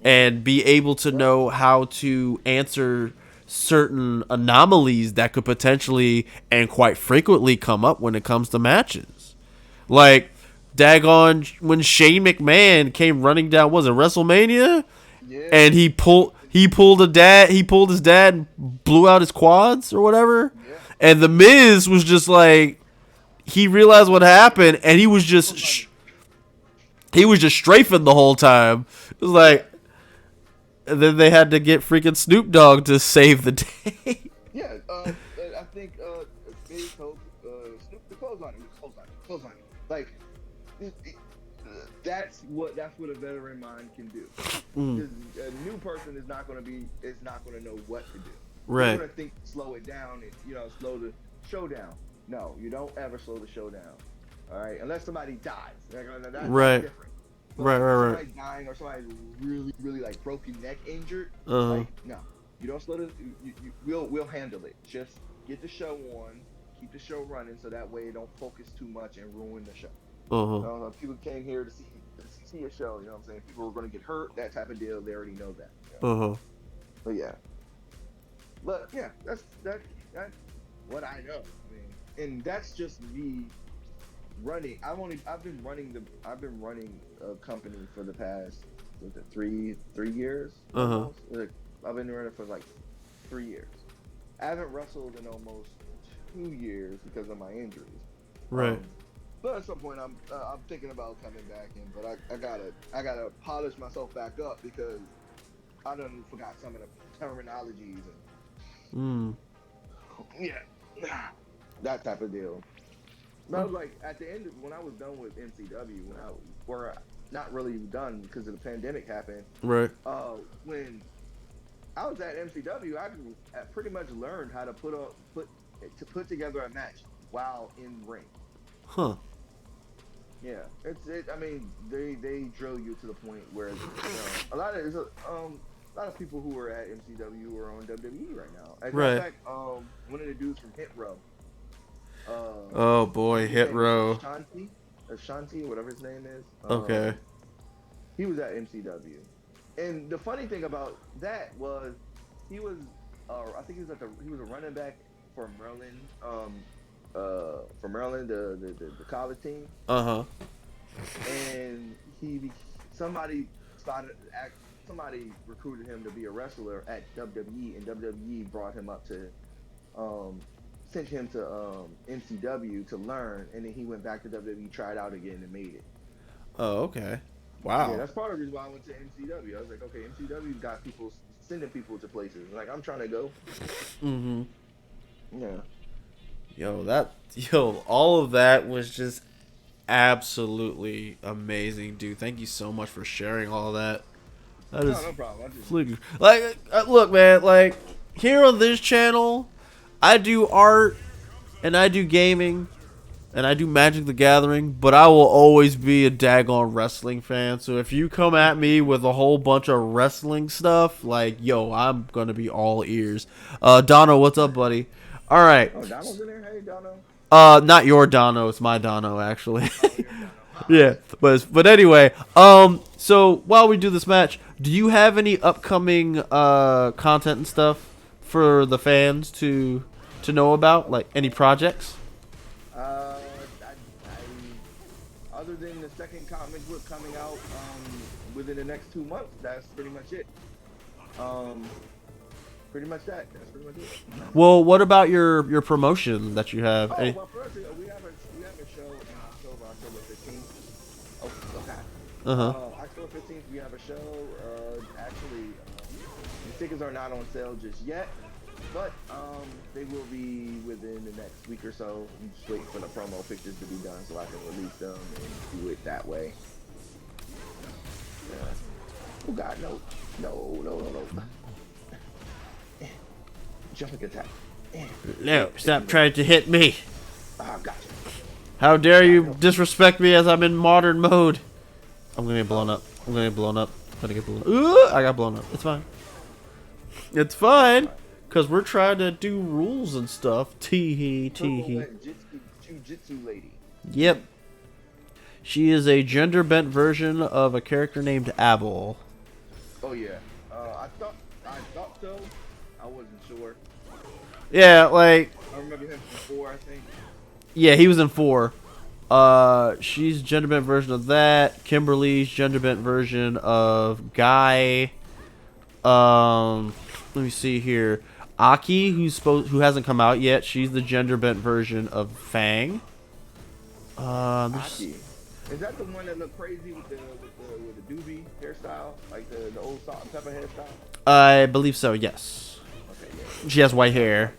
and be able to know how to answer certain anomalies that could potentially and quite frequently come up when it comes to matches. Like, daggone, when Shane McMahon came running down, was it WrestleMania? Yeah. And he pulled his dad and blew out his quads or whatever. Yeah. And the Miz was just like, he realized what happened, and he was just strafing the whole time. It was like, and then they had to get freaking Snoop Dogg to save the day. Yeah, I think they told Snoop to close on him. Like, that's what a veteran mind can do. A new person is not going to know what to do. Right. They're going to think, slow it down, and slow the show down. No, you don't ever slow the show down. All right, unless somebody dies. That's right. Different. Right. Somebody dying, or somebody really, really like broken neck injured. Like, no, you don't slow we'll handle it. Just get the show on, keep the show running, so that way it don't focus too much and ruin the show. People came here to see a show. You know what I'm saying? People are going to get hurt. That type of deal. They already know that. But yeah. But yeah, that's what I know. I mean, and that's just me running. I've been running a company for the past 3 years. Almost. I've been running for like 3 years. I haven't wrestled in almost 2 years because of my injuries. Right. But at some point, I'm thinking about coming back in. But I gotta polish myself back up, because I done forgot some of the terminologies and that type of deal. But I was like, at the end, when I was done with MCW, we're not really done because of the pandemic happened. Right. When I was at MCW, I pretty much learned how to put together a match while in ring. Huh. Yeah, I mean, they drill you to the point where a lot of people who are at MCW are on WWE right now. As a matter of fact, one of the dudes from Hit Row. Oh boy, Hit Row. Ashanti, whatever his name is. Okay. He was at MCW, and the funny thing about that was he was, I think he was a running back for Maryland. The college team. And somebody recruited him to be a wrestler at WWE, and WWE brought him up to, sent him to MCW to learn, and then he went back to WWE, tried out again, and made it. Oh, okay. Wow. Yeah, that's part of the reason why I went to MCW. I was like, okay, MCW's got people sending people to places. Like, I'm trying to go. Yeah. All of that was just absolutely amazing, dude. Thank you so much for sharing all of that. That is no problem. like, look, man. Like here on this channel, I do art and I do gaming and I do Magic the Gathering, but I will always be a daggone wrestling fan. So if you come at me with a whole bunch of wrestling stuff, like, yo, I'm gonna be all ears. Dono, what's up, buddy? All right. Oh, Dono's in there. Hey, Dono. Not your Dono, it's my Dono, actually. Oh, your Dono. Yeah, but anyway, so while we do this match, do you have any upcoming content and stuff for the fans to know about, like any projects? Other than the second comic book coming out within the next 2 months, that's pretty much it. Pretty much that. That's pretty much it. Well, what about your promotion that you have? Oh, well, first, we have a show in October 15th. Oh, okay. October 15th, we have a show. Actually, the tickets are not on sale just yet, but they will be within the next week or so. I'm just waiting for the promo pictures to be done so I can release them and do it that way. Oh God, no. Jumping attack. No, stop trying to hit me. Gotcha. How dare you disrespect me as I'm in modern mode? I'm gonna get blown up. I'm gonna get blown up. Ooh, I got blown up. It's fine. It's fine. Because we're trying to do rules and stuff. Tee-hee. Jujitsu lady. Yep. She is a gender-bent version of a character named Abel. Oh, yeah. I thought so. I wasn't sure. Yeah, like... I remember him from 4, I think. Yeah, he was in 4. She's gender-bent version of that. Kimberly's gender-bent version of Guy. Let me see here. Aki, who hasn't come out yet, she's the gender-bent version of Fang. Aki. Is that the one that looked crazy with the doobie hairstyle, like the old salt and pepper hairstyle? I believe so. Yes. Okay. Yeah. She has white hair.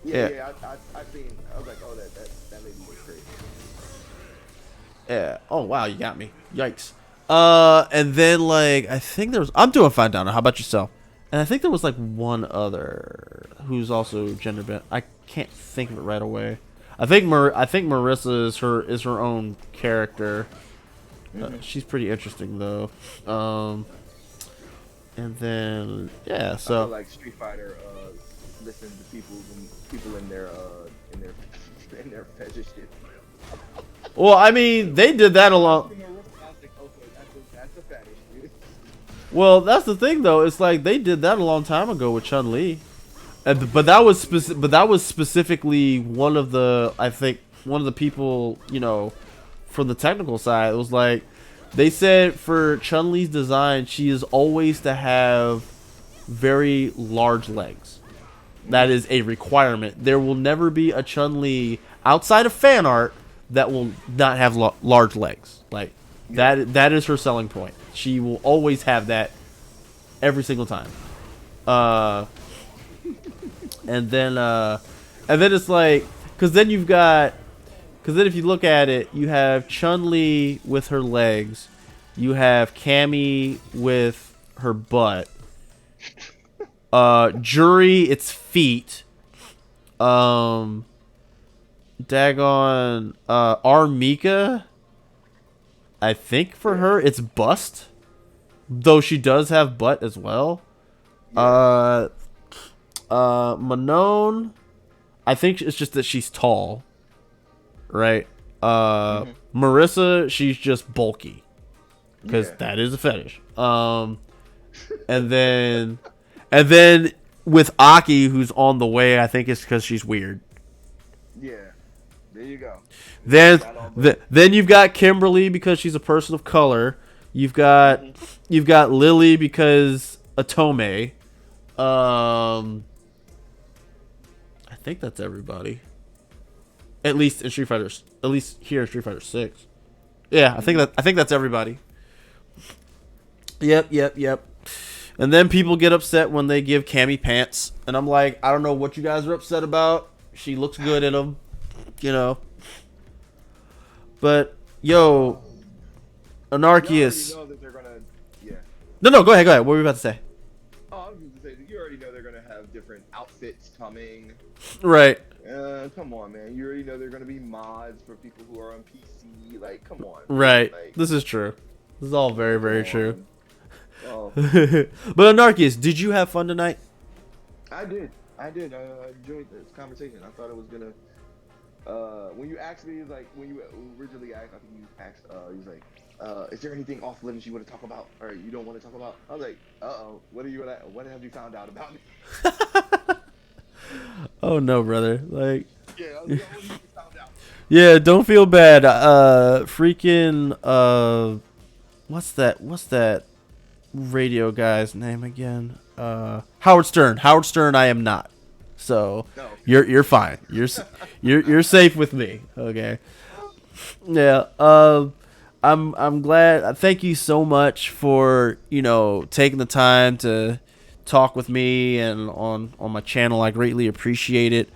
Yeah. I seen. I was like, oh, that lady was crazy. Yeah. Oh wow, you got me. Yikes. And then like I think there was. I'm doing fine, Donna. How about yourself? And I think there was like one other who's also gender bent. I can't think of it right away. I think Marissa is her own character. She's pretty interesting though. And then yeah, so I feel like Street Fighter listen to people in their fetish shit. Well, I mean, they did that a long. That's a fetish, dude. Well, that's the thing though. It's like they did that a long time ago with Chun-Li. But that was specifically one of the people, you know, from the technical side. It was like they said for Chun-Li's design, she is always to have very large legs. That is a requirement. There will never be a Chun-Li outside of fan art that will not have large legs. Like that is her selling point. She will always have that every single time. And then it's like, because then if you look at it, you have Chun-Li with her legs, you have Cammy with her butt, Jury its feet, daggone, Armika, I think for her it's bust, though she does have butt as well. Manon, I think it's just that she's tall, right? Marissa, she's just bulky, because that is a fetish. And then with Aki, who's on the way, I think it's because she's weird. Yeah, there you go. Then you've got Kimberly because she's a person of color. You've got Lily because Atome. I think that's everybody. At least in Street Fighter. At least here in Street Fighter 6. Yeah, I think that's everybody. Yep. And then people get upset when they give Cammy pants, and I'm like, I don't know what you guys are upset about. She looks good in them, you know. But Yo, You already Anarchius. know that they're gonna. Yeah. No, go ahead. What were you about to say? Oh, I was going to say that you already know they're gonna have different outfits coming. Right. Come on, man. You already know they're gonna be mods for people who are on PC. Like, come on, man. Right. Like, This is true. This is all very, come very true. on. Oh, But Anarchius, did you have fun tonight? I did. I did. I enjoyed this conversation. I thought it was gonna. When you asked me, like, when you originally asked, I think you asked, you was like, is there anything off limits you want to talk about, or you don't want to talk about? I was like, what are you? What have you found out about me? Oh no, brother. Like, Yeah, I was like, what have you found out? yeah, don't feel bad. Freaking what's that radio guy's name again? Howard Stern. Howard Stern I am not. So No. you're fine. You're safe with me. Okay. Yeah. I'm glad. Thank you so much for taking the time to talk with me and on my channel. I greatly appreciate it.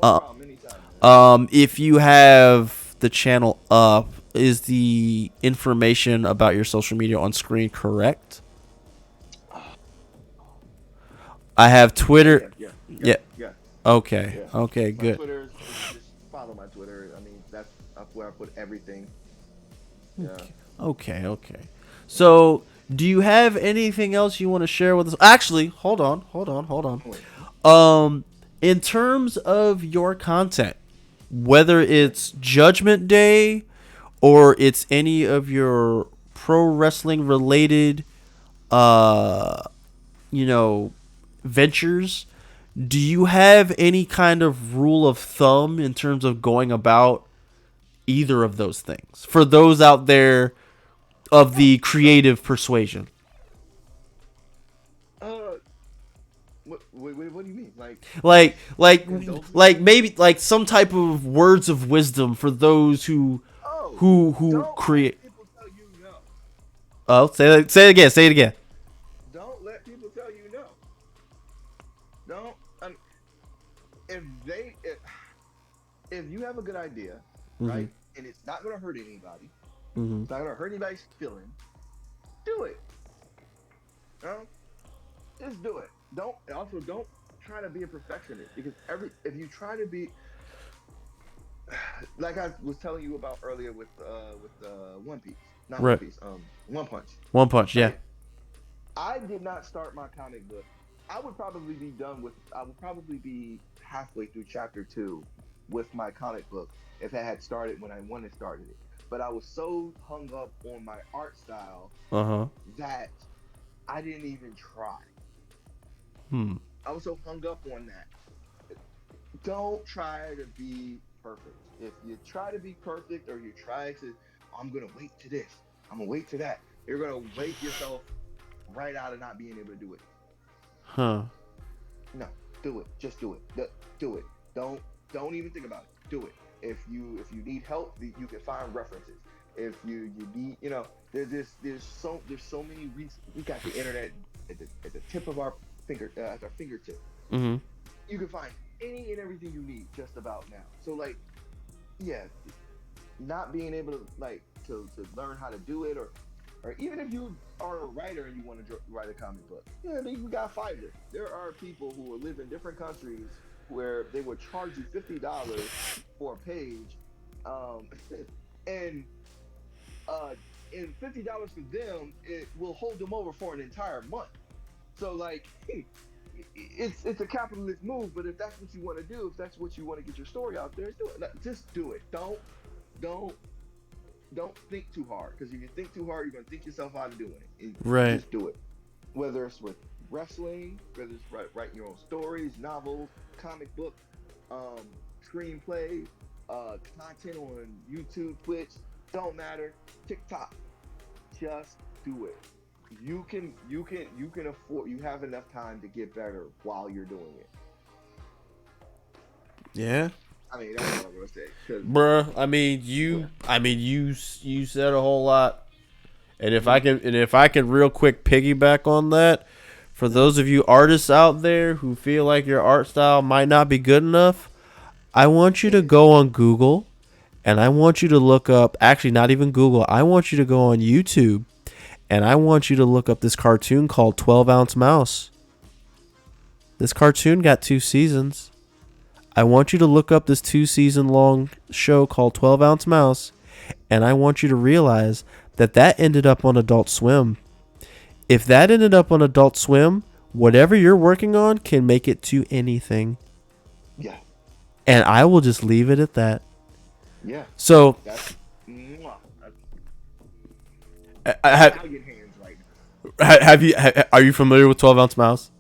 No problem. Anytime. If you have the channel up, is the information about your social media on screen correct? I have Twitter. Yeah. Okay. Yeah. Okay. My Good. Twitter is just follow my Twitter. I mean, that's where I put everything. Yeah. Okay. So, do you have anything else you want to share with us? Actually, hold on. Wait. In terms of your content, whether it's Judgment Day or it's any of your pro wrestling related, ventures, do you have any kind of rule of thumb in terms of going about either of those things for those out there of the creative persuasion? What do you mean? Like maybe like some type of words of wisdom for those who don't create. let people tell you no. Oh, say it again. Don't let people tell you no. Don't. If they if you have a good idea, right, and it's not gonna hurt anybody, it's not gonna hurt anybody's feelings, do it. Just do it. Don't try to be a perfectionist, because if you try to be, like I was telling you about earlier with One Piece, not Right. One Piece, One Punch. One Punch, yeah. Right? I did not start my comic book. I would probably be halfway through chapter 2 with my comic book if I had started when I wanted to start it. But I was so hung up on my art style that I didn't even try. I was so hung up on that. Don't try to be perfect. If you try to be perfect, or you try to, I'm gonna wait to this, I'm gonna wait to that, you're gonna wake yourself right out of not being able to do it. No, do it. Just do it. Do it. Don't even think about it. Do it. If you need help, you can find references. If you need, there's so many reasons. We got the internet at the tip of our at our fingertip. You can find any and everything you need just about now. So like, yeah, not being able to learn how to do it, or even if you are a writer and you want to write a comic book, yeah, you got Fiverr. There are people who live in different countries where they will charge you $50 for a page, and $50 for them, it will hold them over for an entire month. So like, it's a capitalist move. But if that's what you want to do, if that's what you want to get your story out there, do it. Just do it. Don't think too hard, because if you think too hard, you're gonna think yourself out of doing it. Right. Just do it. Whether it's with wrestling, whether it's writing your own stories, novels, comic book, screenplay, content on YouTube, Twitch, don't matter. TikTok. Just do it. You can afford. You have enough time to get better while you're doing it. Yeah. I mean, that's what I'm gonna say. Bruh, you said a whole lot. And if I can real quick piggyback on that, for those of you artists out there who feel like your art style might not be good enough, I want you to go on Google and I want you to look up, actually not even Google, I want you to go on YouTube, and I want you to look up this cartoon called 12 Ounce Mouse. This cartoon got 2 seasons. I want you to look up this 2-season long show called 12 Ounce Mouse, and I want you to realize that ended up on Adult Swim. If that ended up on Adult Swim, whatever you're working on can make it to anything. Yeah. And I will just leave it at that. Yeah. So, That's have you? Are you familiar with 12 Ounce Mouse?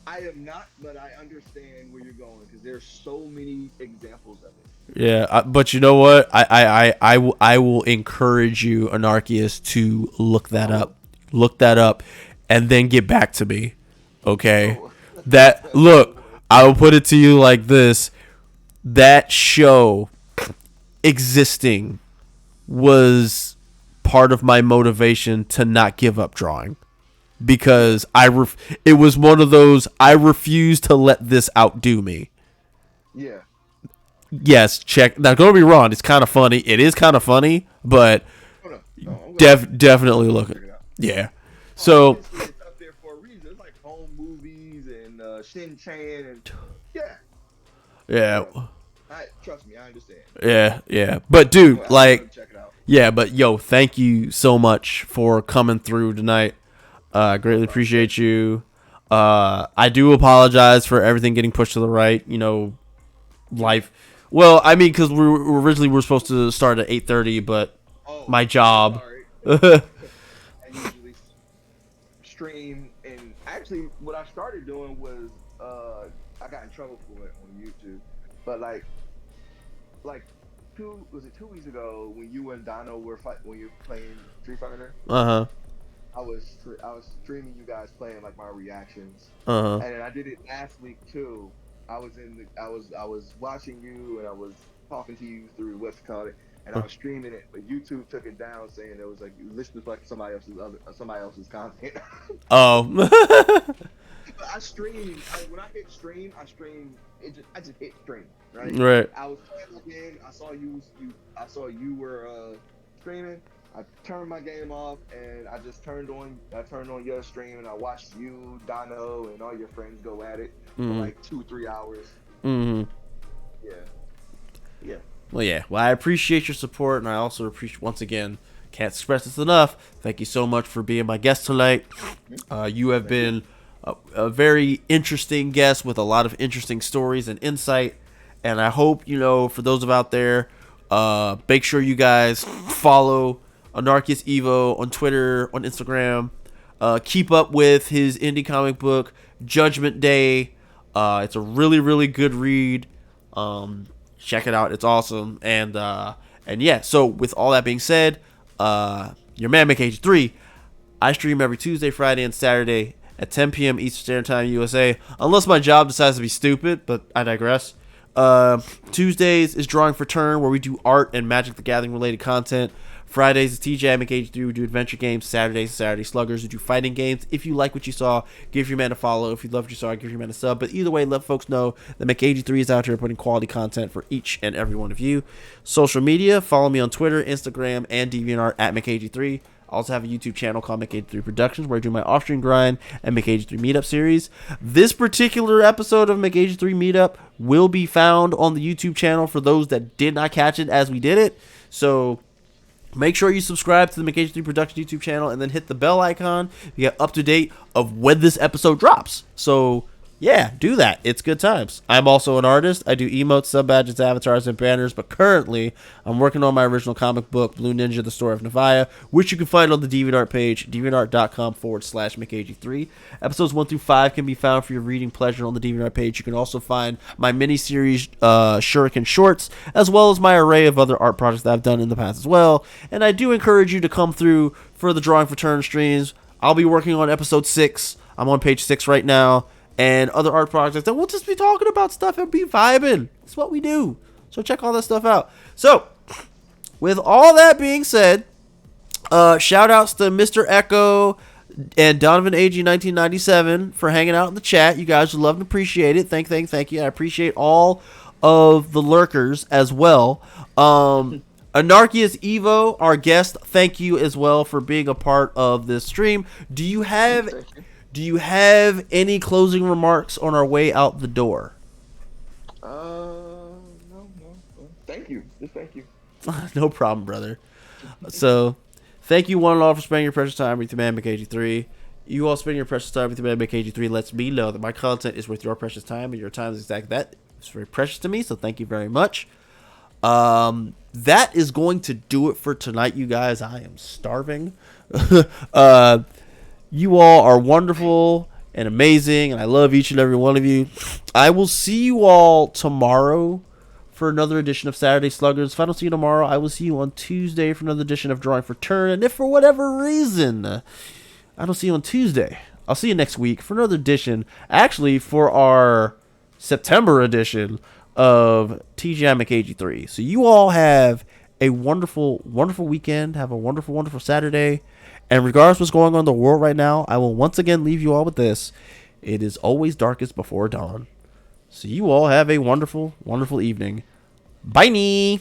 I am not, but I understand where you're going because there's so many examples of it. Yeah, but you know what? I will encourage you, Anarchius, to look that up. Look that up, and then get back to me. Okay. Look, I will put it to you like this: that show existing was part of my motivation to not give up drawing, because it was one of those, I refuse to let this outdo me. Yeah. Yes, check. Now, don't be wrong. It's kind of funny. It is kind of funny, but definitely look at it. Yeah. So it's up there for a reason. It's like home movies and Shin Chan and yeah. Trust me, I understand. Yeah. But dude, check it out. yeah. But yo, thank you so much for coming through tonight. Greatly appreciate you. I do apologize for everything getting pushed to the right. You know, life. Well, I mean, because we were supposed to start at 8:30, but my job. I usually stream, and actually, what I started doing was I got in trouble for it on YouTube, but like 2 weeks ago when you and Dono were when you were playing Street Fighter. I was streaming you guys playing like my reactions, and then I did it last week too. I was watching you and I was talking to you through what's it called, and I was streaming it, but YouTube took it down saying it was like you listened to like somebody else's content. But I stream. When I hit stream, I stream. I just hit stream. Right. I was playing the game. I saw you were streaming. I turned my game off and I just turned on your stream and I watched you, Dono, and all your friends go at it for like 2-3 hours. Yeah. Well, yeah. Well, I appreciate your support, and I also appreciate, once again, can't express this enough, thank you so much for being my guest tonight. You have been a very interesting guest with a lot of interesting stories and insight, and I hope, for those of out there, make sure you guys follow AnarchiousEvo on Twitter, on Instagram. Keep up with his Indy Comic Book, Judgment Day. It's a really, really good read. Check it out. It's awesome. And yeah, so with all that being said, your man McAgee3, I stream every Tuesday, Friday, and Saturday at 10 p.m. Eastern Standard Time, USA. Unless my job decides to be stupid, but I digress. Tuesdays is Drawing for Turn, where we do art and Magic the Gathering related content. Fridays is TJ McAgee3. We do adventure games. Saturdays is Saturday Sluggers. We do fighting games. If you like what you saw, give your man a follow. If you love what you saw, give your man a sub. But either way, let folks know that McAgee3 is out here putting quality content for each and every one of you. Social media, follow me on Twitter, Instagram, and DeviantArt at McAgee3. I also have a YouTube channel called McAgee3 Productions, where I do my off-stream grind and McAgee3 Meetup series. This particular episode of McAgee3 Meetup will be found on the YouTube channel for those that did not catch it as we did it. So make sure you subscribe to the McAgee3 Productions YouTube channel and then hit the bell icon to get up to date of when this episode drops. So yeah, do that. It's good times. I'm also an artist. I do emotes, sub-badges, avatars, and banners, but currently I'm working on my original comic book, Blue Ninja, The Story of Nevaeh, which you can find on the DeviantArt page, deviantart.com/McAgee3. Episodes 1 through 5 can be found for your reading pleasure on the DeviantArt page. You can also find my mini-series, Shuriken Shorts, as well as my array of other art projects that I've done in the past as well. And I do encourage you to come through for the Drawing for Turn streams. I'll be working on episode 6. I'm on page 6 right now. And other art projects, and we'll just be talking about stuff and be vibing. It's what we do. So check all that stuff out. So, with all that being said, shout outs to Mr. Echo and Donovan AG 1997 for hanging out in the chat. You guys would love and appreciate it. Thank you. I appreciate all of the lurkers as well. AnarchiousEvo, our guest, thank you as well for being a part of this stream. Do you have any closing remarks on our way out the door? No. Thank you. Just thank you. No problem, brother. So, thank you one and all for spending your precious time with your man McAgee3. You all spending your precious time with your man McAgee3 lets me know that my content is worth your precious time, and your time is exactly that. It's very precious to me, so thank you very much. That is going to do it for tonight, you guys. I am starving. You all are wonderful and amazing, and I love each and every one of you. I will see you all tomorrow for another edition of Saturday Sluggers. If I don't see you tomorrow, I will see you on Tuesday for another edition of Drawing for Turn. And if for whatever reason I don't see you on Tuesday, I'll see you next week for another edition, actually for our September edition of TGI McAgee3. So you all have a wonderful, wonderful weekend. Have a wonderful, wonderful Saturday. And regardless of what's going on in the world right now, I will once again leave you all with this. It is always darkest before dawn. So you all have a wonderful, wonderful evening. Bye-nie.